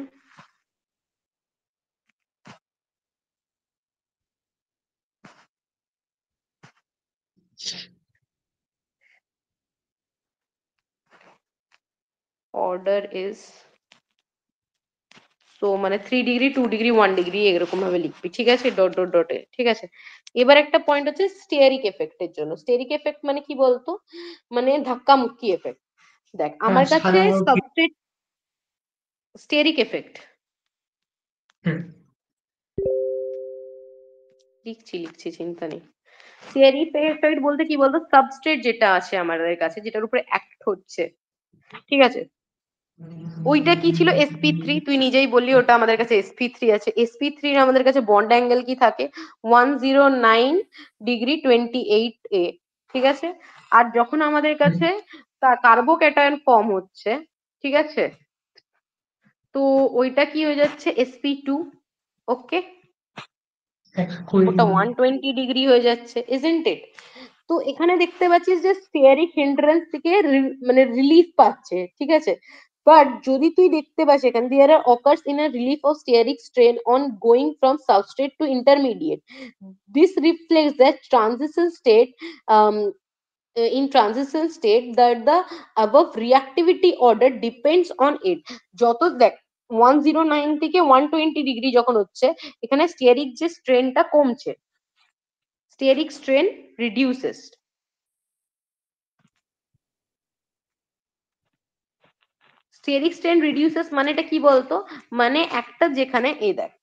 অর্ডার ইজ, তো মানে 3 ডিগ্রি 2 ডিগ্রি 1 ডিগ্রি এরকম ভাবে লিখবি, ঠিক আছে, ডট ডট ডটে, ঠিক আছে। এবার একটা পয়েন্ট হচ্ছে স্টেরিক এফেক্টের জন্য। স্টেরিক এফেক্ট মানে কি বলতো, মানে ধাক্কা মুক্কি এফেক্ট। দেখ হ্যাঁ আমার কাছে সাধারণত সাবস্ট্রেট, স্টেরিক এফেক্ট হুম লিখছি লিখছি, চিন্তা নেই। স্টেরিক এফেক্ট বলতে কি বলতো, সাবস্ট্রেট যেটা আছে আমাদের কাছে, যেটার উপরে অ্যাক্ট হচ্ছে, ঠিক আছে, ওইটা কি ছিল, sp3, তুই নিজেই বললি ওটা আমাদের কাছে sp3 আছে, sp3 এর আমাদের কাছে বন্ড অ্যাঙ্গেল কি থাকে, 109°28'A, ঠিক আছে। আর যখন আমাদের হুম কাছে কার্বোক্যাটায়ন ফর্ম হচ্ছে, ঠিক আছে, তো ওইটা কি হয়ে যাচ্ছে sp2, ওকে, 120 ওটা 120 ডিগ্রি হয়ে যাচ্ছে, ইজন্ট ইট? তো এখানে দেখতে পাচ্ছিস যে স্টিয়ারিক হিন্ড্রেন্স থেকে মানে রিলিফ পাচ্ছে, ঠিক আছে, বাট যদি তুই দেখতে পাস এখানে there are occurs in a relief of steric strain on going from substrate to intermediate. This reflects that transition state, um, in transition state that the above reactivity order depends on it. যত দেখ 109 থেকে 120 degree যখন হচ্ছে, এখানে stearic যে স্ট্রেনটা কমছে, stearic strain reduces. Stearic strain reduces মানেটা কি বলতো? মানে একটা যেখানে এই দেখ,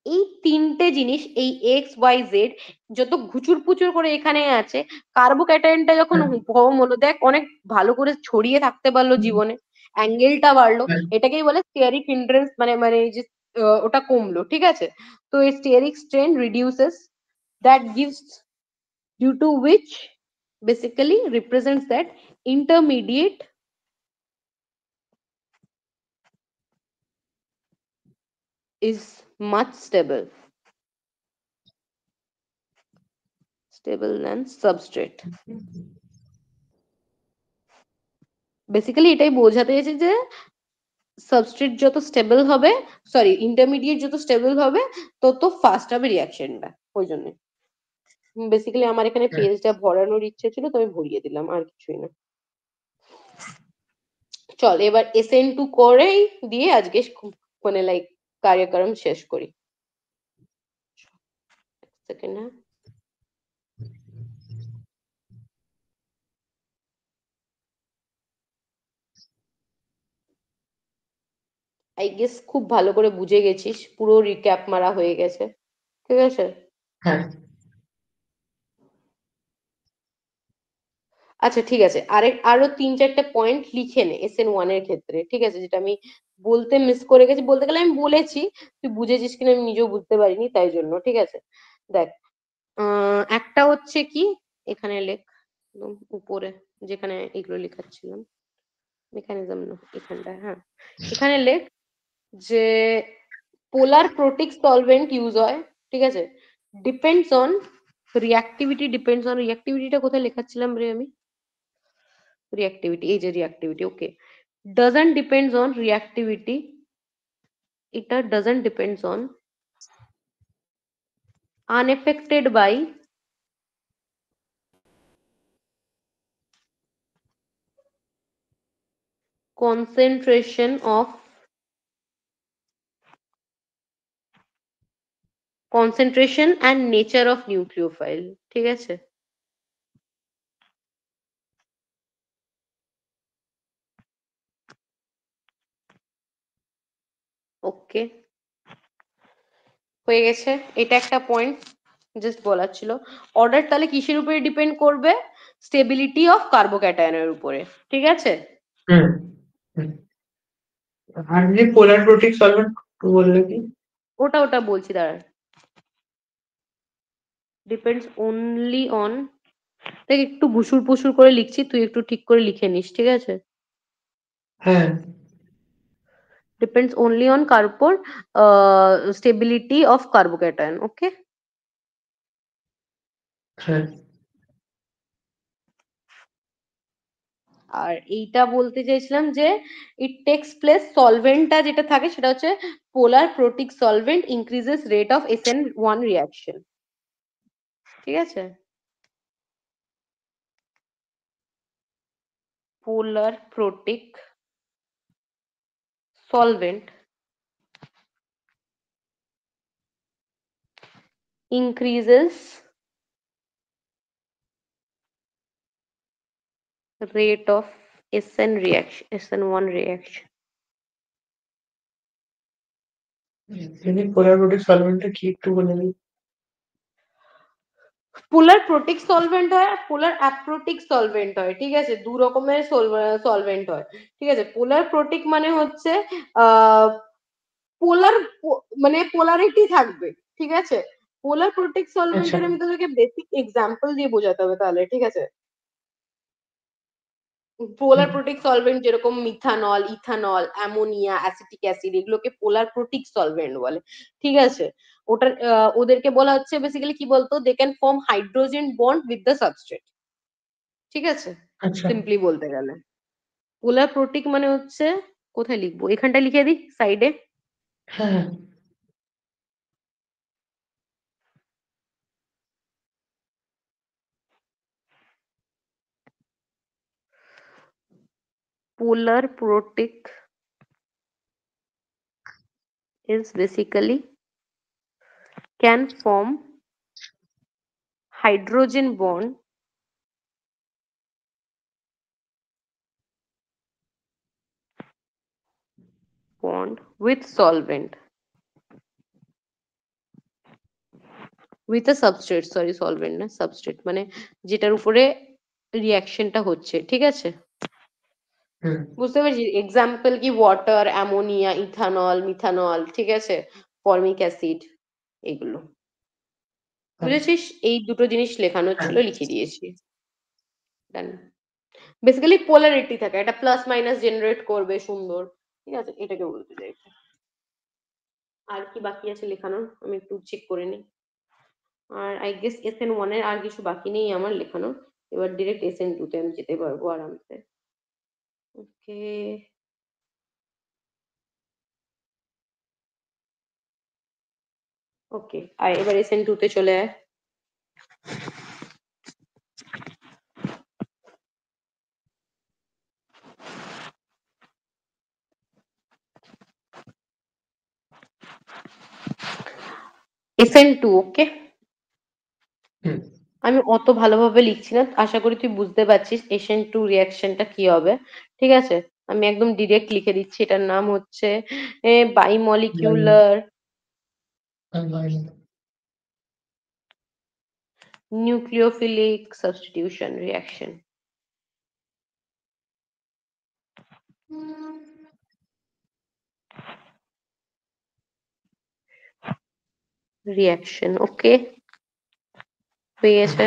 এই তিনটে জিনিস, এই এক্স ওয়াই জেড যত ঘুচুর পুচুর করে এখানে আছে, কার্বোক্যাটায়নটা যখন হ্যাঁ, ফর্ম হলো, দেখ অনেক ভালো করে ছড়িয়ে থাকতে পারলো জীবনে, অ্যাঙ্গেলটা বাড়লো, হ্যাঁ, এটাকেই বলে স্টিয়ারিক হিন্ড্রেন্স, মানে মানে এই যে ওটা কমলো, ঠিক আছে? তো এই stearic strain reduces, that gives, due to which basically represents that intermediate is much stable than substrate. Basically এটাই বোঝাতে চেয়েছে যে সাবস্ট্রেট যত স্টেবল হবে, সরি ইন্টারমিডিয়েট যত স্টেবল হবে, তত ফাস্ট হবে রিয়াকশনটা, ওই জন্য। বেসিক্যালি আমার এখানে হ্যাঁ। পেজটা ভরানোর ইচ্ছে ছিল, তো আমি ভরিয়ে দিলাম, আর কিছুই না। চল এবার SN2 করেই দিয়ে আজকে মানে লাইক কার্যক্রম শেষ করি। সেকেন্ড, হ্যাঁ। আই গেস খুব ভালো করে বুঝে গেছিস, পুরো রিক্যাপ মারা হয়ে গেছে, ঠিক আছে? হ্যাঁ, আচ্ছা ঠিক আছে, আরো 3-4টে পয়েন্ট লিখে নে SN1 এর ক্ষেত্রে, ঠিক আছে? যেটা আমি বলতে মিস করে গেছি, বলতে গেলে আমি বলেছি, তুই বুঝেছিস কিনা আমি নিজেও বুঝতে পারিনি, তাই জন্য, ঠিক আছে? দেখ, একটা হচ্ছে কি, এখানে লেখ, একদম উপরে যেখানে এগুলো লেখাচ্ছিলাম, মেকানিজম না, এখানটা, হ্যাঁ, এখানে লেখ যে পোলার প্রোটিক সলভেন্ট ইউজ হয়, ঠিক আছে? ডিপেন্ডস অন রিয়াক্টিভিটিটা কোথায় লেখাচ্ছিলাম রে আমি? reactivity, এই যে reactivity, okay, doesn't depends on reactivity, এটা doesn't depends on, unaffected by concentration of, concentration and nature of nucleophile, ঠিক আছে? ওকে, হয়ে গেছে, এটা একটা পয়েন্ট জাস্ট বলার ছিল। অর্ডার তাহলে কিসের উপরে ডিপেন্ড করবে? স্টেবিলিটি অফ কার্বোক্যাটায়নের উপরে, ঠিক আছে? হুম, হুম। আর যে পোলার প্রোটিক সলভেন্ট বললে কি? ওটা বলছি, দাঁড়া। ডিপেন্ডস অনলি অন, দেখ একটু ঘুষুর পুসুর করে লিখছি, তুই একটু ঠিক করে লিখে নিস, ঠিক আছে? হ্যাঁ, depends only on stability of carbocation, okay? হ্যাঁ, আর এইটা বলতে চাইছিলাম যে ইট টেক্স প্লেস, সলভেন্টটা যেটা থাকে সেটা হচ্ছে polar protic solvent increases rate of SN1 reaction, ঠিক আছে? Polar protic solvent increases rate of SN1 reaction. যদি পোলার প্রোটিক সলভেন্টটা কি একটু বলে দিই? পোলার প্রোটিক সলভেন্ট হয় আর পোলার অ্যাপ্রোটিক সলভেন্ট হয়, ঠিক আছে? দু রকমের সলভেন্ট হয়, ঠিক আছে? পোলার প্রোটিক মানে হচ্ছে আহ পোলার, মানে পোলারিটি থাকবে, ঠিক আছে? পোলার প্রোটিক আচ্ছা, সলভেন্টের আমি তোদেরকে বেসিক এক্সাম্পল দিয়ে বোঝাতে হবে তাহলে, ঠিক আছে? পোলার হুম, প্রোটিক সলভেন্ট যেরকম methanol, ethanol, ammonia, acetic acid, এগুলোকে পোলার প্রোটিক সলভেন্ট বলে, ঠিক আছে? ওটা ওদেরকে বলা হচ্ছে বেসিক্যালি কি বলতো, they can form hydrogen bond with the substrate, ঠিক আছে? আচ্ছা, সিম্পলি বলতে গেলে পোলার প্রোটিক মানে হচ্ছে, কোথায় লিখবো, এখানটা লিখে দিই সাইডে, হ্যাঁ, পোলার প্রোটিক is basically can form hydrogen bond with solvent with a substrate, sorry solvent না substrate, মানে যেটার উপরে রিয়াকশনটা হচ্ছে, ঠিক আছে? হুম বুঝতে পারছি, এক্সাম্পল কি ওয়াটার, অ্যামোনিয়া, ইথানল, মিথানল, ঠিক আছে, ফর্মিক অ্যাসিড, এগুলো হ্যাঁ বুঝেছিস? এই দুটো জিনিস লেখানো হ্যাঁ ছিল, লিখে দিয়েছি। ডান। বেসিক্যালি পোলারিটি থাকে, একটা প্লাস মাইনাস জেনারেট করবে সুন্দর, ঠিক আছে, এটাকে বলতে চাইছি। আর কি বাকি আছে লেখানোর, আমি একটু চেক করে নিই। আর আই গেস SN1 এর আর কিছু বাকি নেই আমার লেখানোর, এবার ডিরেক্ট SN2 তে আমি যেতে পারবো আরামসে। ওকে, ওকে, আর এবার SN2 তে চলে আয়। SN2, ওকে। হুম আমি অত ভালোভাবে লিখছি না, আশা করি তুই বুঝতে পারছিস SN2 রিয়াকশনটা কি হবে, ঠিক আছে? আমি একদম ডিরেক্ট লিখে দিচ্ছি, এটার নাম হচ্ছে বাইমলিকিউলার নিউক্লিওফিলিক সাবস্টিটিউশন রিয়াকশন। রিয়াকশন, ওকে, হয়ে গেছে,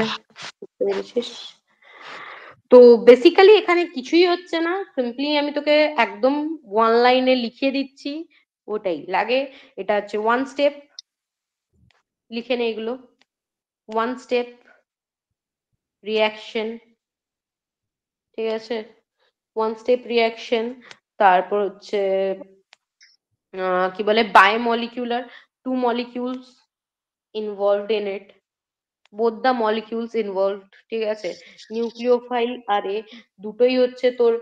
বুঝতে পেরেছিস? তো বেসিক্যালি এখানে কিছুই হচ্ছে না, সিম্পলি আমি তোকে একদম ওয়ান লাইনে লিখিয়ে দিচ্ছি, ওটাই লাগে। এটা হচ্ছে ওয়ান স্টেপ, লিখে নে এগুলো, ওয়ান স্টেপ রিয়াকশন, ঠিক আছে, ওয়ান স্টেপ রিয়াকশন। তারপর হচ্ছে কি বলে, biomolecular, two molecules involved in it, both the molecules involved, ঠিক আছে, নিউক্লিওফাইল আর এ দুটোই হচ্ছে তোর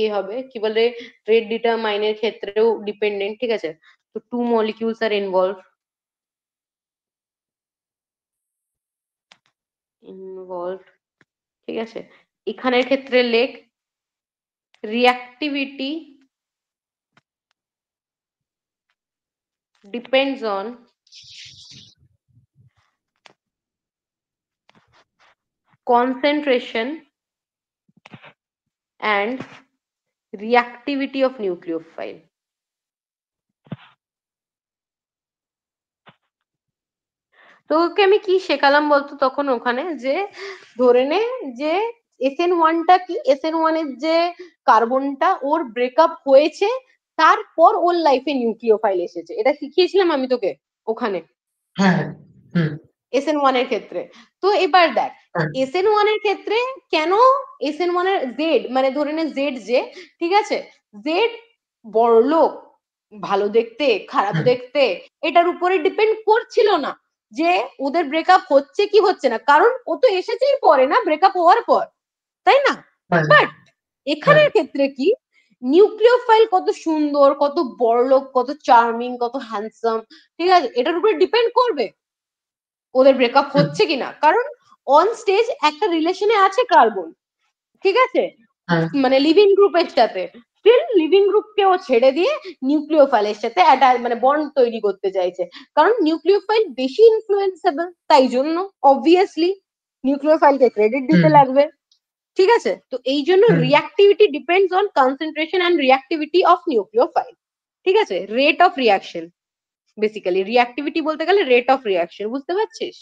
এ হবে, কি বলে, রেট ডিটারমাইনের ক্ষেত্রেও ডিপেন্ডেন্ট, ঠিক আছে, তো টু মলিকিউলস আর ইনভলভড, ঠিক আছে। এখানের ক্ষেত্রে লেখ reactivity depends on concentration and reactivity of nucleophile. তো ওকে আমি কি শেখালাম বলতো তখন ওখানে, যে ধরে নে যে SN1টা কি, SN1 এর যে কার্বনটা ওর ব্রেকআপ হয়েছে, তারপর ওর লাইফে নিউক্লিওফাইল এসেছে, এটা শিখিয়েছিলাম আমি তোকে ওখানে হ্যাঁ হ্যাঁ হুম SN1 এর ক্ষেত্রে। তো এবার দেখ হ্যাঁ SN1 এর ক্ষেত্রে কেন SN1 এর জেড, মানে ধরে নে জেড যে, ঠিক আছে, জেড বড়লোক, ভালো দেখতে, খারাপ হুম দেখতে, এটার উপরে ডিপেন্ড করছিল না যে ওদের ব্রেকআপ হচ্ছে কি হচ্ছে না, কারণ ও তো এসেছেই পরে না, ব্রেকআপ হওয়ার পর, তাই না? হ্যাঁ বাট হ্যাঁ এখানের ক্ষেত্রে কি, নিউক্লিওফাইল কত সুন্দর, কত বড়লোক, কত চার্মিং, কত হ্যান্ডসাম, ঠিক আছে, এটার উপরে ডিপেন্ড করবে ওদের ব্রেকআপ হুম হচ্ছে কিনা, কারণ অন স্টেজ একটা রিলেশনে আছে কার্বন, ঠিক আছে, হ্যাঁ মানে লিভিং গ্রুপের সাথে, স্টিল লিভিং গ্রুপকে ও ছেড়ে দিয়ে নিউক্লিওফাইলের সাথে মানে বন্ড তৈরি করতে চাইছে, কারণ নিউক্লিওফাইল বেশি ইনফ্লুয়েন্সেবল, তাই জন্য অবভিয়াসলি নিউক্লিওফাইলকে ক্রেডিট দিতে হুম লাগবে, ঠিক আছে। তো এই জন্য hmm reactivity depends on concentration and reactivity of nucleophile, ঠিক আছে, rate of reaction, basically reactivity বলতে গেলে রেট অফ রিয়াকশন, বুঝতে পারছিস?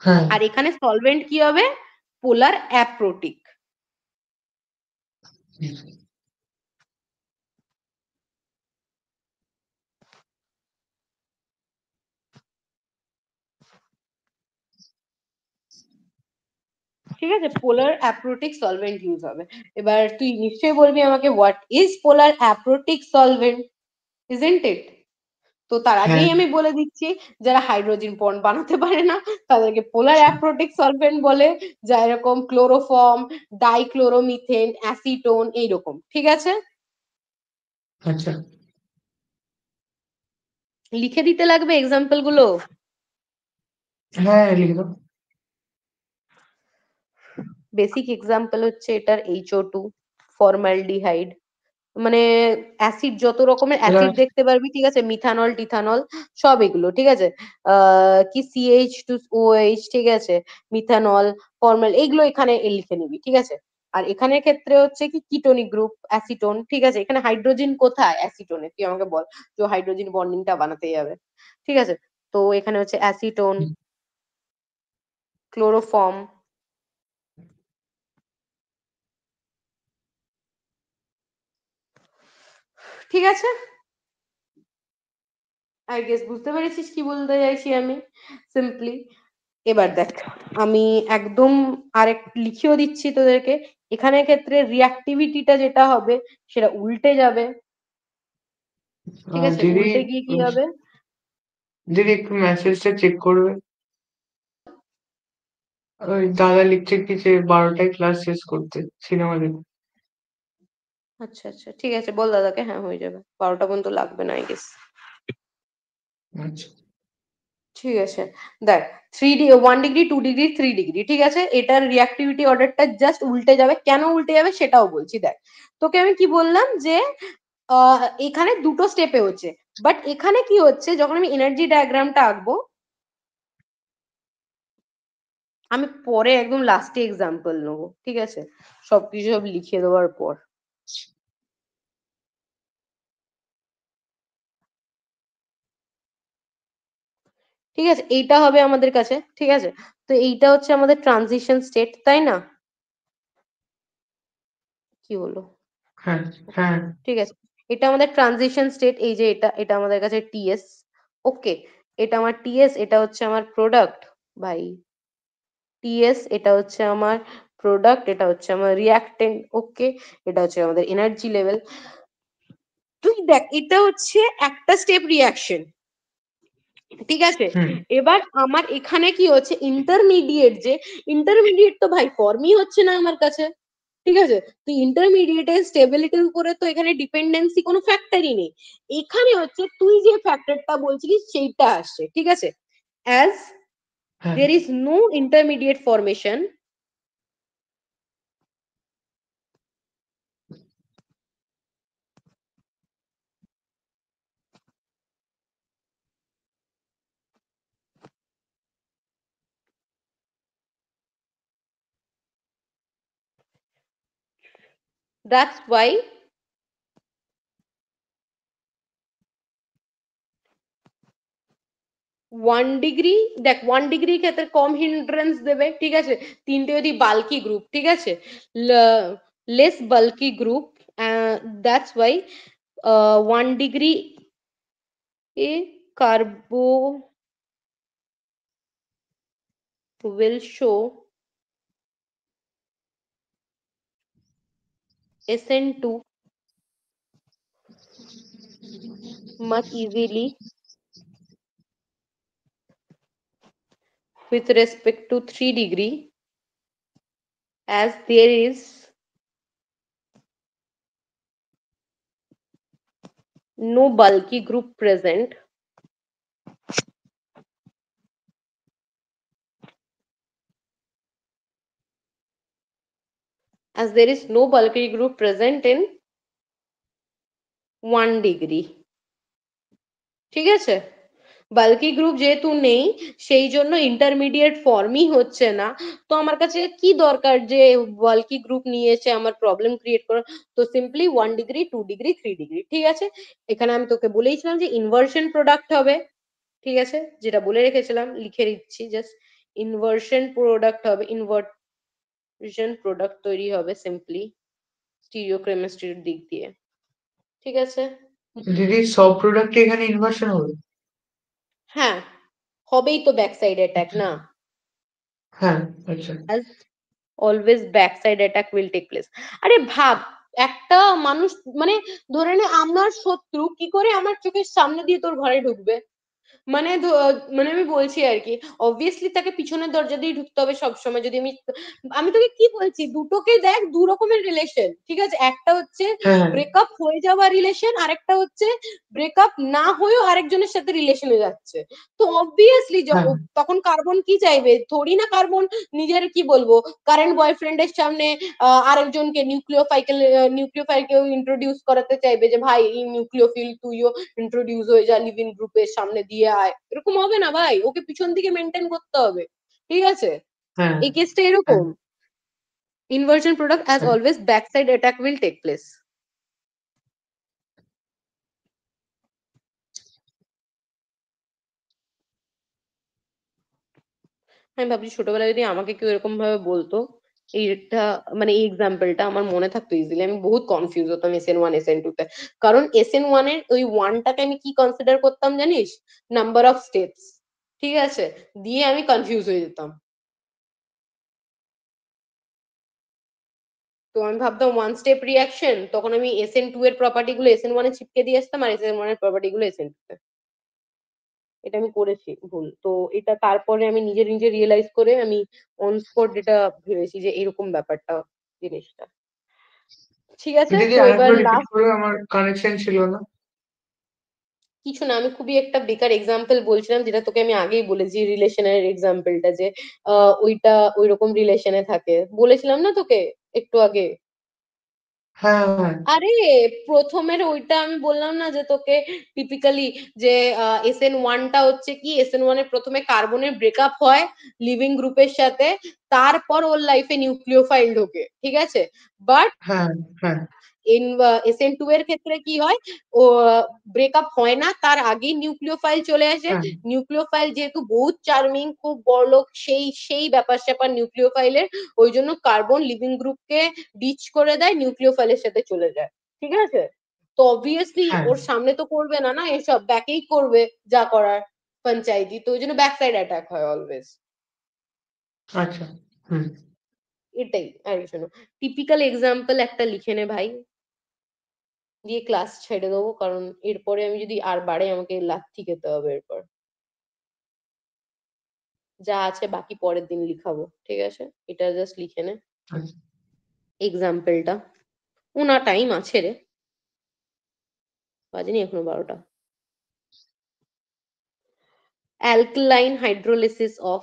হ্যাঁ আর এখানে সলভেন্ট কি হবে, পোলার অ্যাপ্রোটিক, ঠিক আছে, পোলার অ্যাপ্রোটিক সলভেন্ট ইউজ হবে। এবার তুই নিশ্চয়ই বলবি আমাকে what is polar aprotic solvent, isn't it? তো তার হ্যাঁ আগেই আমি বলে দিচ্ছি, যারা হাইড্রোজেন বন্ড বানাতে পারে না তাদেরকে পোলার অ্যাপ্রোটিক সলভেন্ট বলে, যা এরকম ক্লোরোফর্ম, ডাইক্লোরোমিথেন, অ্যাসিটোন, এইরকম, ঠিক আছে। আচ্ছা লিখে দিতে লাগবে এক্সাম্পল গুলো। হ্যাঁ লিখে দাও। বেসিক এক্সাম্পল হচ্ছে এটার HO2, ফর্মালডিহাইড, মানে অ্যাসিড, যত রকমের এটা অ্যাসিড দেখতে পারবি, ঠিক আছে, মিথানল টিথানল সব এগুলো, ঠিক আছে, কি CH2OH, ঠিক আছে, মিথানল, ফর্মাল, এগুলো এখানে লিখে নিবি, ঠিক আছে। আর এখানের ক্ষেত্রে হচ্ছে কি কিটোনিক গ্রুপ, অ্যাসিটোন, ঠিক আছে। এখানে হাইড্রোজেন কোথায় অ্যাসিটোনে, তুই আমাকে বল, যে হাইড্রোজেন বন্ডিংটা বানাতে যাবে, ঠিক আছে। তো এখানে হচ্ছে অ্যাসিটোন, ক্লোরোফর্ম, ঠিক আছে। আই গেস বুঝতে পেরেছিস কি বলতে চাইছি আমি, সিম্পলি। এবার দেখ, আমি একদম আরেক লিখেও দিচ্ছি তোদেরকে, এখানের ক্ষেত্রে রিঅ্যাক্টিভিটিটা যেটা হবে সেটা উল্টে যাবে, ঠিক আছে। দিদি, উল্টে গিয়ে কি হবে? দিদি একটু মেসেজটা চেক করবে। ওই দাদা লিখছে কি যে 12টায় ক্লাস শেষ করতে, সিনেমা দেখতে। আচ্ছা আচ্ছা, ঠিক আছে, বল দাদাকে, হ্যাঁ হয়ে যাবে, 12টা পর্যন্ত লাগবে না আই গেস। আচ্ছা। ঠিক আছে, দেখ, 1 ডিগ্রি, 2 ডিগ্রি, 3 ডিগ্রি, ঠিক আছে, এটার রিঅ্যাক্টিভিটি অর্ডারটা জাস্ট উল্টে যাবে। কেন উল্টে যাবে সেটাও বলছি, দেখ। তোকে আমি কি বললাম যে এখানে দুটো স্টেপে হচ্ছে, বাট এখানে কি হচ্ছে, যখন আমি এনার্জি ডায়াগ্রামটা আঁকবো, আমি পরে একদম লাস্টে এক্সাম্পল নেবো, ঠিক আছে, সবকিছু সব লিখে দেওয়ার পর। ঠিক আছে, এইটা হবে আমাদের কাছে, ঠিক আছে। তো এইটা হচ্ছে আমাদের ট্রানজিশন স্টেট, তাই না? কি হলো? হ্যাঁ হ্যাঁ। ঠিক আছে, এটা আমাদের ট্রানজিশন স্টেট, এই যে এটা এটা আমাদের কাছে TS। ওকে, এটা আমার TS, এটা হচ্ছে আমার প্রোডাক্ট, ভাই। TS, এটা হচ্ছে আমার প্রোডাক্ট, এটা হচ্ছে আমার রিয়াক্টেন্ট, ওকে। এটা হচ্ছে আমাদের এনার্জি লেভেল। তুই দেখ, এটা হচ্ছে একটা স্টেপ রিয়াকশন, ঠিক আছে। হুম। এবার আমার এখানে কি হচ্ছে, ইন্টারমিডিয়েট, যে ইন্টারমিডিয়েট তো ভাই ফর্মই হচ্ছে না আমার কাছে, ঠিক আছে। তো ইন্টারমিডিয়েটের স্টেবিলিটির উপরে তো এখানে ডিপেন্ডেন্সি কোনো ফ্যাক্টরই নেই। এখানে হচ্ছে তুই যে ফ্যাক্টরটা বলছিলিস সেইটা আসছে, ঠিক আছে। অ্যাজ হ্যাঁ। there is no intermediate formation, that's why 1 degree, দেখ 1 ডিগ্রি ক্ষেত্রে কম হিন্ড্রেন্স দেবে, ঠিক আছে। তিনটে যদি বাল্কি গ্রুপ, ঠিক আছে, less bulky group, that's why 1 degree A কার্বো will show SN2 much easily with respect to 3 degree, as there is no bulky group present, as there is no bulky group present in 1 degree, ঠিক আছে। Bulky group যেহেতু নেই, সেই জন্য intermediate ফর্মই হচ্ছে না। তো আমার কাছে কি দরকার যে বাল্কি গ্রুপ নিয়েছে আমার প্রবলেম ক্রিয়েট করা? তো সিম্পলি 1 ডিগ্রি, 2 ডিগ্রি, 3 ডিগ্রি, ঠিক আছে। এখানে আমি তোকে বলেইছিলাম যে ইনভার্সন প্রোডাক্ট হবে, ঠিক আছে, যেটা বলে রেখেছিলাম, লিখে দিচ্ছি জাস্ট, ইনভার্সন প্রোডাক্ট হবে, ইনভার্সন প্রোডাক্ট তৈরি হবে সিম্পলি স্টিরিওকেমিস্ট্রির দিক দিয়ে, ঠিক আছে। দিদি সব প্রোডাক্ট এখানে ইনভার্সন হবে? হ্যাঁ, হবেই তো, ব্যাক সাইড অ্যাটাক না, হ্যাঁ। আচ্ছা। as always back side attack will take place। আরে ভাব, একটা মানুষ, মানে ধরে নে আমার শত্রু কি করে আমার চোখের সামনে দিয়ে তোর ঘরে ঢুকবে? মানে মানে আমি বলছি আর কি, অবভিয়াসলি তাকে পিছনের দরজা দিয়ে ঢুকতে হবে সবসময়। যদি আমি আমি তোকে কি বলছি, দুটোকে দেখ, দু রকমের রিলেশন, ঠিক আছে? একটা হচ্ছে হ্যাঁ ব্রেকআপ হয়ে যাওয়া রিলেশন, আর একটা হচ্ছে ব্রেকআপ না হয়েও আরেকজনের সাথে রিলেশনে যাচ্ছে। তো অবভিয়াসলি হ্যাঁ তখন কার্বন কি চাইবে? থোড়ি না কার্বন নিজের কি বলবো কারেন্ট বয়ফ্রেন্ডের সামনে আরেকজনকে নিউক্লিওফাইলকেও ইন্ট্রোডিউস করাতে চাইবে যে ভাই এই নিউক্লিওফিল তুইও ইন্ট্রোডিউস হয়ে যা লিভিং গ্রুপের সামনে দিয়ে আয়। এরকম হবে না ভাই, ওকে পিছন দিকে মেনটেন করতে হবে, ঠিক আছে? হ্যাঁ এই কেসটা হ্যাঁ এরকম, inversion product as হ্যাঁ। always backside attack will take place. আমি ভাবছি ছোটবেলায় যদি আমাকে কেউ এরকম ভাবে বলতো, এইটা মানে এই এক্সাম্পলটা আমার মনে থাকতো ইজিলি, আমি বহুত কনফিউজ হতাম SN1 SN2 তে। কারণ SN1 এর ওই ওয়ানটাকে আমি কি কনসিডার করতাম জানিস? নাম্বার অফ স্টেপস, ঠিক আছে? দিয়ে আমি কনফিউজ হয়ে যেতাম। তো আমি ভাবতাম ওয়ান স্টেপ রিয়াকশন, তখন আমি SN2 এর প্রপার্টি গুলো SN1 এ চিপকে দিয়ে আসতাম, আর SN1 এর প্রপার্টি গুলো SN2 তে। এটা আমি করেছি ভুল তো। এটা তারপরে আমি নিজে নিজে রিয়েলাইজ করে আমি অন স্পট এটা ভেবেছি যে এরকম ব্যাপারটা, জিনিসটা। ঠিক আছে, দিদি তো এবার আরেকবার রিপিট লাস্ট করো, আমার কানেকশন ছিল না। কিছু না, আমি খুবই একটা বেকার এক্সাম্পল বলছিলাম, যেটা তোকে আমি আগেই বলেছি, রিলেশনের এক্সাম্পলটা, যে ওইটা ওইরকম রিলেশনে থাকে, বলেছিলাম না তোকে একটু আগে? হ্যাঁ হ্যাঁ আরে প্রথমের ওইটা আমি বললাম না যে তোকে, টিপিক্যালি যে SN1টা হচ্ছে কি, SN1 এর প্রথমে কার্বনের ব্রেকআপ হয় লিভিং গ্রুপের সাথে, তারপর ওর লাইফে নিউক্লিওফাইল ঢোকে, ঠিক আছে? বাট হ্যাঁ হ্যাঁ ইন SN2 এর ক্ষেত্রে কি হয়, ও ব্রেকআপ হয় না, তার আগেই নিউক্লিওফাইল চলে আসে। হ্যাঁ নিউক্লিওফাইল যেহেতু বহুত চার্মিং, খুব বড়লোক, সেই সেই ব্যাপার স্যাপার নিউক্লিওফাইলের, ওই জন্য কার্বন লিভিং গ্রুপকে ডিচ করে দেয়, নিউক্লিওফাইলের সাথে চলে যায়, ঠিক আছে? তো অবভিয়াসলি হ্যাঁ। ওর সামনে তো করবে না, না এসব ব্যাকেই করবে যা করার পঞ্চায়েতি, তো ওই জন্য ব্যাক সাইড অ্যাটাক হয় অলওয়েজ। আচ্ছা। হুম। এটাই আর কিছু না। টিপিক্যাল এক্সাম্পল একটা লিখে নে ভাই, দিয়ে ক্লাস ছেড়ে দেবো, কারণ এরপরে আমি যদি আর বাড়ে আমাকে লাথি খেতে হবে এরপর। যা আছে বাকি পরের দিন লিখাবো, ঠিক আছে? এটা জাস্ট লিখে নে আচ্ছা। এক্সাম্পলটা। না টাইম আছে রে, বাজেনি এখনো 12টা। Alkaline hydrolysis of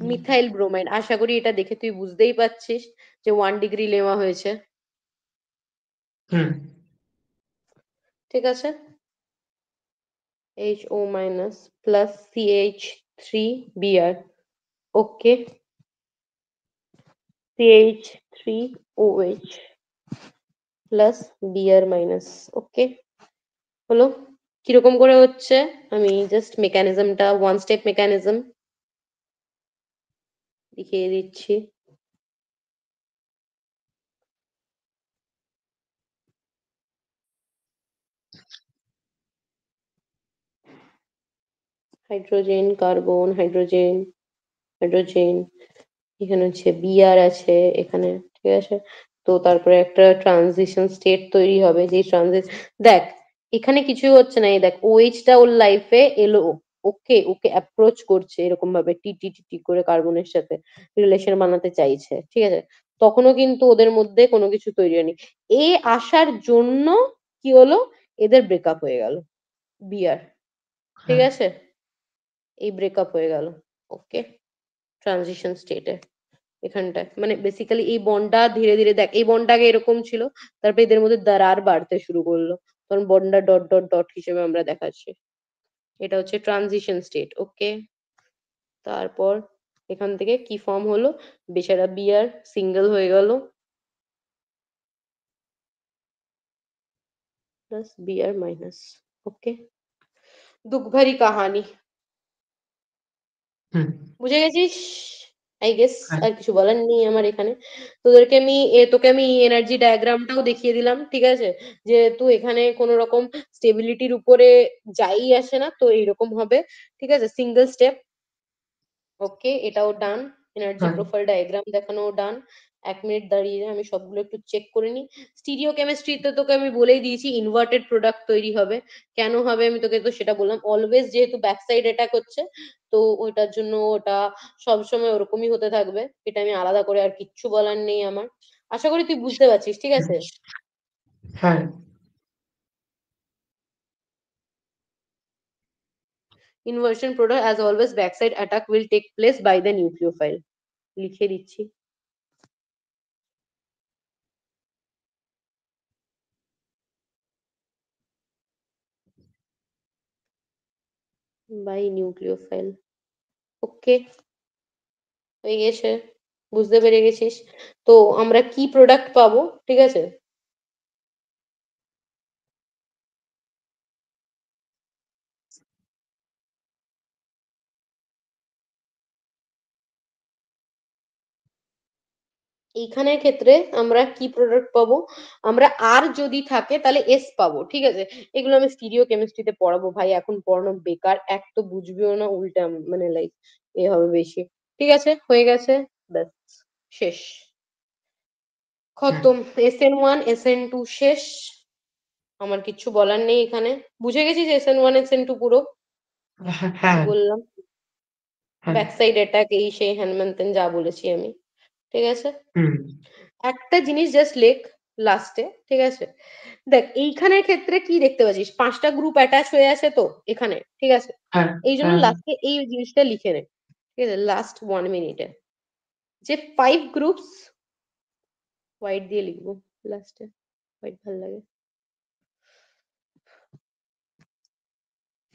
methyl bromide. আশা করি এটা দেখে তুই বুঝতেই পারছিস যে 1 ডিগ্রি নেওয়া হয়েছে, হুম। ঠিক আছে? HO মাইনাস প্লাস CH3Br, ওকে, CH3OH প্লাস Br মাইনাস, ওকে, হলো। কিরকম করে হচ্ছে আমি জাস্ট মেকানিজমটা, ওয়ান স্টেপ মেকানিজম দেখিয়ে দিচ্ছি। হাইড্রোজেন কার্বন হাইড্রোজেন হাইড্রোজেন, এখানে হচ্ছে বিআর আছে এখানে, ঠিক আছে? তো তারপরে একটা ট্রানজিশন স্টেট তৈরি হবে, যে ট্রানজিশন, দেখ এখানে কিছু হচ্ছে না, এই দেখ OH টা ওর লাইফে এলো, ওকে ওকে অ্যাপ্রোচ করছে এরকম ভাবে, টি টি টি টি করে কার্বনের সাথে রিলেশন বানাতে চাইছে, ঠিক আছে? তখনও কিন্তু ওদের মধ্যে কোনো কিছু তৈরি হয়নি। এ আসার জন্য কি হলো, এদের ব্রেকআপ হয়ে গেল, বিআর, ঠিক হ্যাঁ আছে? এই ব্রেকআপ হয়ে গেল, ওকে, ট্রানজিশন স্টেটে এখানটায়, মানে বেসিক্যালি এই বন্ডটা ধীরে ধীরে, দেখ এই বন্ডটা আগে এরকম ছিল, তারপর এদের মধ্যে দরার বাড়তে শুরু করলো, তখন বন্ডটা ডট ডট ডট হিসেবে আমরা দেখাচ্ছি। এটা হচ্ছে ট্রানজিশন স্টেট, ওকে। তারপর এখান থেকে কি ফর্ম হলো, বেচারা বিআর সিঙ্গেল হয়ে গেল, প্লাস বিআর মাইনাস, ওকে। দুঃখ ভরি কাহানি, হুম। বুঝে গেছিস আই গেস। হ্যাঁ আর কিছু বলার নেই আমার এখানে। তোকে আমি এনার্জি ডায়াগ্রামটাও দেখিয়ে দিলাম, ঠিক আছে? যেহেতু এখানে কোনো রকম স্টেবিলিটির উপরে যাই আসে না, তো এইরকম হবে, ঠিক আছে? সিঙ্গেল স্টেপ, ওকে, এটাও ডান। এনার্জি হ্যাঁ প্রোফাইল ডায়াগ্রাম দেখানো ডান। 1 মিনিট দাঁড়িয়ে আমি সবগুলো একটু চেক করে নিই। স্টিরিও কেমিস্ট্রিতে তোকে আমি বলেই দিয়েছি ইনভার্টেড প্রোডাক্ট তৈরি হবে। কেন হবে আমি তোকে তো সেটা বললাম, অলওয়েজ যেহেতু ব্যাক সাইড অ্যাটাক হচ্ছে, তো ওইটার জন্য ওটা সবসময় ওরকমই হতে থাকবে। এটা আমি আলাদা করে আর কিচ্ছু বলার নেই আমার। আশা করি তুই বুঝতে পারছিস, ঠিক আছে? হ্যাঁ inversion product as always back side attack will take place by the nucleophile. লিখে দিচ্ছি। By nucleophile. ওকে, হয়ে গেছে। বুঝতে পেরে গেছিস তো আমরা কি প্রোডাক্ট পাবো, ঠিক আছে? এইখানের ক্ষেত্রে আমরা কি প্রোডাক্ট পাবো? আমরা আর যদি থাকে তাহলে এস পাবো, ঠিক আছে? এগুলো আমি স্টিরিও কেমিস্ট্রিতে পড়াবো ভাই, এখন পড়ানো বেকার, এক তো বুঝবিও না, উল্টা মানে লাইক এ হবে বেশি। ঠিক আছে, হয়ে গেছে, ব্যাস, শেষ, হ্যাঁ খতম। SN1 SN2 শেষ, আমার কিচ্ছু বলার নেই এখানে। বুঝে গেছিস SN1 SN2 পুরো কি হ্যাঁ বললাম? হ্যাঁ ব্যাক সাইড অ্যাটাক, এই সেই হ্যান ম্যান ত্যান যা বলেছি আমি, ঠিক আছে? হুম একটা জিনিস জাস্ট লেখ লাস্টে, ঠিক আছে? দেখ এইখানের ক্ষেত্রে কি দেখতে পাচ্ছিস, 5টা গ্রুপ অ্যাটাচ হয়ে আছে তো এখানে, ঠিক আছে? হ্যাঁ এই জন্য হ্যাঁ লাস্টে এই জিনিসটা লিখে নে, ঠিক আছে? লাস্ট 1 মিনিটে যে 5 গ্রুপস, হোয়াইট দিয়ে লিখবো লাস্টে, হোয়াইট ভালো লাগে।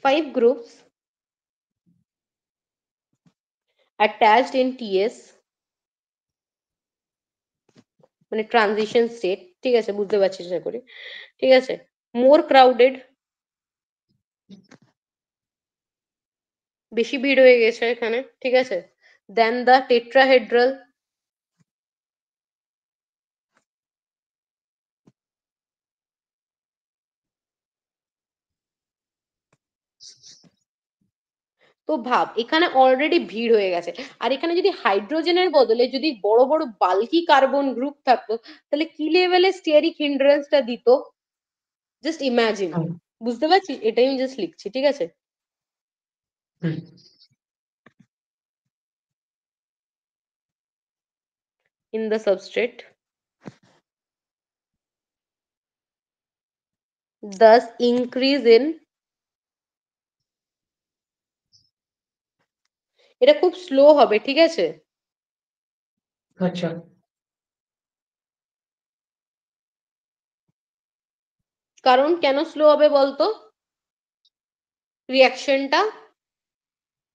5 গ্রুপস attached in TS, মানে ট্রানজিশন স্টেট, ঠিক আছে? বুঝতে পারছিস আশা করি, ঠিক আছে? মোর ক্রাউডেড, বেশি ভিড় হয়ে গেছে এখানে, ঠিক আছে? দেন দা টেট্রাহেড্রাল, তো ভাব এখানে অলরেডি ভিড় হয়ে গেছে, আর এখানে যদি হাইড্রোজেনের বদলে যদি বড় বড় বাল্কি কার্বন গ্রুপ থাকতো, তাহলে কি লেভেলের স্টিয়ারিক হিন্ড্রেন্সটা দিত, জাস্ট ইমাজিন। হ্যাঁ বুঝতে পারছিস? এটাই আমি জাস্ট লিখছি, ঠিক আছে? Hmm in the substrate thus increase in, এটা খুব স্লো হবে, ঠিক আছে? আচ্ছা কারণ কেন স্লো হবে বলতো? রিয়াকশনটা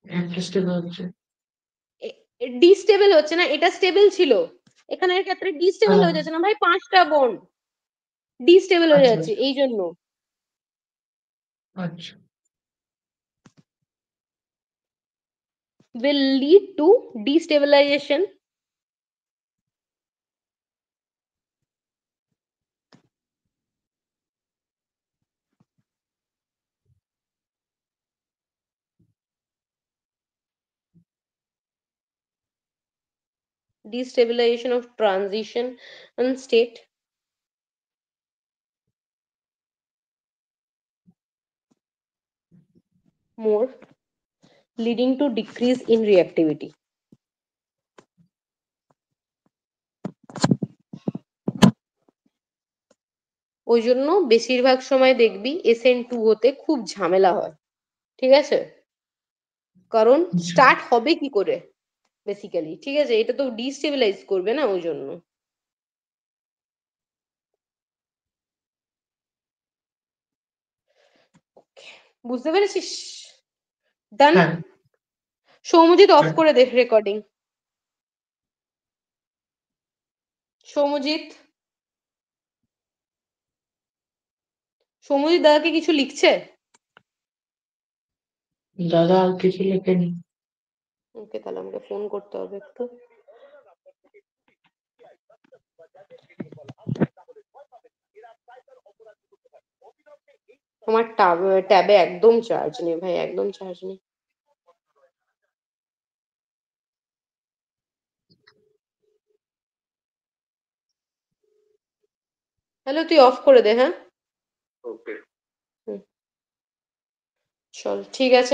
ইন্টারেস্টিং হচ্ছে ডিস্টেবল হচ্ছে না, এটা স্টেবল ছিল, এখানের ক্ষেত্রে ডিস্টেবল হ্যাঁ হয়ে যাচ্ছে না ভাই, 5টা বন্ড ডিস্টেবল হয়ে আচ্ছা যাচ্ছে এই জন্য। আচ্ছা will lead to destabilization, destabilization of transition and state, more leading to decrease in reactivity। ওই জন্য বেশিরভাগ সময় দেখবি SN2 হতে খুব ঝামেলা হয়, ঠিক আছে? কারণ আচ্ছা স্টার্ট হবে কি করে বেসিক্যালি, ঠিক আছে? এটা তো ডিস্টেবিলাইজ করবে না, ওই জন্য। বুঝতে পেরেছিস? ডান। হ্যাঁ সৌমজিৎ অফ হ্যাঁ করে দে রেকর্ডিং। সৌমজিৎ, সৌমজিৎ দাদাকে কিছু লিখছে? দাদা আর কিছু লেখেনি ওকে, তাহলে আমাকে ফোন করতে হবে একটু। আমার ট্যাবে একদম চার্জ নেই ভাই, একদম চার্জ নেই। তাহলে তুই অফ করে দে, হ্যাঁ। চল, ঠিক আছে।